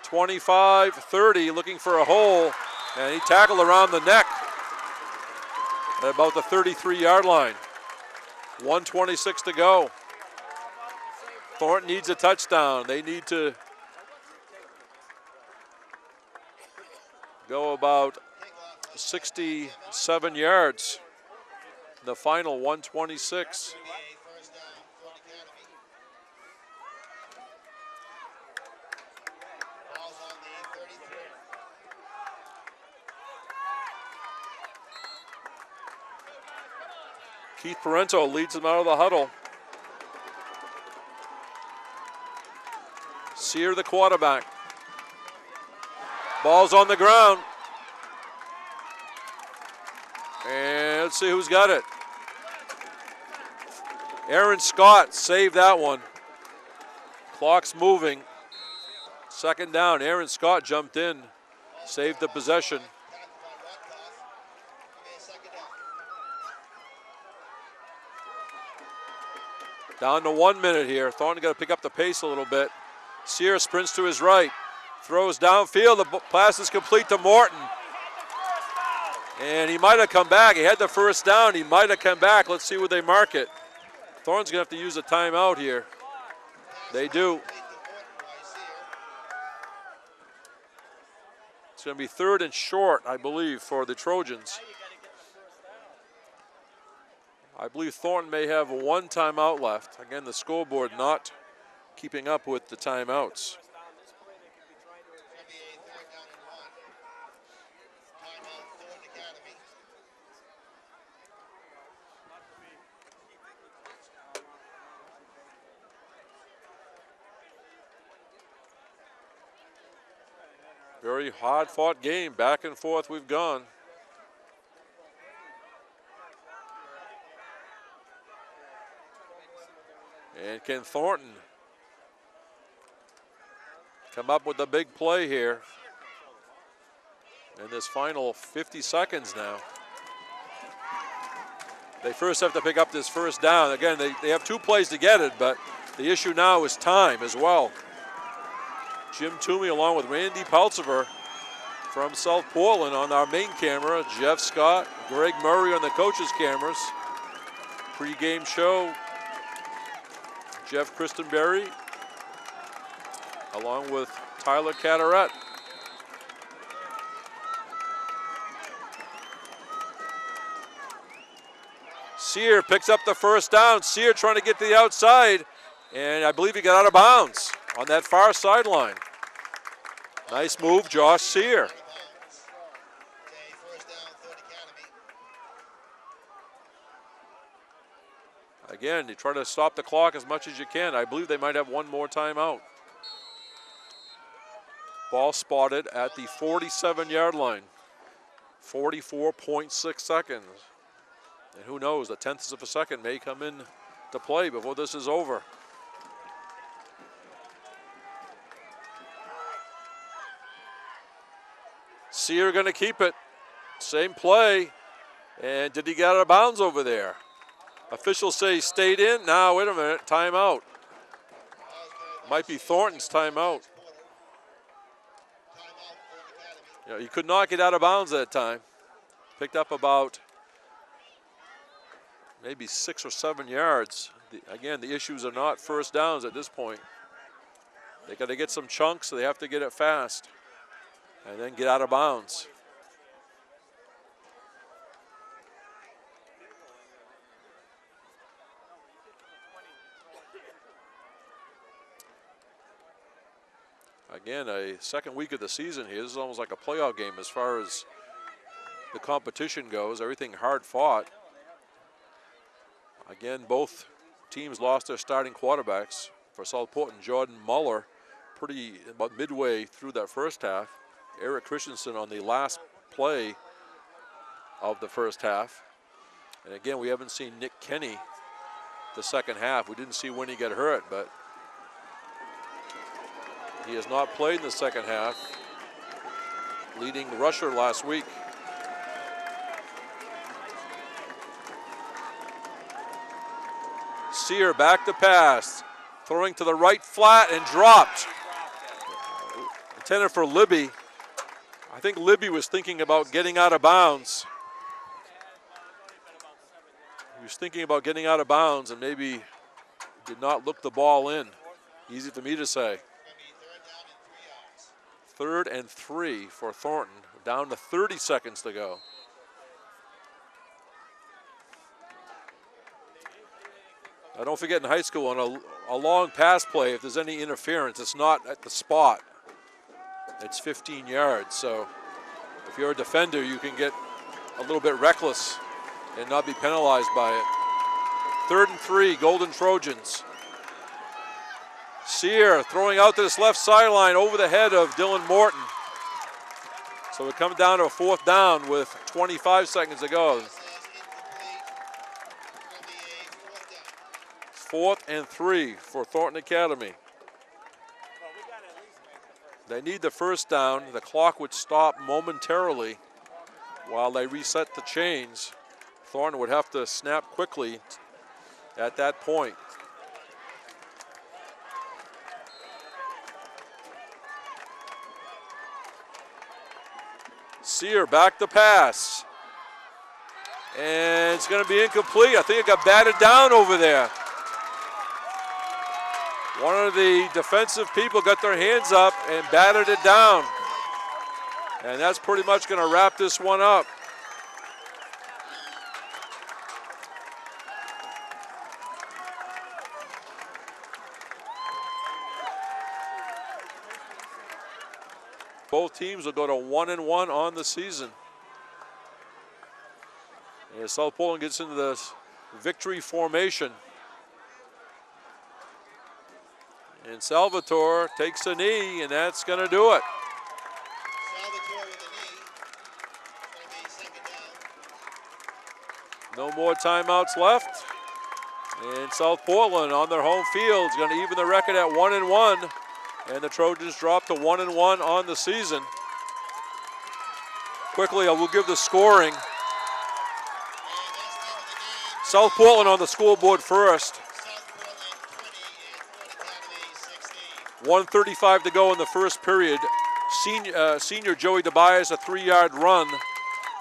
25-30, looking for a hole, and he tackled around the neck at about the 33-yard line. 1:26 to go. Thornton needs a touchdown. They need to go about 67 yards. The final 1:26. Keith Parento leads them out of the huddle. Sear, the quarterback. Ball's on the ground. And let's see who's got it. Aaron Scott saved that one. Clock's moving. Second down, Aaron Scott jumped in, saved the possession. Down to 1 minute here. Thornton got to pick up the pace a little bit. Sear sprints to his right. Throws downfield. The pass is complete to Morton. And he might have come back. He had the first down. He might have come back. Let's see where they mark it. Thornton's going to have to use a timeout here. They do. It's going to be 3rd and short, I believe, for the Trojans. I believe Thornton may have 1 timeout left. Again, the scoreboard not keeping up with the timeouts. Very hard-fought game. Back and forth we've gone. And can Thornton come up with a big play here in this final 50 seconds now? They first have to pick up this first down. Again, they have 2 plays to get it, but the issue now is time as well. Jim Toomey along with Randy Peltziver from South Portland on our main camera. Jeff Scott, Greg Murray on the coaches' cameras. Pre-game show, Jeff Christenberry along with Tyler Catterett. Sear picks up the first down. Sear trying to get to the outside, and I believe he got out of bounds on that far sideline. Nice move, Josh Sear. Again, you try to stop the clock as much as you can. I believe they might have 1 more timeout. Ball spotted at the 47-yard line. 44.6 seconds. And who knows, the 10th of a second may come in to play before this is over. Sear going to keep it. Same play. And did he get out of bounds over there? Officials say he stayed in. Now, wait a minute. Timeout. Might be Thornton's timeout. You know, he could not get out of bounds that time. Picked up about maybe 6 or 7 yards. Again, the issues are not first downs at this point. They got to get some chunks, so they have to get it fast and then get out of bounds. Again, a second week of the season here. This is almost like a playoff game as far as the competition goes. Everything hard fought. Again, both teams lost their starting quarterbacks. For South Portland, Jordan Muller, about midway through that first half. Eric Christensen on the last play of the first half. And again, we haven't seen Nick Kenny the second half. We didn't see when he got hurt, but he has not played in the second half. Leading rusher last week. Sear back to pass. Throwing to the right flat and dropped. Intended for Libby. I think Libby was thinking about getting out of bounds. He was thinking about getting out of bounds and maybe did not look the ball in. Easy for me to say. 3rd and 3 for Thornton. Down to 30 seconds to go. Now don't forget in high school, on a long pass play, if there's any interference, it's not at the spot. It's 15 yards, so if you're a defender, you can get a little bit reckless and not be penalized by it. 3rd and 3, Golden Trojans. Sear throwing out to this left sideline over the head of Dylan Morton. So it comes down to a 4th down with 25 seconds to go. 4th and 3 for Thornton Academy. They need the first down. The clock would stop momentarily while they reset the chains. Thornton would have to snap quickly at that point. Sear back to pass. And it's going to be incomplete. I think it got batted down over there. One of the defensive people got their hands up and batted it down. And that's pretty much going to wrap this one up. Both teams will go to 1-1 on the season. And South Portland gets into the victory formation. And Salvatore takes a knee, and that's going to do it. Salvatore with a knee. It's going to be second down. No more timeouts left. And South Portland on their home field is going to even the record at 1-1. And the Trojans drop to 1-1 on the season. Quickly, I will give the scoring. South Portland on the scoreboard first. South Portland 20 and Thornton Academy 16. 1:35 to go in the first period. Senior Joey DeBias, a 3-yard run.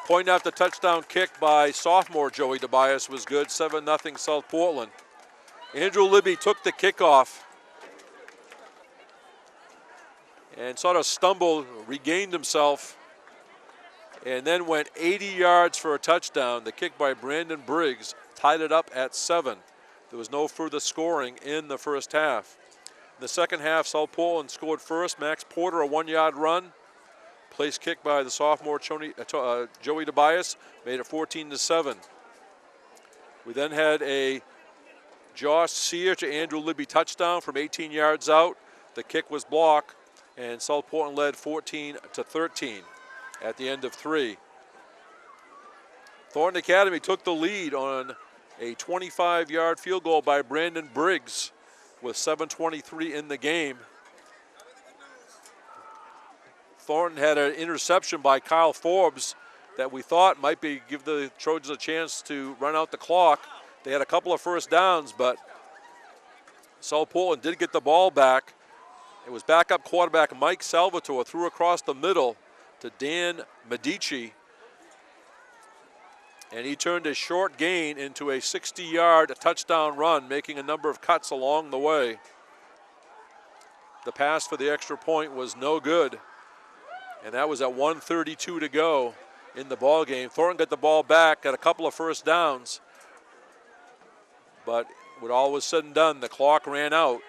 Point after touchdown kick by sophomore Joey DeBias was good. 7-0 South Portland. Andrew Libby took the kickoff and sort of stumbled, regained himself, and then went 80 yards for a touchdown. The kick by Brandon Briggs tied it up at 7. There was no further scoring in the first half. In the second half, South Portland scored first. Max Porter, a 1-yard run. Place kick by the sophomore Joey DeBias made it 14-7. We then had a Josh Sear to Andrew Libby touchdown from 18 yards out. The kick was blocked, and South Portland led 14-13 at the end of 3. Thornton Academy took the lead on a 25-yard field goal by Brandon Briggs with 7:23 in the game. Thornton had an interception by Kyle Forbes that we thought might give the Trojans a chance to run out the clock. They had a couple of first downs, but South Portland did get the ball back. It was backup quarterback Mike Salvatore threw across the middle to Dan Medici, and he turned a short gain into a 60-yard touchdown run, making a number of cuts along the way. The pass for the extra point was no good, and that was at 1:32 to go in the ball game. Thornton got the ball back, got a couple of first downs, but when all was said and done, the clock ran out,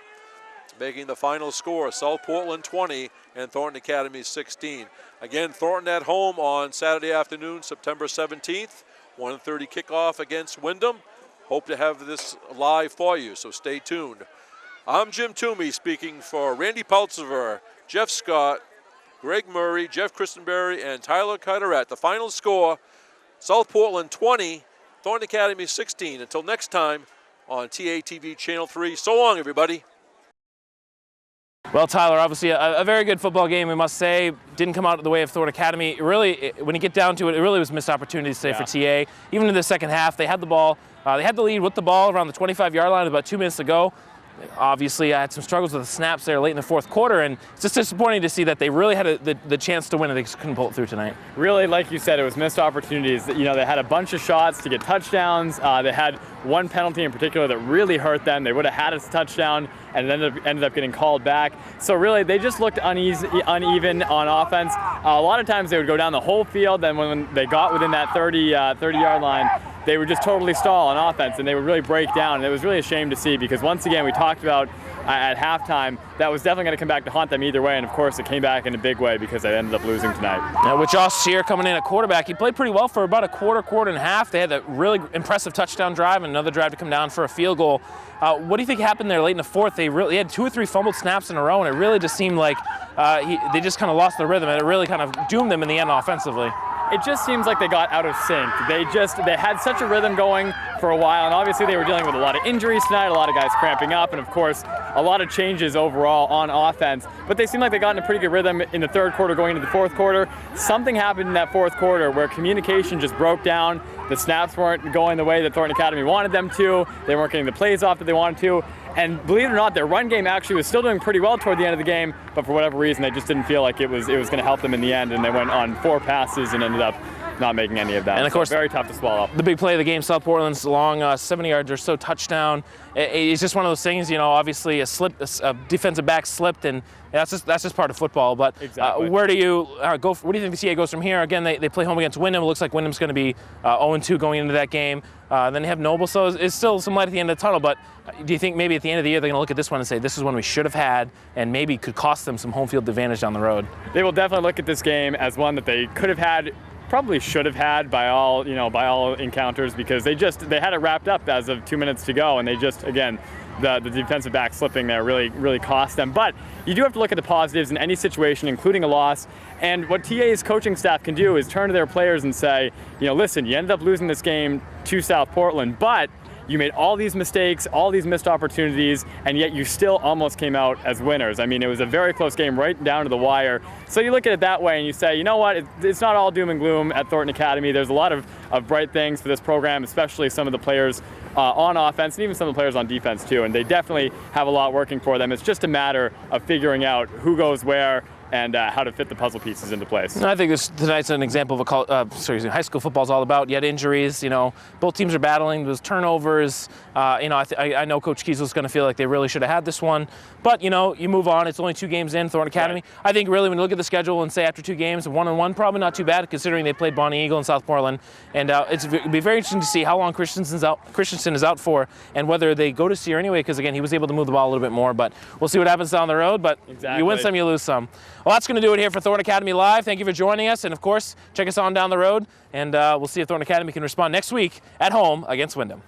making the final score South Portland 20 and Thornton Academy 16. Again, Thornton at home on Saturday afternoon, September 17th. 1:30 kickoff against Wyndham. Hope to have this live for you, so stay tuned. I'm Jim Toomey speaking for Randy Pultziver, Jeff Scott, Greg Murray, Jeff Christenberry, and Tyler Carteret. The final score, South Portland 20, Thornton Academy 16. Until next time on TATV Channel 3. So long, everybody. Well, Tyler, obviously a very good football game, we must say. Didn't come out the way of Thornton Academy. Really, when you get down to it, it really was missed opportunities today for TA. Even in the second half, they had the ball. They had the lead with the ball around the 25-yard line about 2 minutes to go. Obviously, I had some struggles with the snaps there late in the fourth quarter, and it's just disappointing to see that they really had the chance to win and they just couldn't pull it through tonight. Really, like you said, it was missed opportunities. You know, they had a bunch of shots to get touchdowns. They had one penalty in particular that really hurt them. They would have had a touchdown and ended up getting called back. So really, they just looked uneven on offense. A lot of times they would go down the whole field, then when they got within that 30-yard line, they would just totally stall on offense, and they would really break down. And it was really a shame to see, because once again, we talked about at halftime, that was definitely going to come back to haunt them either way, and of course it came back in a big way because they ended up losing tonight. Now with Josh Sear coming in at quarterback, he played pretty well for about a quarter and a half. They had a really impressive touchdown drive and another drive to come down for a field goal. What do you think happened there late in the fourth? They had 2 or 3 fumbled snaps in a row, and it really just seemed like they just kind of lost their rhythm, and it really kind of doomed them in the end offensively. It just seems like they got out of sync. They had such a rhythm going for a while, and obviously they were dealing with a lot of injuries tonight, a lot of guys cramping up, and of course a lot of changes overall on offense. But they seemed like they got in a pretty good rhythm in the third quarter going into the fourth quarter. Something happened in that fourth quarter where communication just broke down. The snaps weren't going the way that Thornton Academy wanted them to. They weren't getting the plays off that they wanted to. And believe it or not, their run game actually was still doing pretty well toward the end of the game, but for whatever reason, they just didn't feel like it was going to help them in the end, and they went on 4 passes and ended up not making any of that. And of course, very tough to swallow. The big play of the game, South Portland's long 70 yards or so touchdown. It's just one of those things, you know, obviously a defensive back slipped, and that's just part of football. But exactly. Where do you go? Where do you think the CA goes from here? Again, they play home against Wyndham. It looks like Wyndham's going to be 0-2 going into that game. Then they have Noble, so it's still some light at the end of the tunnel. But do you think maybe at the end of the year they're going to look at this one and say this is one we should have had, and maybe could cost them some home field advantage down the road? They will definitely look at this game as one that they could have had, probably should have had by all encounters, because they had it wrapped up as of 2 minutes to go, and they just, again, the defensive back slipping there really cost them. But you do have to look at the positives in any situation, including a loss. And what TA's coaching staff can do is turn to their players and say, listen, you ended up losing this game to South Portland, but you made all these mistakes, all these missed opportunities, and yet you still almost came out as winners. I mean, it was a very close game right down to the wire. So you look at it that way and you say, you know what, it's not all doom and gloom at Thornton Academy. There's a lot of bright things for this program, especially some of the players on offense and even some of the players on defense too. And they definitely have a lot working for them. It's just a matter of figuring out who goes where and how to fit the puzzle pieces into place. I think tonight's an example of high school football is all about. Yet injuries, both teams are battling. There's turnovers. I know Coach Kiesel's going to feel like they really should have had this one. But you move on. It's only 2 games in Thornton Academy. Right. I think really when you look at the schedule and say after 2 games, 1-1, probably not too bad considering they played Bonnie Eagle and South Portland. And it'd be very interesting to see how long Christensen is out for, and whether they go to Sear anyway. Because again, he was able to move the ball a little bit more. But we'll see what happens down the road. But exactly. You win some, you lose some. Well, that's going to do it here for Thornton Academy Live. Thank you for joining us. And, of course, check us on down the road. And we'll see if Thornton Academy can respond next week at home against Wyndham.